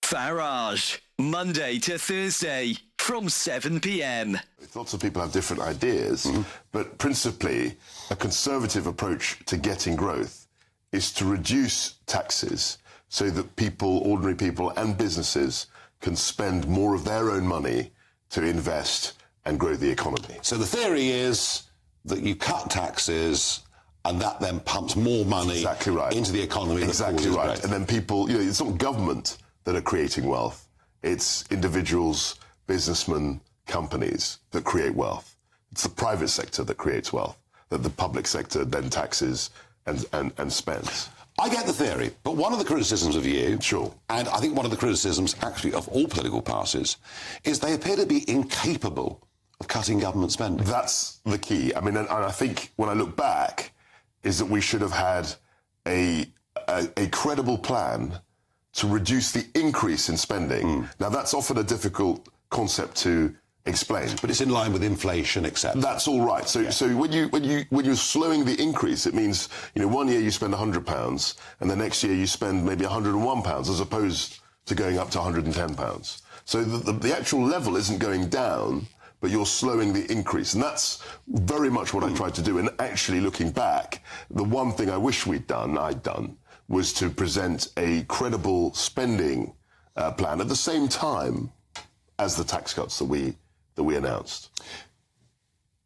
Farage, Monday to Thursday from 7 p.m. Lots of people have different ideas, but principally a conservative approach to getting growth is to reduce taxes so that people, ordinary people and businesses can spend more of their own money to invest and grow the economy. So the theory is that you cut taxes and that then pumps more money into the economy. Exactly right. And then people, it's not government that are creating wealth. It's individuals, businessmen, companies that create wealth. It's the private sector that creates wealth, that the public sector then taxes and spends. I get the theory, but one of the criticisms of you, sure, and I think one of the criticisms actually of all political parties, is they appear to be incapable of cutting government spending. That's the key. I mean, and I think when I look back, is that we should have had a credible plan to reduce the increase in spending. Now, that's often a difficult concept to explain, but it's in line with inflation, etc. That's all right. So, so when you're slowing the increase, it means, you know, one year you spend £100, and the next year you spend maybe £101, as opposed to going up to £110. So the actual level isn't going down, but you're slowing the increase, and that's very much what I tried to do. And actually, looking back, the one thing I wish I'd done, was to present a credible spending plan at the same time as the tax cuts that we announced.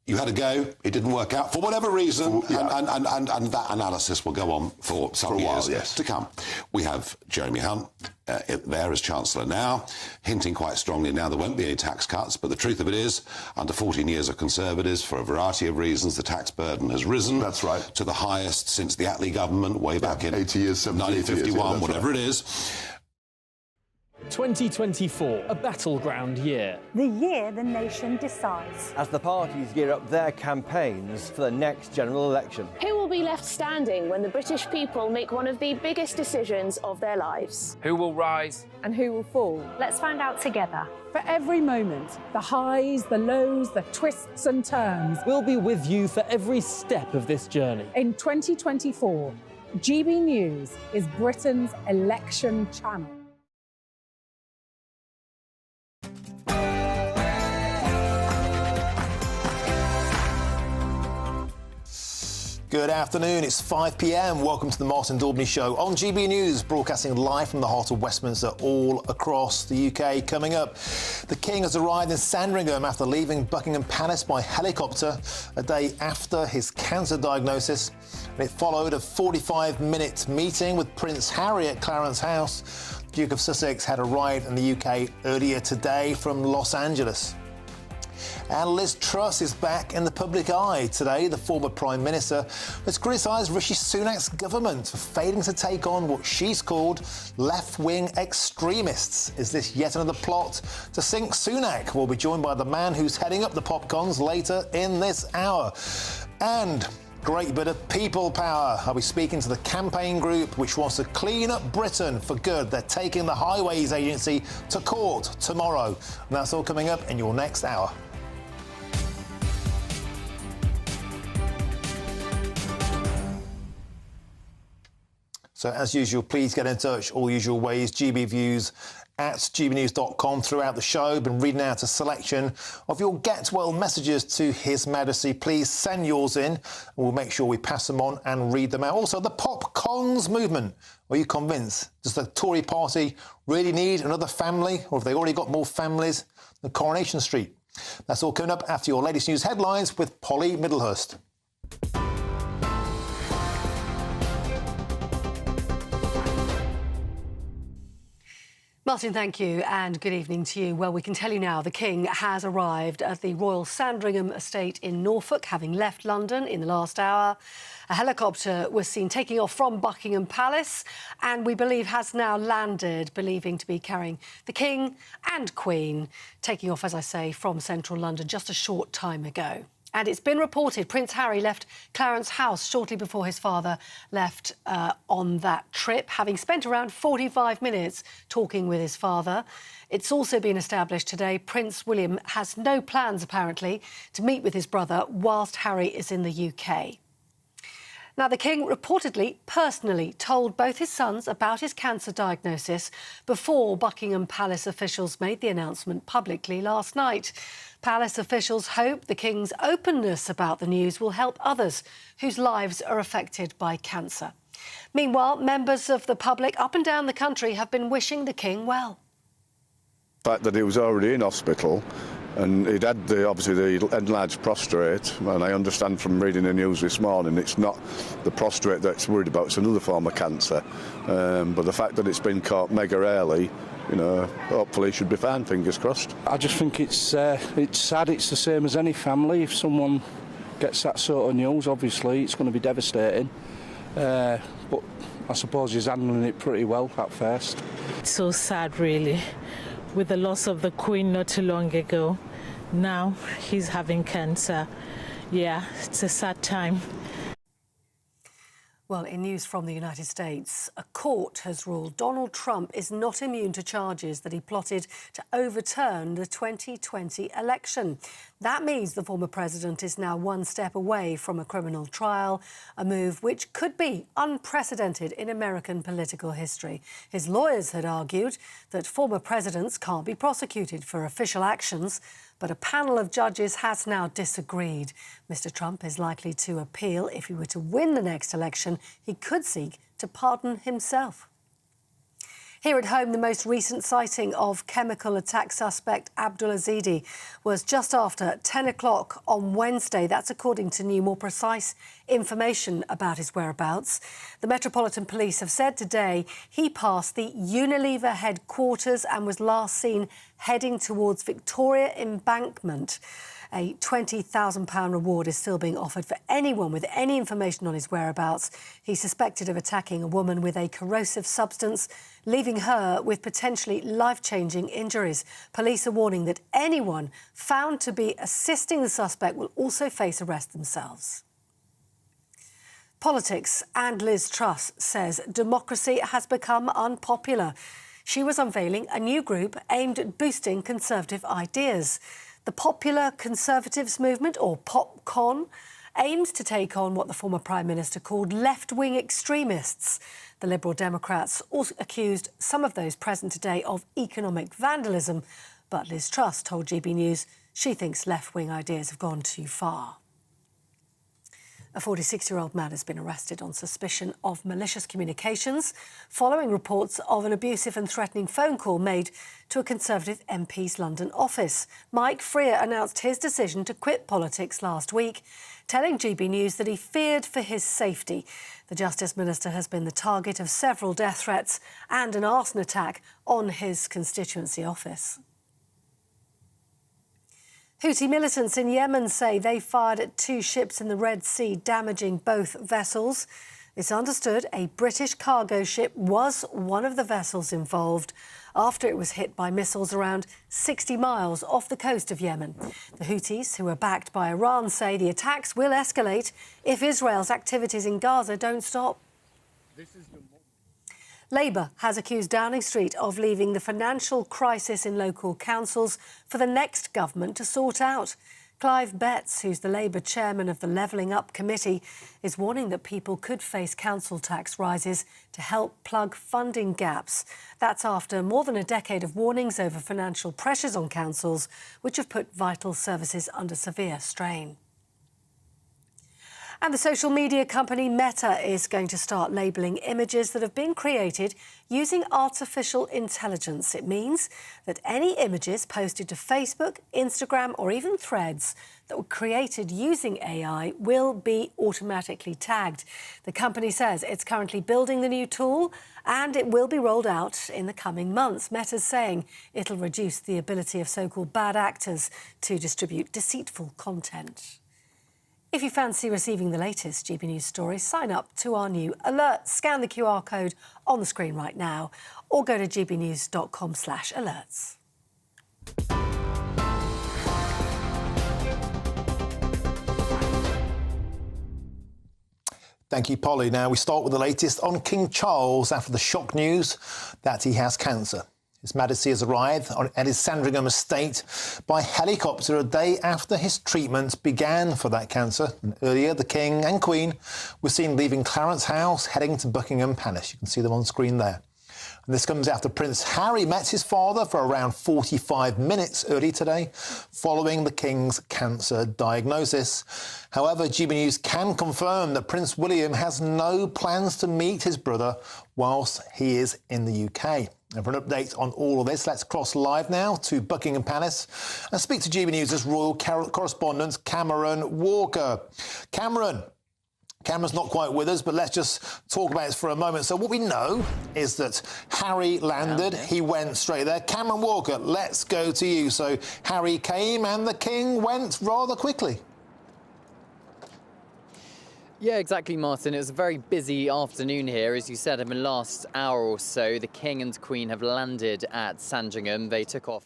You had a go, it didn't work out for whatever reason, and that analysis will go on for some years to come. We have Jeremy Hunt there as Chancellor now, hinting quite strongly now there won't be any tax cuts, but the truth of it is, under 14 years of Conservatives, for a variety of reasons, the tax burden has risen. That's right. To the highest since the Attlee government, way back in 80 years, 1951, whatever right. it is. 2024, a battleground year. The year the nation decides. As the parties gear up their campaigns for the next general election. Who will be left standing when the British people make one of the biggest decisions of their lives? Who will rise? And who will fall? Let's find out together. For every moment, the highs, the lows, the twists and turns. We'll be with you for every step of this journey. In 2024, GB News is Britain's election channel. Good afternoon, it's 5 p.m. Welcome to the Martin Daubney Show on GB News, broadcasting live from the heart of Westminster all across the UK. Coming up, the King has arrived in Sandringham after leaving Buckingham Palace by helicopter a day after his cancer diagnosis. And it followed a 45-minute meeting with Prince Harry at Clarence House. Duke of Sussex had arrived in the UK earlier today from Los Angeles. And Liz Truss is back in the public eye. Today, the former Prime Minister has criticised Rishi Sunak's government for failing to take on what she's called left-wing extremists. Is this yet another plot to sink Sunak? We'll be joined by the man who's heading up the popcons later in this hour. And great bit of people power. I'll be speaking to the campaign group which wants to clean up Britain for good. They're taking the Highways Agency to court tomorrow. And that's all coming up in your next hour. So as usual, please get in touch, all usual ways, gbviews at gbnews.com throughout the show. Been reading out a selection of your Get Well messages to His Majesty. Please send yours in, and we'll make sure we pass them on and read them out. Also, the popcons movement. Are you convinced? Does the Tory party really need another family, or have they already got more families than Coronation Street? That's all coming up after your latest news headlines with Polly Middlehurst. Martin, thank you, and good evening to you. Well, we can tell you now the King has arrived at the Royal Sandringham estate in Norfolk, having left London in the last hour. A helicopter was seen taking off from Buckingham Palace and we believe has now landed, believing to be carrying the King and Queen, taking off, as I say, from central London just a short time ago. And it's been reported Prince Harry left Clarence House shortly before his father left on that trip, having spent around 45 minutes talking with his father. It's also been established today Prince William has no plans, apparently, to meet with his brother whilst Harry is in the UK. Now, the King reportedly personally told both his sons about his cancer diagnosis before Buckingham Palace officials made the announcement publicly last night. Palace officials hope the King's openness about the news will help others whose lives are affected by cancer. Meanwhile, members of the public up and down the country have been wishing the King well. The fact that he was already in hospital And he'd had obviously the enlarged prostate, and I understand from reading the news this morning it's not the prostate that's worried about, it's another form of cancer. But the fact that it's been caught mega early, hopefully he should be fine, fingers crossed. I just think it's sad. It's the same as any family. If someone gets that sort of news, obviously it's going to be devastating. But I suppose he's handling it pretty well at first. It's so sad, really. With the loss of the Queen not too long ago, now he's having cancer. Yeah, it's a sad time. Well, in news from the United States, a court has ruled Donald Trump is not immune to charges that he plotted to overturn the 2020 election. That means the former president is now one step away from a criminal trial, a move which could be unprecedented in American political history. His lawyers had argued that former presidents can't be prosecuted for official actions, but a panel of judges has now disagreed. Mr. Trump is likely to appeal. If he were to win the next election, he could seek to pardon himself. Here at home, the most recent sighting of chemical attack suspect Abdul Azidi was just after 10 o'clock on Wednesday. That's according to new, more precise information about his whereabouts. The Metropolitan Police have said today he passed the Unilever headquarters and was last seen heading towards Victoria Embankment. A £20,000 reward is still being offered for anyone with any information on his whereabouts. He's suspected of attacking a woman with a corrosive substance, leaving her with potentially life-changing injuries. Police are warning that anyone found to be assisting the suspect will also face arrest themselves. Politics, and Liz Truss says democracy has become unpopular. She was unveiling a new group aimed at boosting Conservative ideas. The Popular Conservatives Movement, or PopCon, aims to take on what the former Prime Minister called left-wing extremists. The Liberal Democrats also accused some of those present today of economic vandalism, but Liz Truss told GB News she thinks left-wing ideas have gone too far. A 46-year-old man has been arrested on suspicion of malicious communications following reports of an abusive and threatening phone call made to a Conservative MP's London office. Mike Freer announced his decision to quit politics last week, telling GB News that he feared for his safety. The Justice Minister has been the target of several death threats and an arson attack on his constituency office. Houthi militants in Yemen say they fired at two ships in the Red Sea, damaging both vessels. It's understood a British cargo ship was one of the vessels involved after it was hit by missiles around 60 miles off the coast of Yemen. The Houthis, who are backed by Iran, say the attacks will escalate if Israel's activities in Gaza don't stop. Labour has accused Downing Street of leaving the financial crisis in local councils for the next government to sort out. Clive Betts, who's the Labour chairman of the Levelling Up Committee, is warning that people could face council tax rises to help plug funding gaps. That's after more than a decade of warnings over financial pressures on councils, which have put vital services under severe strain. And the social media company Meta is going to start labelling images that have been created using artificial intelligence. It means that any images posted to Facebook, Instagram or even Threads that were created using AI will be automatically tagged. The company says it's currently building the new tool and it will be rolled out in the coming months. Meta's saying it'll reduce the ability of so-called bad actors to distribute deceitful content. If you fancy receiving the latest GB News stories, sign up to our new alert. Scan the QR code on the screen right now or go to gbnews.com/alerts. Thank you, Polly. Now we start with the latest on King Charles after the shock news that he has cancer. His Majesty has arrived at his Sandringham estate by helicopter a day after his treatment began for that cancer. And earlier, the King and Queen were seen leaving Clarence House, heading to Buckingham Palace. You can see them on screen there. And this comes after Prince Harry met his father for around 45 minutes early today, following the King's cancer diagnosis. However, GB News can confirm that Prince William has no plans to meet his brother whilst he is in the UK. And for an update on all of this, let's cross live now to Buckingham Palace and speak to GB News' royal correspondent Cameron Walker. Cameron's not quite with us, but let's just talk about this for a moment. So what we know is that Harry landed. He went straight there. Cameron Walker, let's go to you. So Harry came and the King went rather quickly. Yeah, exactly, Martin. It was a very busy afternoon here. As you said, in the last hour or so, the King and Queen have landed at Sandringham. They took off.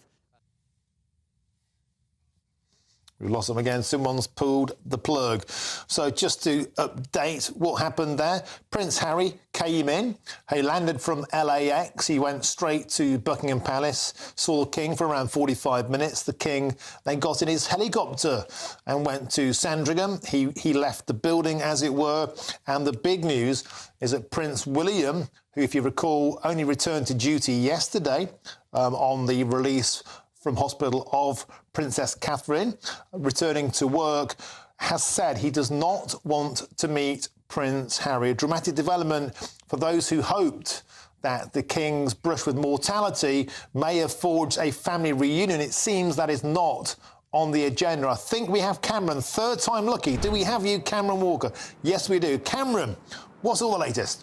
We've lost them again. Someone's pulled the plug. So just to update what happened there, Prince Harry came in. He landed from LAX. He went straight to Buckingham Palace, saw the King for around 45 minutes. The King then got in his helicopter and went to Sandringham. He left the building, as it were. And the big news is that Prince William, who, if you recall, only returned to duty yesterday on the release from hospital of Princess Catherine, returning to work, has said he does not want to meet Prince Harry. A dramatic development for those who hoped that the King's brush with mortality may have forged a family reunion. It seems that is not on the agenda. I think we have Cameron, third time lucky. Do we have you, Cameron Walker? Yes, we do. Cameron, what's all the latest?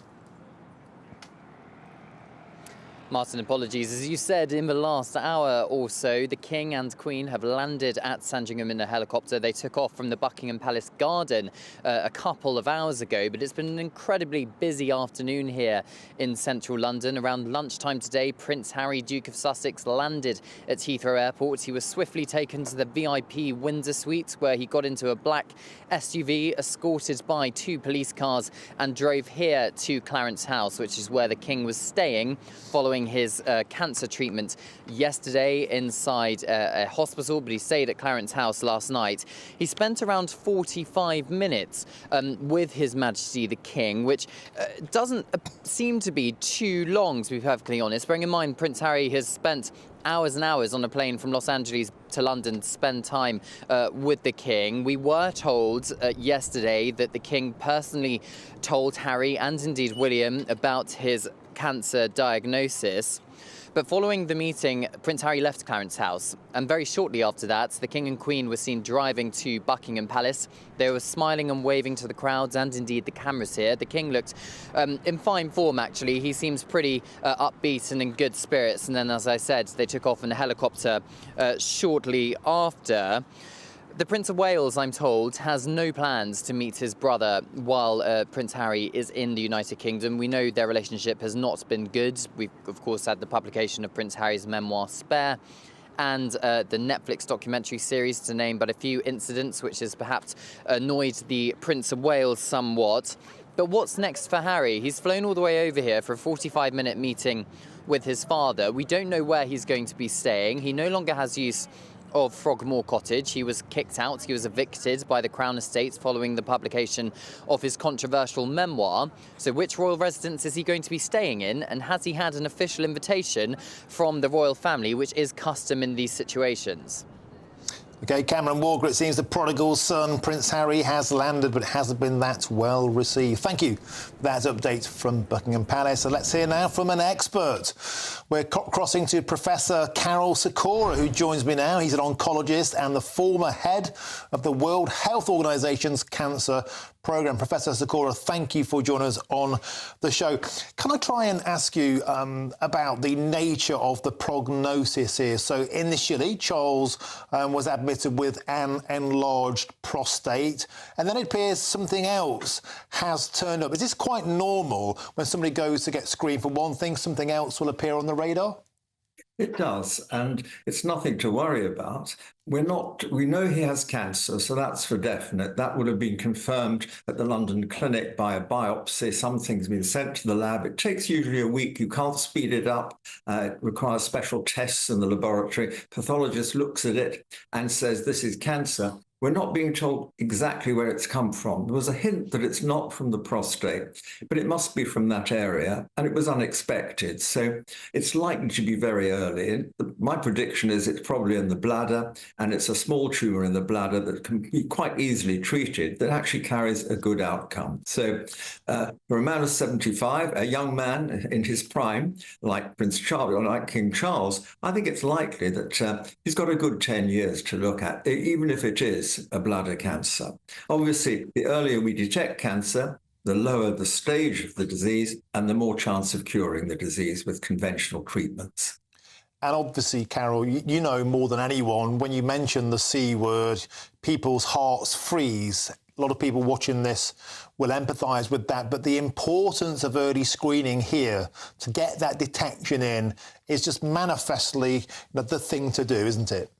Martin, apologies. As you said, in the last hour or so, the King and Queen have landed at Sandringham in a helicopter. They took off from the Buckingham Palace garden a couple of hours ago, but it's been an incredibly busy afternoon here in central London. Around lunchtime today, Prince Harry, Duke of Sussex, landed at Heathrow Airport. He was swiftly taken to the VIP Windsor Suite, where he got into a black SUV, escorted by 2 police cars, and drove here to Clarence House, which is where the King was staying following his cancer treatment yesterday inside a hospital, but he stayed at Clarence House last night. He spent around 45 minutes with His Majesty the King, which doesn't seem to be too long, to be perfectly honest. Bearing in mind, Prince Harry has spent hours and hours on a plane from Los Angeles to London to spend time with the King. We were told yesterday that the King personally told Harry and indeed William about his cancer diagnosis. But following the meeting, Prince Harry left Clarence House, and very shortly after that, the King and Queen were seen driving to Buckingham Palace. They were smiling and waving to the crowds and indeed the cameras here. The King looked in fine form, actually. He seems pretty upbeat and in good spirits. And then, as I said, they took off in a helicopter shortly after. The Prince of Wales, I'm told, has no plans to meet his brother while Prince Harry is in the United Kingdom. We know their relationship has not been good. We've, of course, had the publication of Prince Harry's memoir, Spare, and the Netflix documentary series, to name but a few incidents, which has perhaps annoyed the Prince of Wales somewhat. But what's next for Harry? He's flown all the way over here for a 45-minute meeting with his father. We don't know where he's going to be staying. He no longer has use of Frogmore Cottage. He was kicked out. He was evicted by the Crown Estates following the publication of his controversial memoir. So which royal residence is he going to be staying in? And has he had an official invitation from the royal family, which is custom in these situations? OK, Cameron Walker, it seems the prodigal son, Prince Harry, has landed, but hasn't been that well received. Thank you for that update from Buckingham Palace. So let's hear now from an expert. We're crossing to Professor Karol Sikora, who joins me now. He's an oncologist and the former head of the World Health Organization's cancer programme. Professor Sikora, thank you for joining us on the show. Can I try and ask you about the nature of the prognosis here? So initially, Charles was admitted with an enlarged prostate, and then it appears something else has turned up. Is this quite normal when somebody goes to get screened for one thing, something else will appear on the radar? It does, and it's nothing to worry about. We know he has cancer, so that's for definite. That would have been confirmed at the London clinic by a biopsy. Something's been sent to the lab. It takes usually a week. You can't speed it up. It requires special tests in the laboratory. Pathologist looks at it and says, this is cancer. we're not being told exactly where it's come from. There was a hint that it's not from the prostate, but it must be from that area, and it was unexpected. So it's likely to be very early. My prediction is it's probably in the bladder, and it's a small tumour in the bladder that can be quite easily treated, that actually carries a good outcome. So for a man of 75, a young man in his prime, like Prince Charles or like King Charles, I think it's likely that he's got a good 10 years to look at, even if it is a bladder cancer. Obviously, the earlier we detect cancer, the lower the stage of the disease and the more chance of curing the disease with conventional treatments. And obviously, Carol, you know more than anyone, when you mention the C word, people's hearts freeze. A lot of people watching this will empathise with that. But the importance of early screening here to get that detection in is just manifestly the thing to do, isn't it?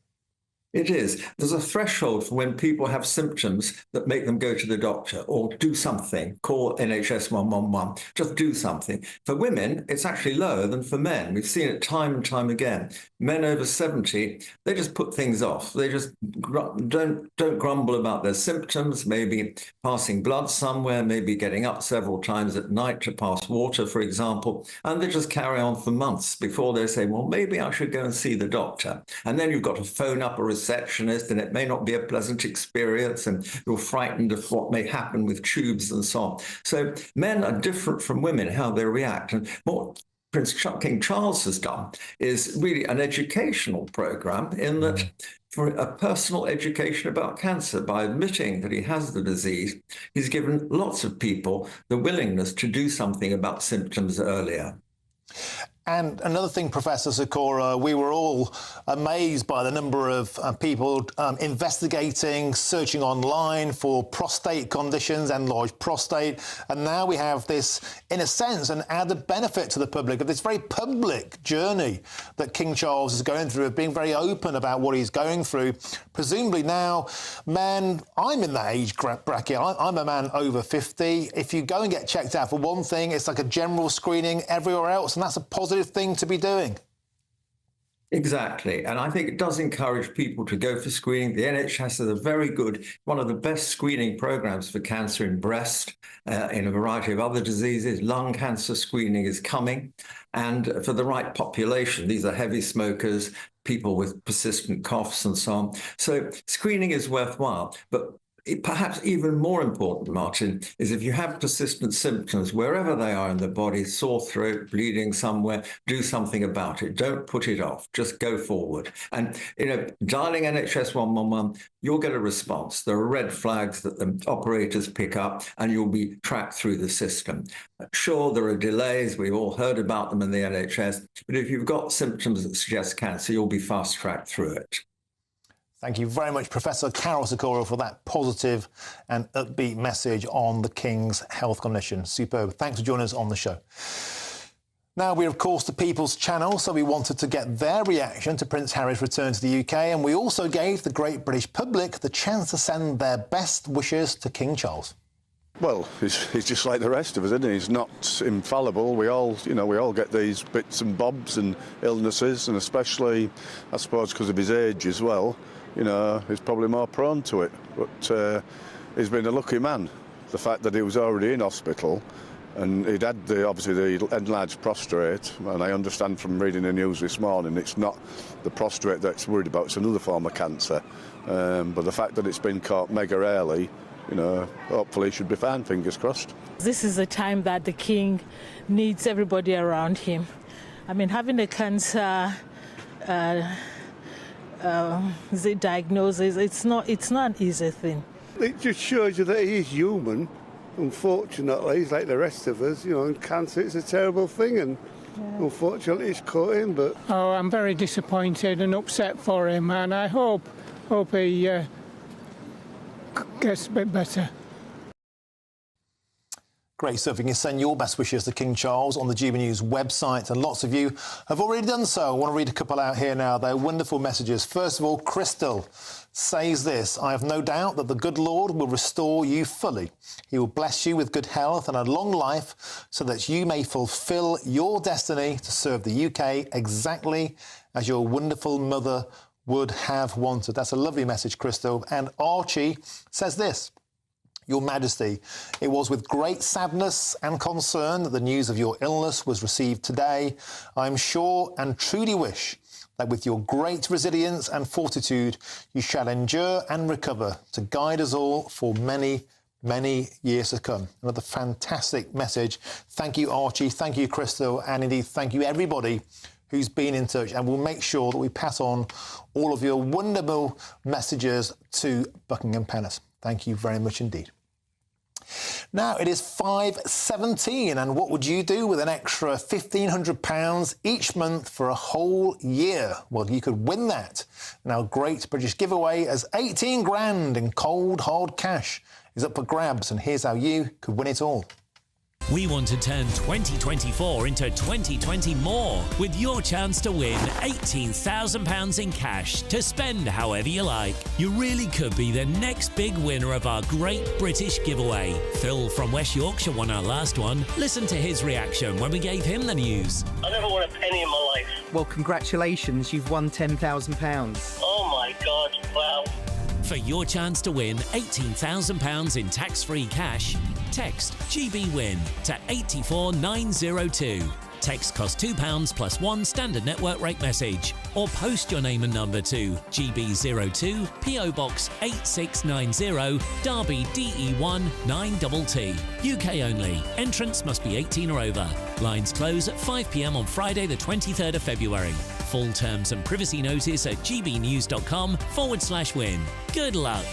It is. There's a threshold for when people have symptoms that make them go to the doctor or do something, call NHS 111, just do something. For women, it's actually lower than for men. We've seen it time and time again. Men over 70, they just put things off. They just don't grumble about their symptoms, maybe passing blood somewhere, maybe getting up several times at night to pass water, for example, and they just carry on for months before they say, well, maybe I should go and see the doctor. And then you've got to phone up a receptionist, and it may not be a pleasant experience, and you're frightened of what may happen with tubes and so on. So men are different from women, how they react. And what King Charles has done is really an educational program, in that for a personal education about cancer. By admitting that he has the disease, he's given lots of people the willingness to do something about symptoms earlier. And another thing, Professor Sikora, we were all amazed by the number of people investigating, searching online for prostate conditions, enlarged prostate. And now we have this, in a sense, an added benefit to the public of this very public journey that King Charles is going through, of being very open about what he's going through. Presumably now, men, I'm in that age bracket. I'm a man over 50. If you go and get checked out for one thing, it's like a general screening everywhere else, and that's a positive thing to be doing. Exactly. And I think it does encourage people to go for screening. The NHS has a very good, one of the best screening programs for cancer in breast, in a variety of other diseases. Lung cancer screening is coming. And for the right population, these are heavy smokers, people with persistent coughs and so on. So screening is worthwhile. But perhaps even more important, Martin, is if you have persistent symptoms, wherever they are in the body, sore throat, bleeding somewhere, do something about it. Don't put it off. Just go forward. And, dialing NHS 111, you'll get a response. There are red flags that the operators pick up, and you'll be tracked through the system. Sure, there are delays. We've all heard about them in the NHS. But if you've got symptoms that suggest cancer, you'll be fast-tracked through it. Thank you very much, Professor Carol Sikora, for that positive and upbeat message on the King's health condition. Superb. Thanks for joining us on the show. Now, we're, of course, the People's Channel, so we wanted to get their reaction to Prince Harry's return to the UK, and we also gave the great British public the chance to send their best wishes to King Charles. Well, he's just like the rest of us, isn't he? He's not infallible. We all get these bits and bobs and illnesses, and especially, I suppose, because of his age as well. He's probably more prone to it. But he's been a lucky man. The fact that he was already in hospital, and he'd had obviously the enlarged prostate, and I understand from reading the news this morning, it's not the prostate that's worried about, it's another form of cancer. But the fact that it's been caught mega early, hopefully he should be fine, fingers crossed. This is a time that the King needs everybody around him. I mean, having a cancer the diagnosis, it's not an easy thing. It just shows you that he is human. Unfortunately, he's like the rest of us, and cancer, it's a terrible thing, and unfortunately it's caught him. But I'm very disappointed and upset for him, and I hope he gets a bit better. Great stuff. You can send your best wishes to King Charles on the GBNews website, and lots of you have already done so. I want to read a couple out here now. They're wonderful messages. First of all, Crystal says this: I have no doubt that the good Lord will restore you fully. He will bless you with good health and a long life so that you may fulfil your destiny to serve the UK exactly as your wonderful mother would have wanted. That's a lovely message, Crystal. And Archie says this. Your Majesty, it was with great sadness and concern that the news of your illness was received today. I am sure and truly wish that with your great resilience and fortitude, you shall endure and recover to guide us all for many, many years to come. Another fantastic message. Thank you, Archie. Thank you, Crystal. And indeed, thank you, everybody who's been in touch. And we'll make sure that we pass on all of your wonderful messages to Buckingham Palace. Thank you very much indeed. Now, it is 5:17, and what would you do with an extra £1,500 each month for a whole year? Well, you could win that. Now, Great British Giveaway as 18 grand in cold, hard cash is up for grabs, and here's how you could win it all. We want to turn 2024 into 2020 more with your chance to win £18,000 in cash to spend however you like. You really could be the next big winner of our Great British Giveaway. Phil from West Yorkshire won our last one. Listen to his reaction when we gave him the news. I never won a penny in my life. Well, congratulations, you've won £10,000. Oh my God, wow. For your chance to win £18,000 in tax-free cash, text GBWIN to 84902. Text costs £2 plus one standard network rate message, or post your name and number to GB02 PO Box 8690 Derby DE1 9TT. UK only. Entrance must be 18 or over. Lines close at 5 p.m. on Friday the 23rd of February. Full terms and privacy notice at gbnews.com/win. Good luck.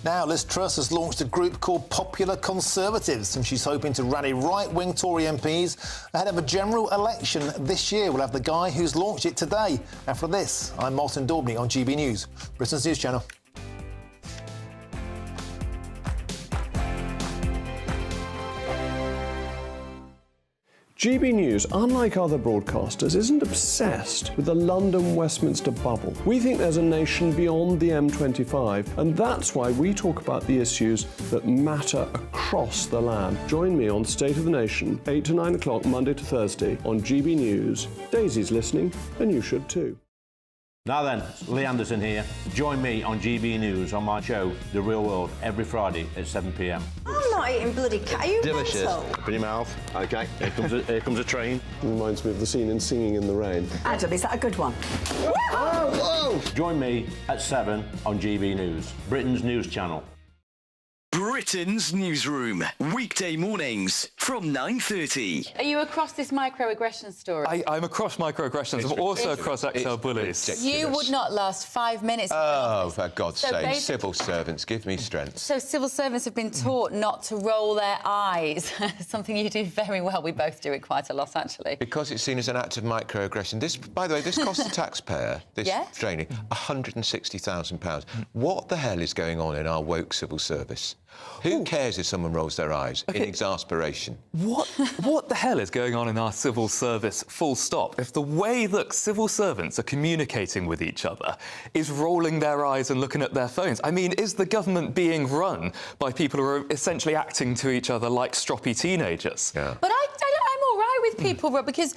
Now, Liz Truss has launched a group called Popular Conservatives, and she's hoping to rally right-wing Tory MPs ahead of a general election this year. We'll have the guy who's launched it today. After this, I'm Martin Daubney on GB News, Britain's news channel. GB News, unlike other broadcasters, isn't obsessed with the London-Westminster bubble. We think there's a nation beyond the M25, and that's why we talk about the issues that matter across the land. Join me on State of the Nation, 8 to 9 o'clock, Monday to Thursday, on GB News. Daisy's listening, and you should too. Now then, Lee Anderson here. Join me on GB News on my show, The Real World, every Friday at 7 p.m. I'm not eating bloody cat. Are you Delicious. mental? Open your mouth. OK, here comes a train. Reminds me of the scene in Singing in the Rain. Adam, is that a good one? Whoa! Join me at 7 on GB News, Britain's news channel. Britain's Newsroom, weekday mornings from 9:30. Are you across this microaggression story? I'm across microaggressions. I'm also across XL bullies. You would not last 5 minutes. Oh, for God's So sake, basic- civil servants, give me strength. So civil servants have been taught not to roll their eyes. Something you do very well. We both do it quite a lot, actually. Because it's seen as an act of microaggression. This, by the way, this costs the taxpayer, this training, £160,000. What the hell is going on in our woke civil service? Who cares if someone rolls their eyes in exasperation? What the hell is going on in our civil service, full stop, if the way that civil servants are communicating with each other is rolling their eyes and looking at their phones? I mean, is the government being run by people who are essentially acting to each other like stroppy teenagers? But I'm all right with people, because,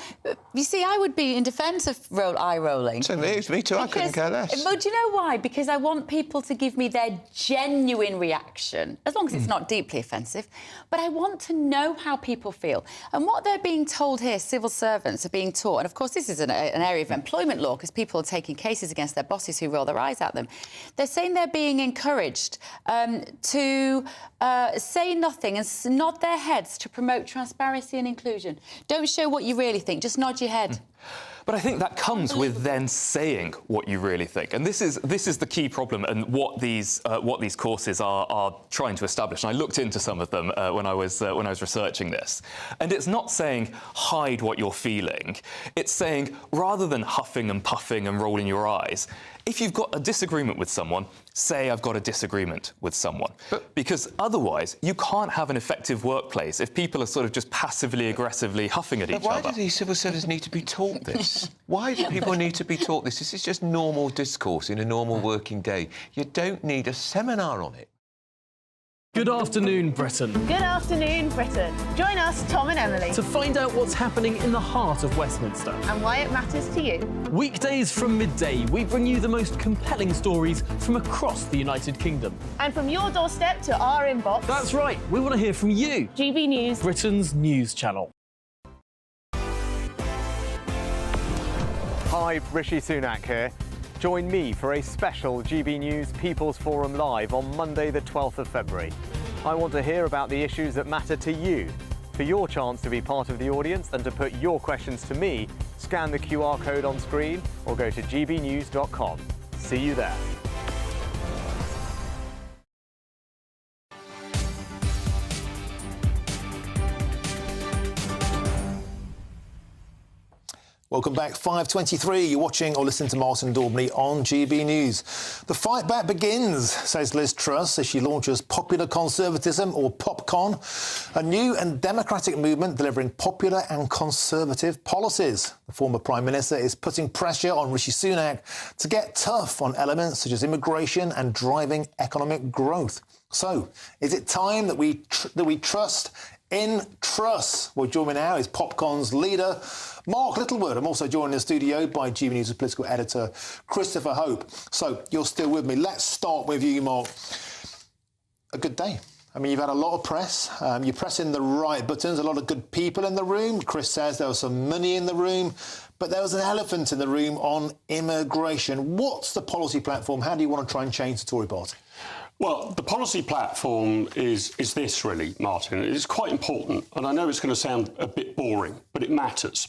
you see, I would be in defence of eye rolling. So me too, I couldn't care less. But do you know why? Because I want people to give me their genuine reaction, as long as it's not deeply offensive. But I want to know how people feel. And what they're being told here, civil servants are being taught, and of course this is an area of employment law, because people are taking cases against their bosses who roll their eyes at them. They're saying they're being encouraged to say nothing and nod their heads to promote transparency and inclusion. Don't show what you really think, just nod your head. But I think that comes with then saying what you really think, and this is the key problem, and what these courses are trying to establish. And I looked into some of them when I was researching this, and it's not saying hide what you're feeling. It's saying, rather than huffing and puffing and rolling your eyes, if you've got a disagreement with someone, say I've got a disagreement with someone. Because otherwise, you can't have an effective workplace if people are sort of just passively, aggressively huffing at each other. Why do these civil servants need to be taught this? Why do people need to be taught this? This is just normal discourse in a normal working day. You don't need a seminar on it. Good afternoon, Britain. Good afternoon, Britain. Join us, Tom and Emily, To find out what's happening in the heart of Westminster. and why it matters to you. Weekdays from midday, we bring you the most compelling stories from across the United Kingdom. And from your doorstep to our inbox. That's right, we want to hear from you. GB News, Britain's news channel. Hi, Rishi Sunak here. Join me for a special GB News People's Forum Live on Monday the 12th of February. I want to hear about the issues that matter to you. For your chance to be part of the audience and to put your questions to me, scan the QR code on screen or go to gbnews.com. See you there. Welcome back, 5:23. You're watching or listening to Martin Daubney on GB News. The fight back begins, says Liz Truss, as she launches Popular Conservatism, or PopCon, a new and democratic movement delivering popular and conservative policies. The former Prime Minister is putting pressure on Rishi Sunak to get tough on elements such as immigration and driving economic growth. So, is it time that we trust in Truss? Well, joining me now is PopCon's leader, Mark Littlewood. I'm also joined in the studio by GB News' political editor, Christopher Hope. So, you're still with me. Let's start with you, Mark. A good day. I mean, you've had a lot of press. You're pressing the right buttons. A lot of good people in the room. Chris says there was some money in the room. But there was an elephant in the room on immigration. What's the policy platform? How do you want to try and change the Tory party? Well, the policy platform is this, really, Martin. It's quite important, and I know it's going to sound a bit boring, but it matters.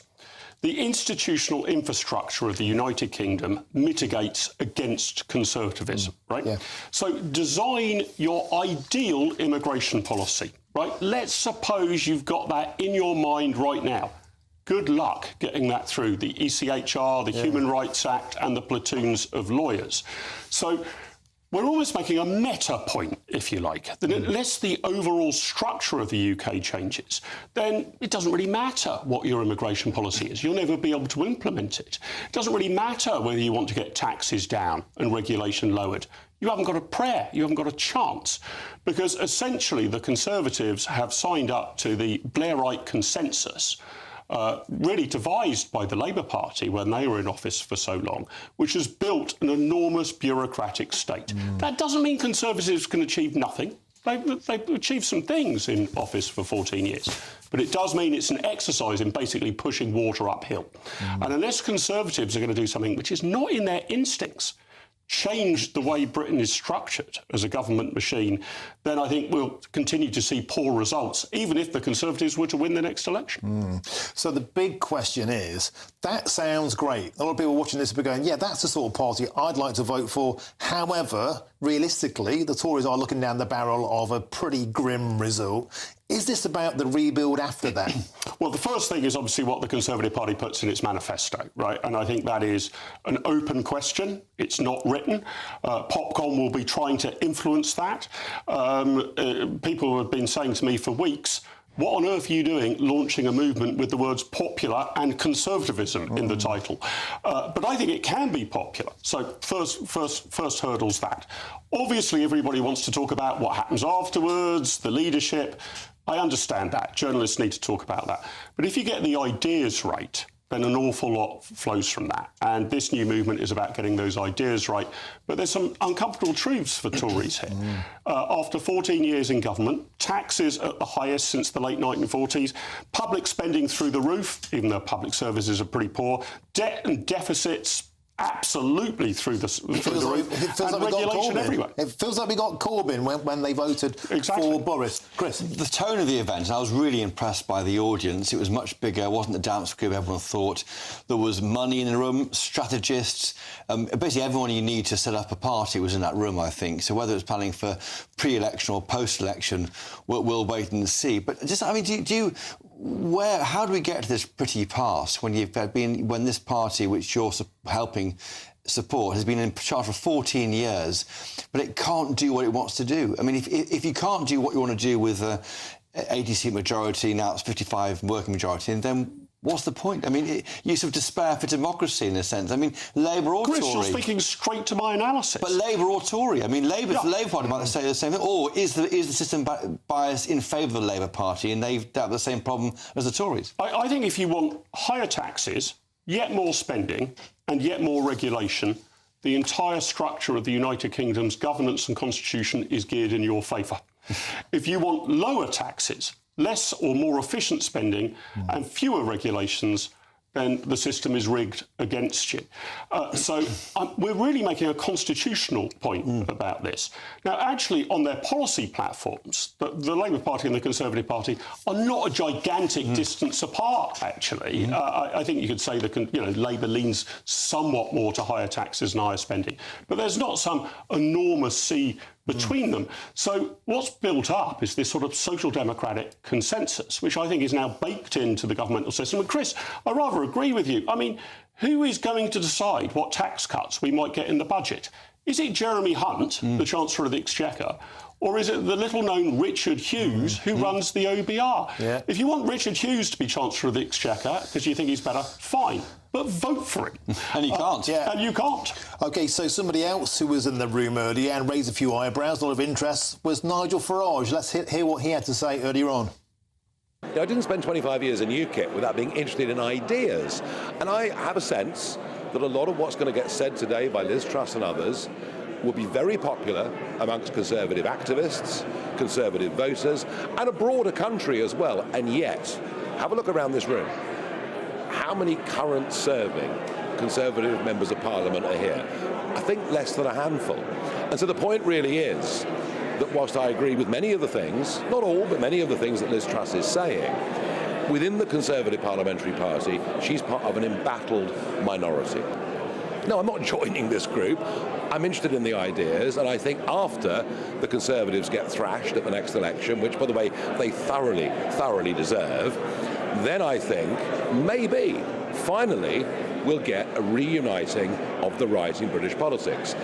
The institutional infrastructure of the United Kingdom mitigates against conservatism, right? Yeah. So design your ideal immigration policy, right? Let's suppose you've got that in your mind right now. Good luck getting that through the ECHR, the Human Rights Act, and the platoons of lawyers. So we're almost making a meta point, if you like, that unless the overall structure of the UK changes, then it doesn't really matter what your immigration policy is. You'll never be able to implement it. It doesn't really matter whether you want to get taxes down and regulation lowered. You haven't got a prayer, you haven't got a chance, because essentially the Conservatives have signed up to the Blairite consensus, really devised by the Labour Party when they were in office for so long, which has built an enormous bureaucratic state. That doesn't mean Conservatives can achieve nothing. They've achieved some things in office for 14 years. But it does mean it's an exercise in basically pushing water uphill. And unless Conservatives are going to do something which is not in their instincts, change the way Britain is structured as a government machine, then I think we'll continue to see poor results, even if the Conservatives were to win the next election. So the big question is, that sounds great. A lot of people watching this will be going, yeah, that's the sort of party I'd like to vote for. However, realistically, the Tories are looking down the barrel of a pretty grim result. Is this about the rebuild after that? Well, the first thing is obviously what the Conservative Party puts in its manifesto, right? And I think that is an open question. It's not written. PopCon will be trying to influence that. People have been saying to me for weeks, what on earth are you doing launching a movement with the words popular and conservatism in the title? But I think it can be popular. So first hurdle's that. Obviously, everybody wants to talk about what happens afterwards, the leadership. I understand that. Journalists need to talk about that. But if you get the ideas right, then an awful lot flows from that. And this new movement is about getting those ideas right. But there's some uncomfortable truths for Tories here. After 14 years in government, taxes at the highest since the late 1940s, public spending through the roof, even though public services are pretty poor, debt and deficits absolutely through the roof, and regulation everywhere. It feels like we got Corbyn when they voted for Boris. Chris? The tone of the event, I was really impressed by the audience. It was much bigger. It wasn't the dance group everyone thought. There was money in the room, strategists. Basically everyone you need to set up a party was in that room, I think. So whether it's planning for pre-election or post-election, we'll wait and see. But just, I mean, how do we get to this pretty pass when when this party, which you're helping support, has been in charge for 14 years, but it can't do what it wants to do? I mean, if you can't do what you want to do with an 80-seat majority, now it's 55 working majority, and then what's the point? I mean, you sort of despair for democracy in a sense. I mean, Labour or Chris, Tory... you're speaking straight to my analysis. But Labour or Tory? I mean, Labour Party might say the same thing. Or is the system biased in favour of the Labour Party and they've dealt with the same problem as the Tories? I think if you want higher taxes, yet more spending and yet more regulation, the entire structure of the United Kingdom's governance and constitution is geared in your favour. If you want lower taxes, less or more efficient spending and fewer regulations, then the system is rigged against you. So we're really making a constitutional point about this. Now, actually, on their policy platforms, the Labour Party and the Conservative Party are not a gigantic distance apart, actually. I think you could say that Labour leans somewhat more to higher taxes and higher spending. But there's not some enormous sea between them. So what's built up is this sort of social democratic consensus, which I think is now baked into the governmental system. And Chris, I rather agree with you. I mean, who is going to decide what tax cuts we might get in the budget? Is it Jeremy Hunt, the Chancellor of the Exchequer, or is it the little-known Richard Hughes who runs the OBR? Yeah. If you want Richard Hughes to be Chancellor of the Exchequer because you think he's better, fine, but vote for him. And you can't. Yeah. And you can't. OK, so somebody else who was in the room earlier and raised a few eyebrows, a lot of interest, was Nigel Farage. Let's hear what he had to say earlier on. I didn't spend 25 years in UKIP without being interested in ideas. And I have a sense that a lot of what's going to get said today by Liz Truss and others will be very popular amongst Conservative activists, Conservative voters, and a broader country as well. And yet, have a look around this room. How many current serving Conservative members of Parliament are here? I think less than a handful. And so the point really is that whilst I agree with many of the things, not all, but many of the things that Liz Truss is saying, within the Conservative Parliamentary Party, she's part of an embattled minority. No, I'm not joining this group. I'm interested in the ideas, and I think after the Conservatives get thrashed at the next election, which, by the way, they thoroughly deserve, then I think maybe, finally, we'll get a reuniting of the right in British politics.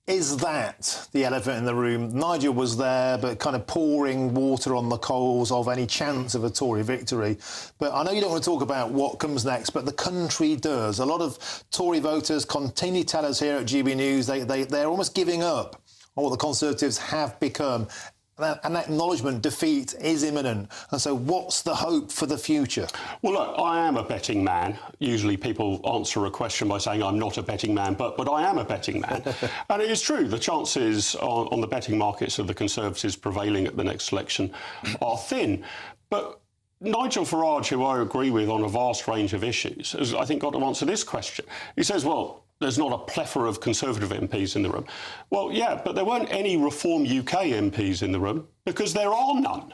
Is that the elephant in the room? Nigel was there, but kind of pouring water on the coals of any chance of a Tory victory. But I know you don't want to talk about what comes next, but the country does. A lot of Tory voters continue to tell us here at GB News they're almost giving up on what the Conservatives have become. And that acknowledgement defeat is imminent. And so what's the hope for the future? Well, look, I am a betting man. Usually people answer a question by saying I'm not a betting man, but I am a betting man. And it is true, the chances on the betting markets of the Conservatives prevailing at the next election are thin. But Nigel Farage, who I agree with on a vast range of issues, has, I think, got to answer this question. He says, well, there's not a plethora of Conservative MPs in the room. Well, yeah, but there weren't any Reform UK MPs in the room because there are none.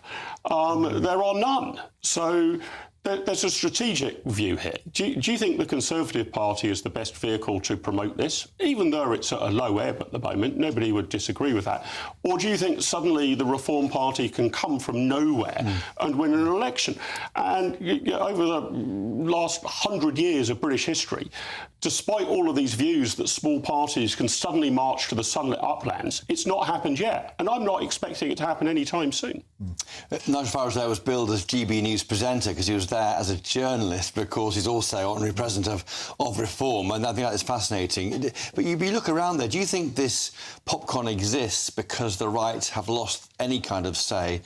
There are none. So there's a strategic view here. Do you think the Conservative Party is the best vehicle to promote this, even though it's at a low ebb at the moment? Nobody would disagree with that. Or do you think suddenly the Reform Party can come from nowhere and win an election? And over the last 100 years of British history, despite all of these views that small parties can suddenly march to the sunlit uplands, it's not happened yet. And I'm not expecting it to happen anytime soon. Nigel Farage there was billed as GB News presenter because he was there as a journalist, but of course he's also honorary president of Reform, and I think that is fascinating. But you look around there, do you think this popcorn exists because the right have lost any kind of say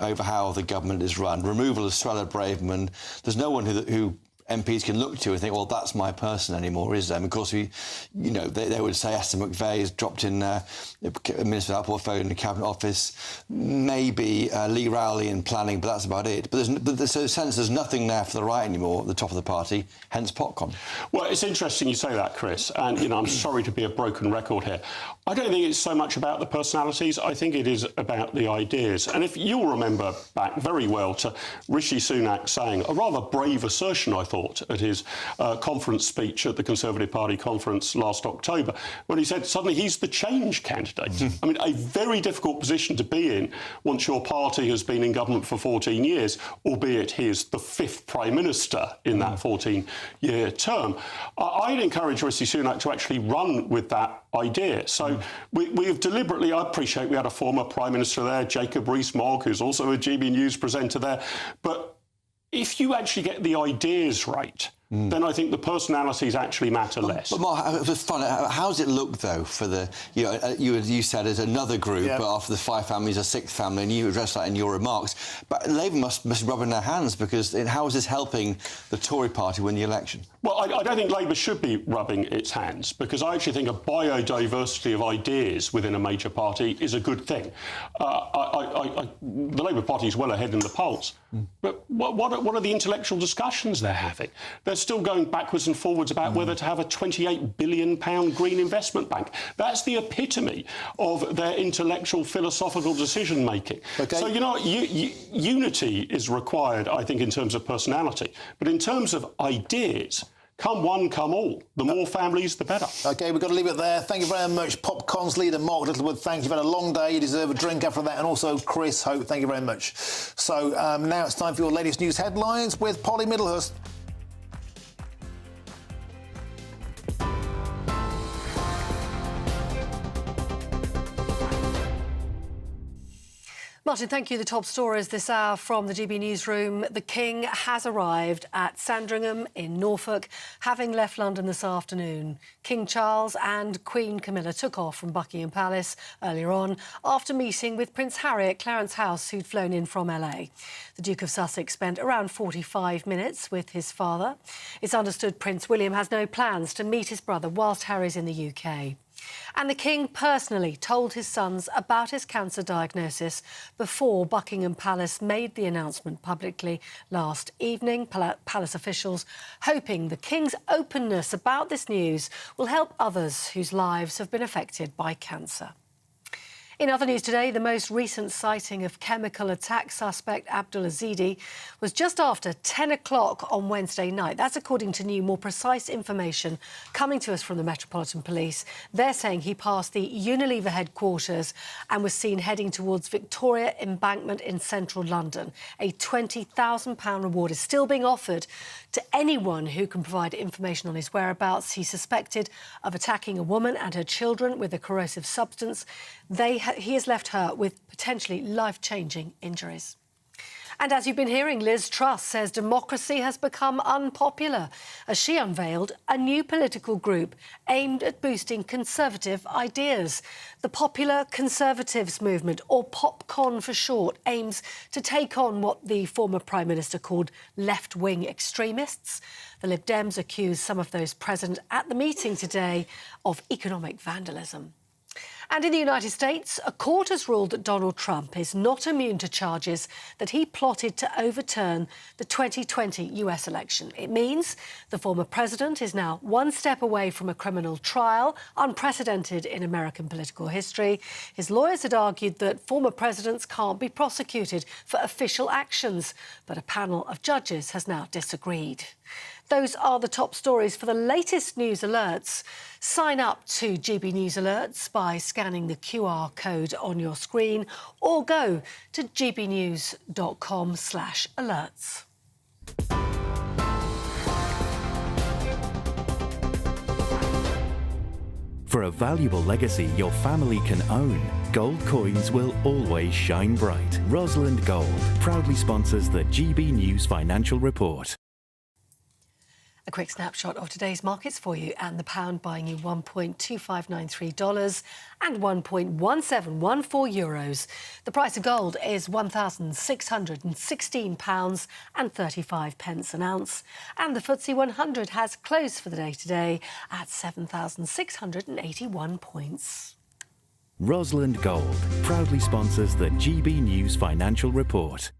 over how the government is run? Removal of Suella Braverman, there's no one who MPs can look to and think, well, that's my person anymore, is there? And of course, they would say Esther McVeigh has dropped in Minister without portfolio in the Cabinet Office, maybe Lee Rowley in planning, but that's about it. But there's a sense there's nothing there for the right anymore at the top of the party, hence popcorn. Well, it's interesting you say that, Chris, and, I'm sorry to be a broken record here. I don't think it's so much about the personalities, I think it is about the ideas. And if you'll remember back very well to Rishi Sunak saying a rather brave assertion, I thought, at his conference speech at the Conservative Party conference last October, when he said suddenly he's the change candidate. I mean, a very difficult position to be in once your party has been in government for 14 years, albeit he is the 5th Prime Minister in that 14-year term. I'd encourage Rishi Sunak to actually run with that idea. So we have deliberately, I appreciate we had a former Prime Minister there, Jacob Rees-Mogg, who's also a GB News presenter there, but if you actually get the ideas right, then I think the personalities actually matter less. But Mark, it was fun. How does it look, though, for the... You said as another group, but after the 5 families, a 6th family, and you addressed that in your remarks. But Labour must be rubbing their hands, because how is this helping the Tory party win the election? Well, I don't think Labour should be rubbing its hands, because I actually think a biodiversity of ideas within a major party is a good thing. The Labour Party is well ahead in the polls. But what are the intellectual discussions they're having? They're still going backwards and forwards about whether to have a £28 billion green investment bank. That's the epitome of their intellectual, philosophical decision-making. Okay. So, unity is required, I think, in terms of personality. But in terms of ideas, come one, come all. The more families, the better. OK, we've got to leave it there. Thank you very much. Popcons leader Mark Littlewood, thank you. You've had a long day. You deserve a drink after that. And also Chris Hope, thank you very much. So now it's time for your latest news headlines with Polly Middlehurst. Martin, thank you. The top stories this hour from the GB newsroom. The King has arrived at Sandringham in Norfolk, having left London this afternoon. King Charles and Queen Camilla took off from Buckingham Palace earlier on after meeting with Prince Harry at Clarence House, who'd flown in from LA. The Duke of Sussex spent around 45 minutes with his father. It's understood Prince William has no plans to meet his brother whilst Harry's in the UK. And the King personally told his sons about his cancer diagnosis before Buckingham Palace made the announcement publicly last evening. Palace officials hoping the King's openness about this news will help others whose lives have been affected by cancer. In other news today, the most recent sighting of chemical attack suspect Abdul Azidi was just after 10 o'clock on Wednesday night. That's according to new, more precise information coming to us from the Metropolitan Police. They're saying he passed the Unilever headquarters and was seen heading towards Victoria Embankment in central London. A £20,000 reward is still being offered to anyone who can provide information on his whereabouts. He's suspected of attacking a woman and her children with a corrosive substance. He has left her with potentially life-changing injuries. And as you've been hearing, Liz Truss says democracy has become unpopular as she unveiled a new political group aimed at boosting conservative ideas. The Popular Conservatives Movement, or PopCon for short, aims to take on what the former Prime Minister called left-wing extremists. The Lib Dems accuse some of those present at the meeting today of economic vandalism. And in the United States, a court has ruled that Donald Trump is not immune to charges that he plotted to overturn the 2020 US election. It means the former president is now one step away from a criminal trial, unprecedented in American political history. His lawyers had argued that former presidents can't be prosecuted for official actions, but a panel of judges has now disagreed. Those are the top stories. For the latest news alerts, sign up to GB News Alerts by scanning the QR code on your screen or go to gbnews.com/alerts. For a valuable legacy your family can own, gold coins will always shine bright. Rosalind Gold proudly sponsors the GB News Financial Report. A quick snapshot of today's markets for you, and the pound buying you $1.2593 and €1.1714. The price of gold is £1,616.35 an ounce, and the FTSE 100 has closed for the day today at 7,681 points. Rosalind Gold proudly sponsors the GB News Financial Report.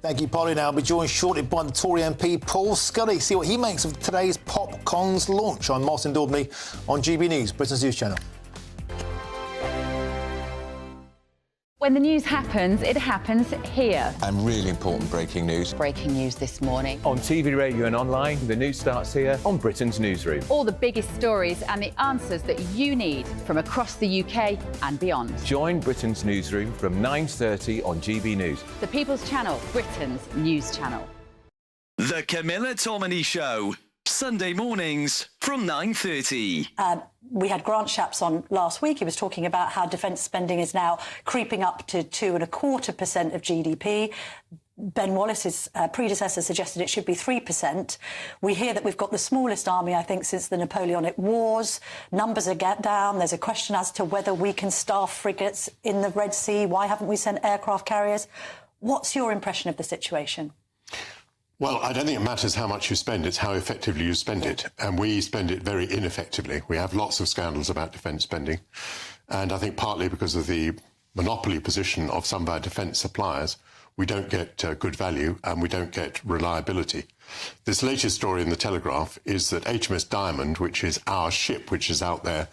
Thank you, Polly. Now, I'll be joined shortly by the Tory MP Paul Scully. See what he makes of today's PopCon's launch. I'm Martin Daubney on GB News, Britain's news channel. When the news happens, it happens here. And really important breaking news. Breaking news this morning. On TV, radio and online, the news starts here on Britain's newsroom. All the biggest stories and the answers that you need from across the UK and beyond. Join Britain's newsroom from 9:30 on GB News. The People's Channel, Britain's news channel. The Camilla Tominey Show. Sunday mornings from 9:30. We had Grant Shapps on last week. He was talking about how defence spending is now creeping up to 2.25% of GDP. Ben Wallace's predecessor suggested it should be 3%. We hear that we've got the smallest army, I think, since the Napoleonic Wars. Numbers are down. There's a question as to whether we can staff frigates in the Red Sea. Why haven't we sent aircraft carriers? What's your impression of the situation? Well, I don't think it matters how much you spend, it's how effectively you spend it. And we spend it very ineffectively. We have lots of scandals about defence spending. And I think partly because of the monopoly position of some of our defence suppliers, we don't get good value and we don't get reliability. This latest story in the Telegraph is that HMS Diamond, which is our ship, which is out there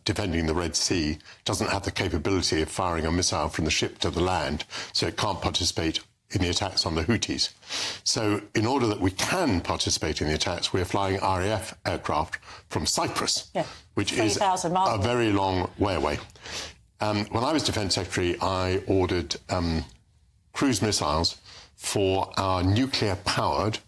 defending the Red Sea, doesn't have the capability of firing a missile from the ship to the land, so it can't participate in the attacks on the Houthis. So in order that we can participate in the attacks, we're flying RAF aircraft from Cyprus, which is a very long way away. When I was Defence Secretary, I ordered cruise missiles for our nuclear-powered,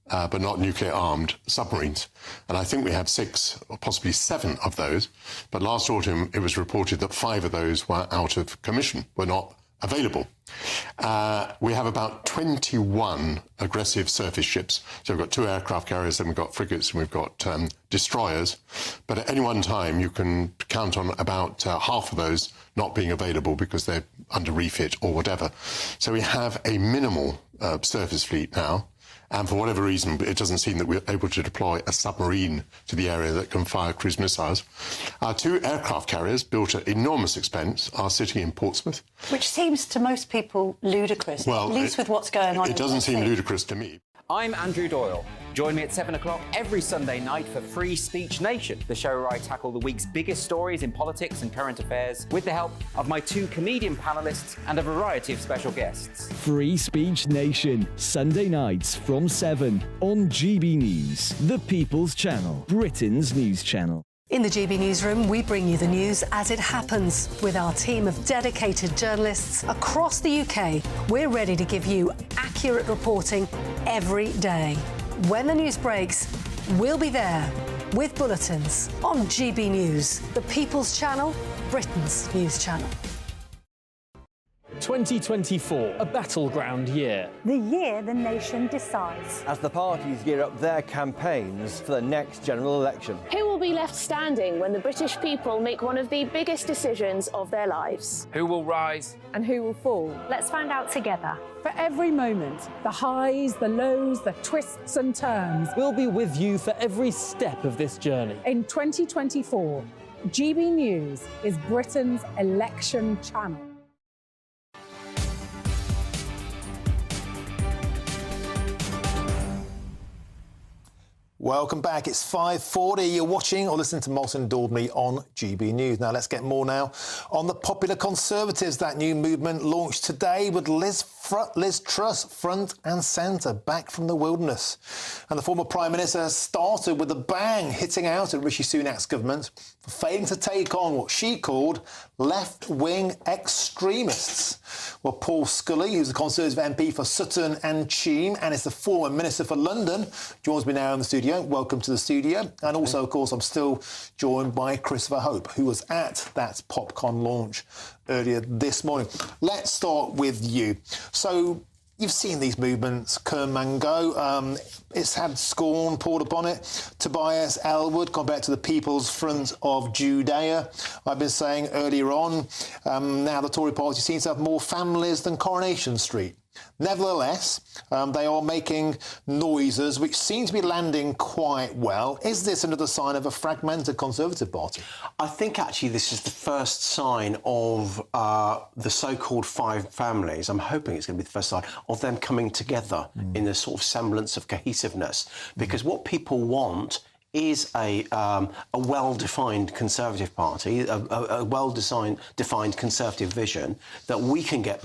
but not nuclear-armed submarines. And I think we have 6 or possibly 7 of those. But last autumn, it was reported that 5 of those were out of commission, were not available. We have about 21 aggressive surface ships. So we've got 2 aircraft carriers, and we've got frigates, and we've got destroyers. But at any one time, you can count on about half of those not being available because they're under refit or whatever. So we have a minimal surface fleet now. And for whatever reason, it doesn't seem that we're able to deploy a submarine to the area that can fire cruise missiles. Our 2 aircraft carriers, built at enormous expense, are sitting in Portsmouth. Which seems to most people ludicrous, well, at least with what's going on. It doesn't seem ludicrous to me. I'm Andrew Doyle. Join me at 7 o'clock every Sunday night for Free Speech Nation, the show where I tackle the week's biggest stories in politics and current affairs with the help of my 2 comedian panellists and a variety of special guests. Free Speech Nation, Sunday nights from 7 on GB News, the People's Channel, Britain's news channel. In the GB Newsroom, we bring you the news as it happens. With our team of dedicated journalists across the UK, we're ready to give you accurate reporting every day. When the news breaks, we'll be there with bulletins on GB News, the People's Channel, Britain's news channel. 2024, a battleground year. The year the nation decides. As the parties gear up their campaigns for the next general election. Who will be left standing when the British people make one of the biggest decisions of their lives? Who will rise? And who will fall? Let's find out together. For every moment, the highs, the lows, the twists and turns. We'll be with you for every step of this journey. In 2024, GB News is Britain's election channel. Welcome back. It's 5:40. You're watching or listening to Molson Daubney on GB News. Now, let's get more now on the Popular Conservatives. That new movement launched today with Liz Truss front and centre, back from the wilderness. And the former Prime Minister has started with a bang, hitting out at Rishi Sunak's government for failing to take on what she called left-wing extremists. Well, Paul Scully, who's the Conservative MP for Sutton and Cheam and is the former Minister for London, joins me now in the studio. Welcome to the studio. And also, of course, I'm still joined by Christopher Hope, who was at that PopCon launch earlier this morning. Let's start with you. So you've seen these movements come and go. It's had scorn poured upon it. Tobias Ellwood, gone back to the People's Front of Judea. I've been saying earlier on, now the Tory party seems to have more families than Coronation Street. Nevertheless, they are making noises which seem to be landing quite well. Is this another sign of a fragmented Conservative Party? I think actually this is the first sign of the so-called 5 families. I'm hoping it's going to be the first sign of them coming together in a sort of semblance of cohesiveness. Because what people want is a well-defined Conservative Party, a well-defined Conservative vision that we can get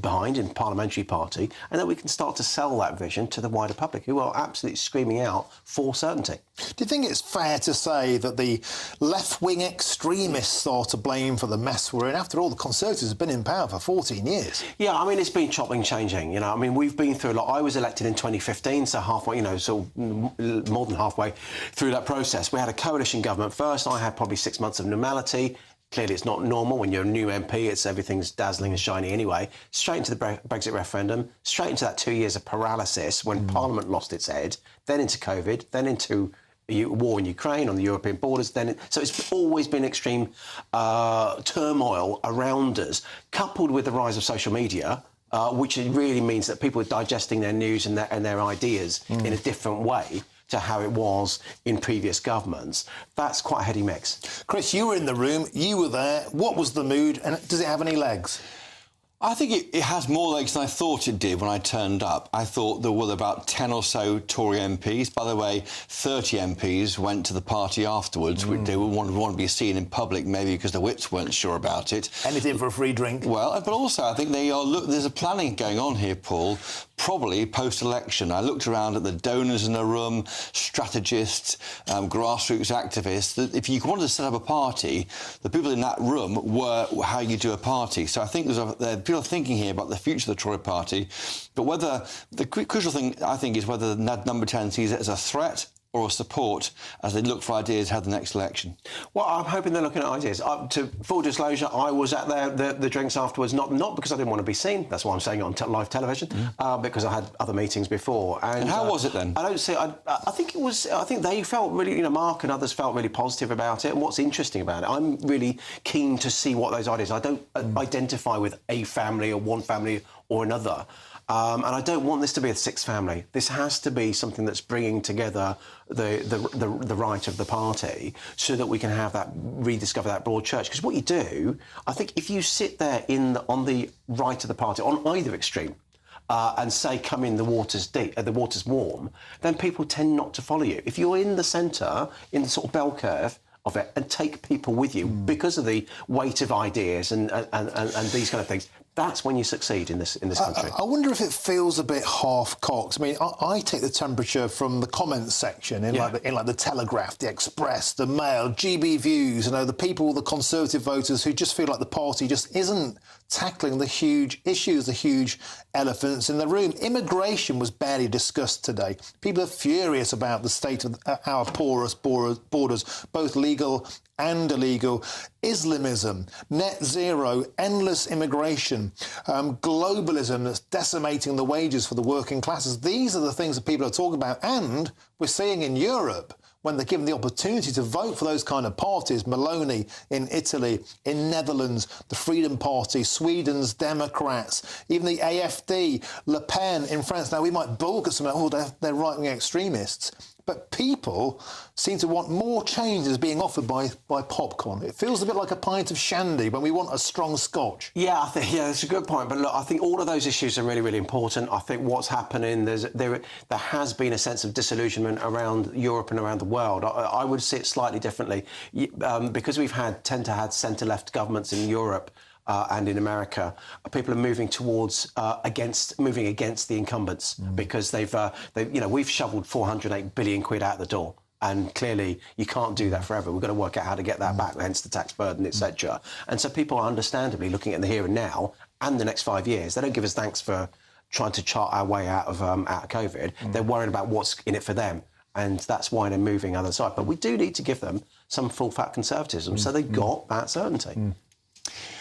behind in Parliamentary Party, and that we can start to sell that vision to the wider public, who are absolutely screaming out for certainty. Do you think it's fair to say that the left-wing extremists are to blame for the mess we're in? After all, the Conservatives have been in power for 14 years. Yeah, I mean, it's been chopping, changing. You know, I mean, we've been through a lot. I was elected in 2015, so halfway, you know, so more than halfway through that process. We had a coalition government first. I had probably 6 months of normality. Clearly, it's not normal when you're a new MP. Everything's dazzling and shiny anyway. Straight into the Brexit referendum, straight into that 2 years of paralysis when Parliament lost its head, then into COVID, then into war in Ukraine on the European borders. So it's always been extreme turmoil around us, coupled with the rise of social media, which really means that people are digesting their news and their ideas in a different way to how it was in previous governments. That's quite a heady mix. Chris, you were in the room, you were there. What was the mood, and does it have any legs? I think it has more legs than I thought it did when I turned up. I thought there were about 10 or so Tory MPs. By the way, 30 MPs went to the party afterwards, which they would want to be seen in public, maybe because the whips weren't sure about it. Anything for a free drink. Well, but also I think there's a planning going on here, Paul, probably post-election. I looked around at the donors in the room, strategists, grassroots activists. That if you wanted to set up a party, the people in that room were how you do a party. So I think there's people are thinking here about the future of the Tory party, but whether the crucial thing, I think, is whether number 10 sees it as a threat or a support as they look for ideas to have the next election. Well, I'm hoping they're looking at ideas. To full disclosure, I was at the drinks afterwards, not because I didn't want to be seen. That's why I'm saying it on live television, because I had other meetings before. And how was it then? I don't see. I think it was. I think they felt really, Mark and others felt really positive about it. And what's interesting about it, I'm really keen to see what those ideas. I don't identify with a family or one family or another. And I don't want this to be a sixth family. This has to be something that's bringing together the right of the party so that we can have rediscover that broad church. Because what you do, I think, if you sit there on the right of the party, on either extreme, and say, come in, the water's deep, the water's warm, then people tend not to follow you. If you're in the centre, in the sort of bell curve of it, and take people with you because of the weight of ideas and these kind of things, that's when you succeed in this country. I wonder if it feels a bit half-cocked. I mean, I take the temperature from the comments section in like the Telegraph, the Express, the Mail, GB Views. The people, the Conservative voters, who just feel like the party just isn't tackling the huge issues, the huge elephants in the room. Immigration was barely discussed today. People are furious about the state of our porous borders, both legal and illegal. Islamism, net zero, endless immigration, globalism that's decimating the wages for the working classes. These are the things that people are talking about. And we're seeing in Europe, when they're given the opportunity to vote for those kind of parties, Meloni in Italy, in Netherlands, the Freedom Party, Sweden's Democrats, even the AfD, Le Pen in France. Now, we might balk at something, they're right-wing extremists. But people seem to want more changes being offered by popcorn. It feels a bit like a pint of shandy when we want a strong scotch. Yeah, that's a good point. But look, I think all of those issues are really, really important. I think what's happening, there has been a sense of disillusionment around Europe and around the world. I would see it slightly differently. Because we've tend to have centre-left governments in Europe, and in America, people are moving towards against the incumbents because we've shoveled 408 billion quid out the door. And clearly, you can't do that forever. We've got to work out how to get that back, hence the tax burden, etc. And so people are understandably looking at the here and now and the next 5 years. They don't give us thanks for trying to chart our way out of COVID. They're worried about what's in it for them. And that's why they're moving other side. But we do need to give them some full-fat conservatism so they've got that certainty.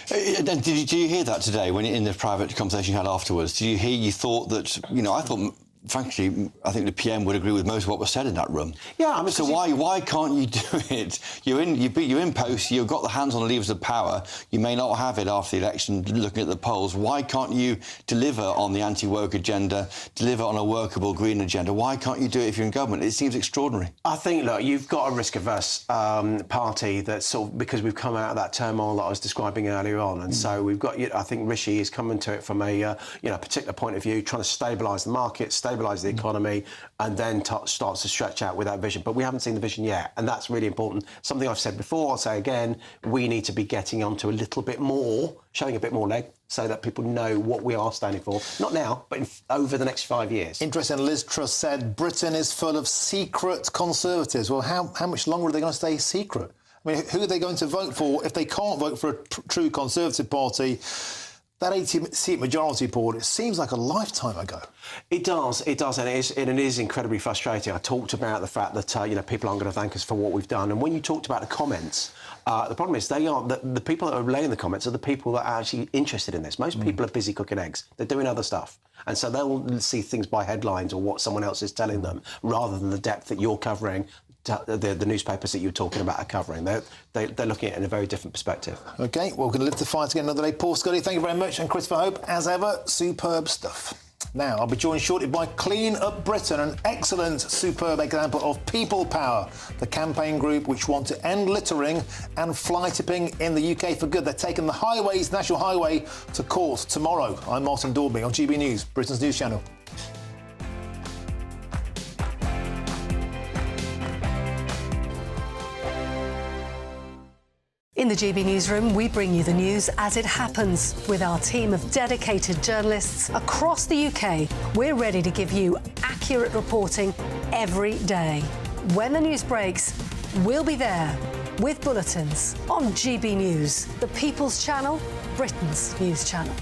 Did you hear that today when in the private conversation you had afterwards? Did you hear? You thought that I thought. Frankly, I think the PM would agree with most of what was said in that room. Yeah, I mean, so why can't you do it? You're in post. You've got the hands on the levers of power. You may not have it after the election. Looking at the polls, why can't you deliver on the anti-woke agenda? Deliver on a workable green agenda? Why can't you do it if you're in government? It seems extraordinary. I think, look, you've got a risk-averse party that's sort of because we've come out of that turmoil that I was describing earlier on, and so we've got. I think Rishi is coming to it from a particular point of view, trying to stabilise the market. stabilise the economy, and then starts to stretch out with that vision. But we haven't seen the vision yet, and that's really important. Something I've said before, I'll say again, we need to be getting onto a little bit more, showing a bit more leg, so that people know what we are standing for. Not now, but over the next 5 years. Interesting. Liz Truss said Britain is full of secret Conservatives. Well, how much longer are they going to stay secret? I mean, who are they going to vote for if they can't vote for a true Conservative party? That 80-seat majority board, it seems like a lifetime ago. It does, and it is incredibly frustrating. I talked about the fact that people aren't going to thank us for what we've done, and when you talked about the comments, the problem is the people that are laying the comments are the people that are actually interested in this. Most people are busy cooking eggs. They're doing other stuff, and so they'll see things by headlines or what someone else is telling them, rather than the depth that you're covering. The newspapers that you're talking about are covering. They're looking at it in a very different perspective. OK, well, we're going to live to fight again another day. Paul Scully, thank you very much. And Christopher Hope, as ever, superb stuff. Now, I'll be joined shortly by Clean Up Britain, an excellent, superb example of people power, the campaign group which want to end littering and fly tipping in the UK for good. They're taking the highways, National Highway, to court tomorrow. I'm Martin Daubney on GB News, Britain's news channel. In the GB Newsroom, we bring you the news as it happens. With our team of dedicated journalists across the UK, we're ready to give you accurate reporting every day. When the news breaks, we'll be there with bulletins on GB News, the People's Channel, Britain's news channel.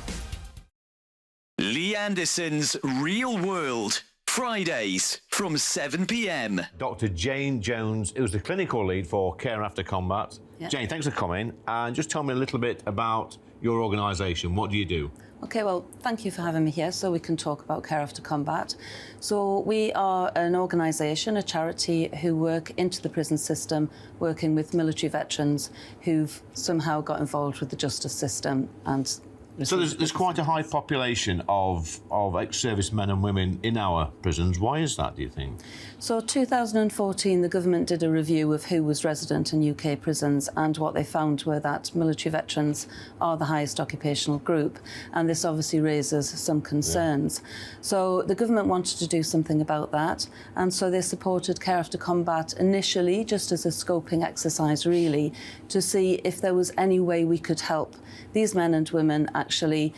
Lee Anderson's Real World. Fridays from 7 p.m. Dr. Jane Jones, who's the clinical lead for Care After Combat. Yep. Jane, thanks for coming. And just tell me a little bit about your organisation. What do you do? OK, well, thank you for having me here so we can talk about Care After Combat. So we are an organisation, a charity, who work into the prison system, working with military veterans who've somehow got involved with the justice system and... So there's quite a high population of ex-servicemen and women in our prisons. Why is that, do you think? So 2014, the government did a review of who was resident in UK prisons, and what they found were that military veterans are the highest occupational group, and this obviously raises some concerns. Yeah. So the government wanted to do something about that, and so they supported Care After Combat initially just as a scoping exercise, really, to see if there was any way we could help these men and women actually,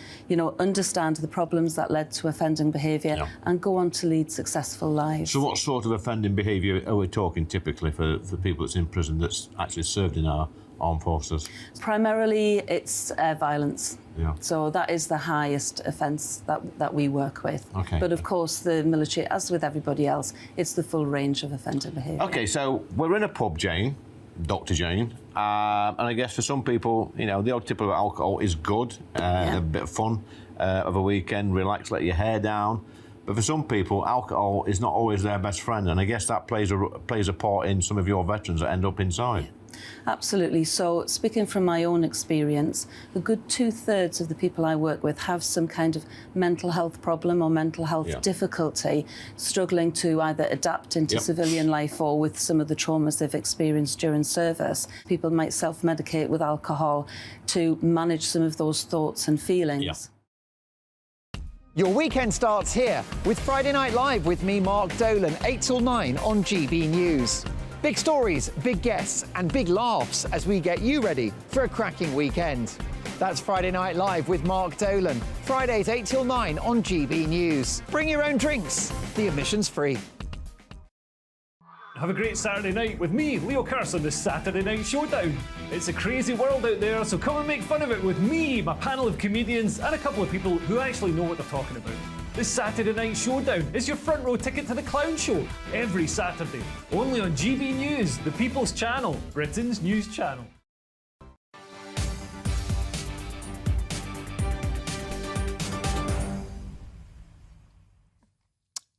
understand the problems that led to offending behaviour and go on to lead successful lives. So what sort of offending behaviour are we talking typically for people that's in prison that's actually served in our armed forces? Primarily, it's violence. Yeah. So that is the highest offence that we work with. Okay. But of course, the military, as with everybody else, it's the full range of offending behaviour. OK, so we're in a pub, Jane, Dr. Jane, and I guess for some people, the odd tip of alcohol is good, a bit of fun of a weekend, relax, let your hair down. But for some people, alcohol is not always their best friend, and I guess that plays a part in some of your veterans that end up inside. Yeah. Absolutely. So, speaking from my own experience, a good 2/3 of the people I work with have some kind of mental health problem or mental health difficulty, struggling to either adapt into civilian life or with some of the traumas they've experienced during service. People might self-medicate with alcohol to manage some of those thoughts and feelings. Yeah. Your weekend starts here with Friday Night Live with me, Mark Dolan, 8 till 9 on GB News. Big stories, big guests and big laughs as we get you ready for a cracking weekend. That's Friday Night Live with Mark Dolan. Fridays 8 till 9 on GB News. Bring your own drinks. The admission's free. Have a great Saturday night with me, Leo Curse, on the Saturday Night Showdown. It's a crazy world out there, so come and make fun of it with me, my panel of comedians, and a couple of people who actually know what they're talking about. This Saturday Night Showdown is your front row ticket to the clown show every Saturday, only on GB News, the People's Channel, Britain's news channel.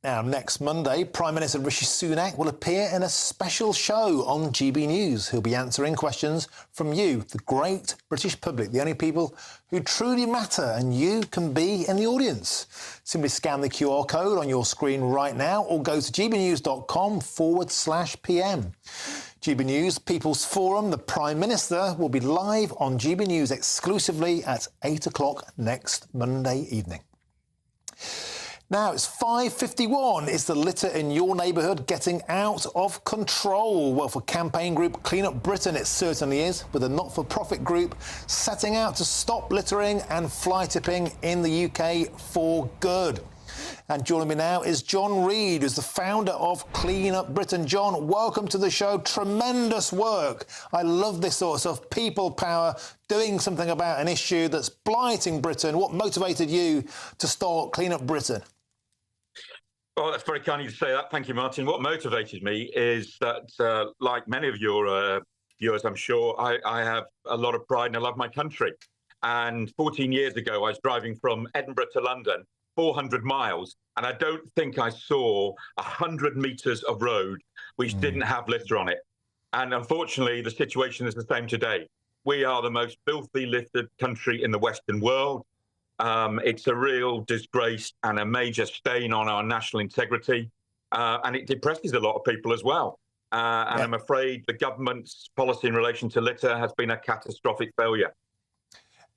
Now, next Monday, Prime Minister Rishi Sunak will appear in a special show on GB News. He'll be answering questions from you, the great British public, the only people who truly matter, and you can be in the audience. Simply scan the QR code on your screen right now or go to gbnews.com/PM. GB News People's Forum, the Prime Minister, will be live on GB News exclusively at 8 o'clock next Monday evening. Now it's 5:51. Is the litter in your neighbourhood getting out of control? Well, for campaign group Clean Up Britain, it certainly is, with a not-for-profit group setting out to stop littering and fly tipping in the UK for good. And joining me now is John Reid, who's the founder of Clean Up Britain. John, welcome to the show. Tremendous work. I love this sort of stuff. People power, doing something about an issue that's blighting Britain. What motivated you to start Clean Up Britain? Oh, that's very kind of you to say that. Thank you, Martin. What motivated me is that, like many of your viewers, I'm sure, I have a lot of pride and I love my country. And 14 years ago, I was driving from Edinburgh to London, 400 miles, and I don't think I saw 100 metres of road which didn't have litter on it. And unfortunately, the situation is the same today. We are the most filthy littered country in the Western world. It's a real disgrace and a major stain on our national integrity, and it depresses a lot of people as well. And I'm afraid the government's policy in relation to litter has been a catastrophic failure.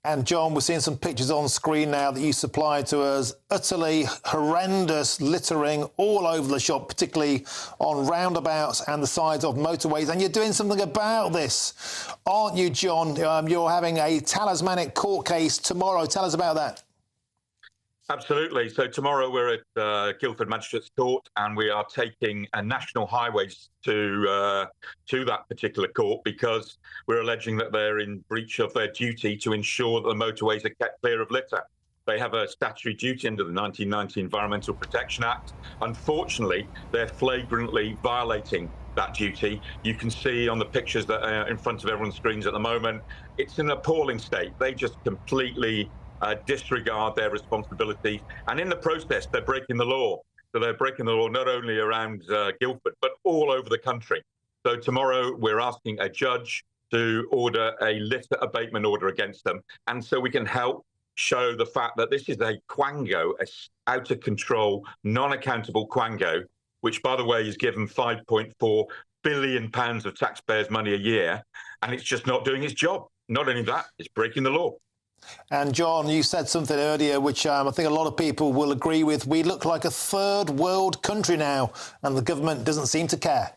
And John, we're seeing some pictures on screen now that you supplied to us. Utterly horrendous littering all over the shop, particularly on roundabouts and the sides of motorways. And you're doing something about this, aren't you, John? You're having a talismanic court case tomorrow. Tell us about that. Absolutely. So tomorrow we're at Guildford Magistrates Court, and we are taking national highways to that particular court because we're alleging that they're in breach of their duty to ensure that the motorways are kept clear of litter. They have a statutory duty under the 1990 Environmental Protection Act. Unfortunately, they're flagrantly violating that duty. You can see on the pictures that are in front of everyone's screens at the moment, it's an appalling state. They just completely disregard their responsibility, and in the process they're breaking the law. So they're breaking the law not only around Guildford but all over the country. So tomorrow we're asking a judge to order a litter abatement order against them, and so we can help show the fact that this is a quango, a out of control, non-accountable quango, which by the way is given £5.4 billion of taxpayers' money a year, and it's just not doing its job. Not only that, it's breaking the law. And John, you said something earlier which I think a lot of people will agree with. We look like a third world country now, and the government doesn't seem to care.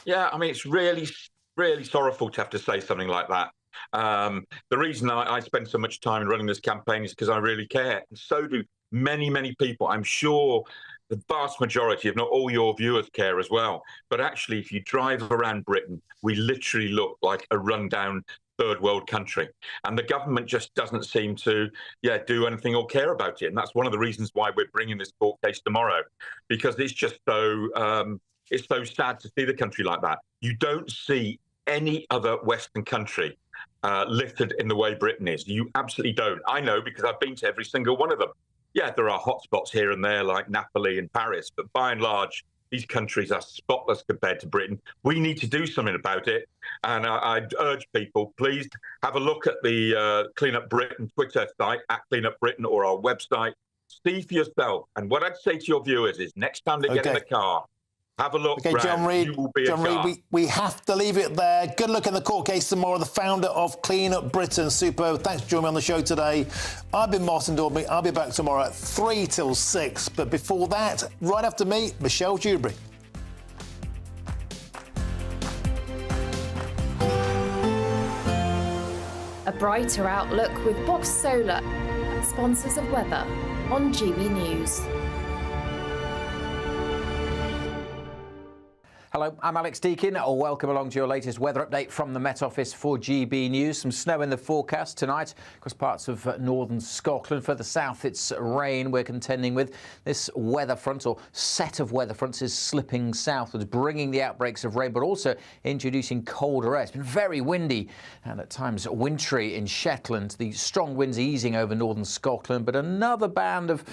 Yeah, I mean, it's really, really sorrowful to have to say something like that. The reason I spend so much time running this campaign is because I really care, and so do many, many people. I'm sure the vast majority, if not all your viewers, care as well. But actually, if you drive around Britain, we literally look like a rundown third world country, and the government just doesn't seem to do anything or care about it. And that's one of the reasons why we're bringing this court case tomorrow, because it's just so sad to see the country like that. You don't see any other Western country littered in the way Britain is. You absolutely don't. I know because I've been to every single one of them. Yeah, there are hotspots here and there like Napoli and Paris, but by and large, these countries are spotless compared to Britain. We need to do something about it. And I'd urge people, please have a look at the Clean Up Britain Twitter site, at Clean Up Britain, or our website. See for yourself. And what I'd say to your viewers is next time they get in the car, have a look. Okay, John Reid, we have to leave it there. Good luck in the court case tomorrow. The founder of Clean Up Britain. Superb. Thanks for joining me on the show today. I've been Martin Daubney. I'll be back tomorrow at 3 till 6. But before that, right after me, Michelle Dewberry. A brighter outlook with Box Solar, sponsors of weather on GB News. Hello, I'm Alex Deakin. Welcome along to your latest weather update from the Met Office for GB News. Some snow in the forecast tonight across parts of northern Scotland. Further south, it's rain we're contending with. This weather front, or set of weather fronts, is slipping southwards, bringing the outbreaks of rain, but also introducing colder air. It's been very windy and at times wintry in Shetland. The strong winds easing over northern Scotland, but another band of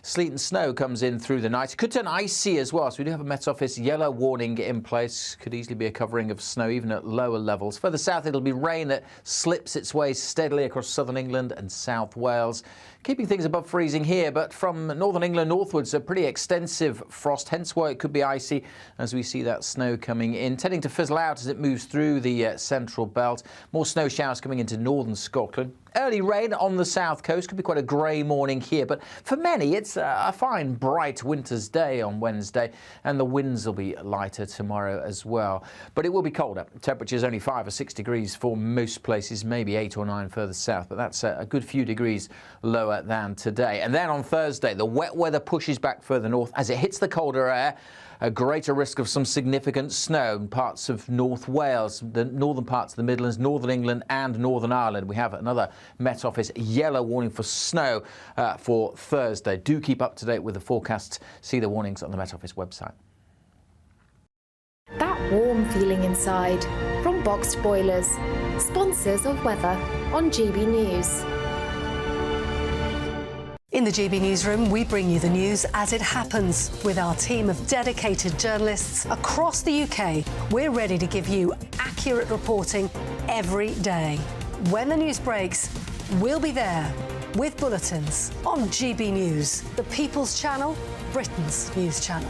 sleet and snow comes in through the night. It could turn icy as well, so we do have a Met Office yellow warning in place. Could easily be a covering of snow even at lower levels. Further south, it'll be rain that slips its way steadily across southern England and South Wales, keeping things above freezing here. But from northern England northwards, a pretty extensive frost, hence why it could be icy as we see that snow coming in, tending to fizzle out as it moves through the central belt. More snow showers coming into northern Scotland. Early rain on the south coast. Could be quite a grey morning here, but for many it's a fine, bright winter's day on Wednesday, and the winds will be lighter tomorrow as well. But it will be colder. Temperatures only 5 or 6 degrees for most places, maybe 8 or 9 further south, but that's a good few degrees lower than today. And then on Thursday, the wet weather pushes back further north. As it hits the colder air, a greater risk of some significant snow in parts of North Wales, the northern parts of the Midlands, Northern England and Northern Ireland. We have another Met Office yellow warning for snow for Thursday. Do keep up to date with the forecasts. See the warnings on the Met Office website. That warm feeling inside from Boxed Boilers, sponsors of weather on GB News. In the GB Newsroom, we bring you the news as it happens. With our team of dedicated journalists across the UK, we're ready to give you accurate reporting every day. When the news breaks, we'll be there with bulletins on GB News, the People's Channel, Britain's news channel.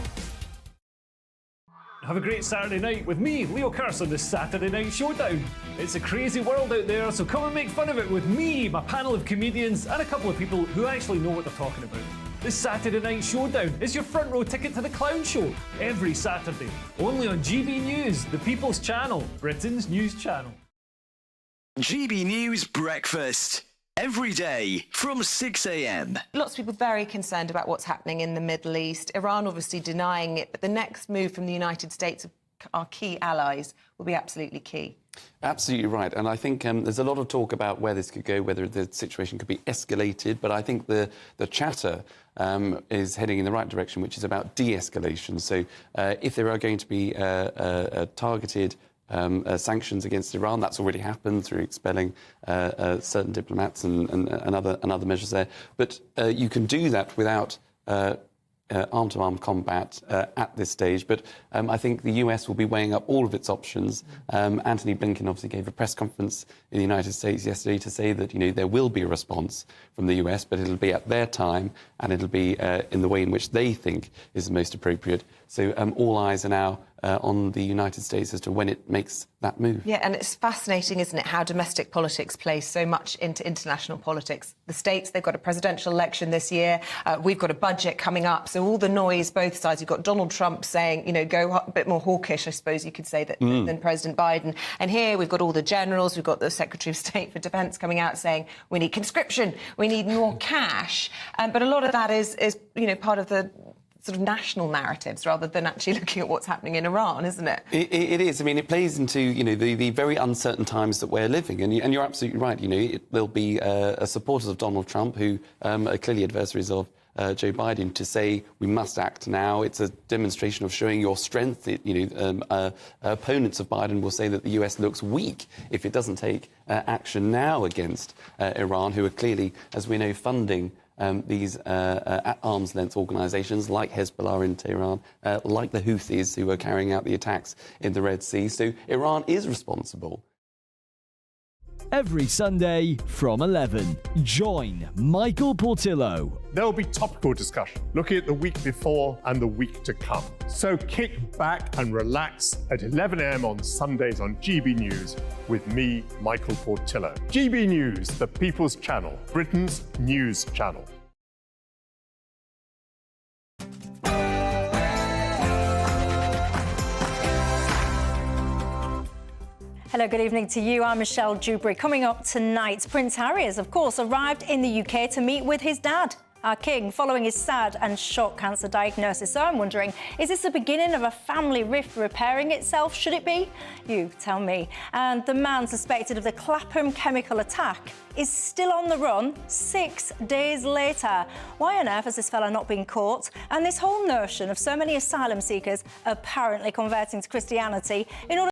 Have a great Saturday night with me, Leo Carson, this Saturday Night Showdown. It's a crazy world out there, so come and make fun of it with me, my panel of comedians, and a couple of people who actually know what they're talking about. This Saturday Night Showdown is your front row ticket to the clown show every Saturday, only on GB News, the People's Channel, Britain's news channel. GB News Breakfast. Every day from 6 a.m. Lots of people very concerned about what's happening in the Middle East. Iran obviously denying it, but the next move from the United States, our key allies, will be absolutely key. Absolutely right. And I think there's a lot of talk about where this could go, whether the situation could be escalated. But I think the chatter is heading in the right direction, which is about de-escalation. So if there are going to be targeted sanctions against Iran, that's already happened through expelling certain diplomats and other measures there. But you can do that without arm-to-arm combat at this stage. But I think the US will be weighing up all of its options. Antony Blinken obviously gave a press conference in the United States yesterday to say that, there will be a response from the US, but it'll be at their time and it'll be in the way in which they think is the most appropriate. So all eyes are now on the United States as to when it makes that move. Yeah, and it's fascinating, isn't it, how domestic politics plays so much into international politics. The States, they've got a presidential election this year. We've got a budget coming up. So all the noise, both sides. You've got Donald Trump saying, go a bit more hawkish, I suppose you could say, than President Biden. And here we've got all the generals. We've got the Secretary of State for Defence coming out saying we need conscription, we need more cash. But a lot of that is part of the sort of national narratives rather than actually looking at what's happening in Iran, isn't it? It is. I mean, it plays into, the very uncertain times that we're living. And you're absolutely right. There'll be supporters of Donald Trump who are clearly adversaries of Joe Biden to say we must act now. It's a demonstration of showing your strength. Opponents of Biden will say that the US looks weak if it doesn't take action now against Iran, who are clearly, as we know, funding these at arm's length organisations like Hezbollah in Tehran, like the Houthis who are carrying out the attacks in the Red Sea. So Iran is responsible. Every Sunday from 11, join Michael Portillo. There will be topical discussion, looking at the week before and the week to come. So kick back and relax at 11 a.m. on Sundays on GB News with me, Michael Portillo. GB News, the People's Channel, Britain's news channel. Hello, good evening to you. I'm Michelle Dewberry. Coming up tonight, Prince Harry has, of course, arrived in the UK to meet with his dad, our king, following his sad and shock cancer diagnosis. So I'm wondering, is this the beginning of a family rift repairing itself? Should it be? You tell me. And the man suspected of the Clapham chemical attack is still on the run 6 days later. Why on earth has this fella not been caught? And this whole notion of so many asylum seekers apparently converting to Christianity in order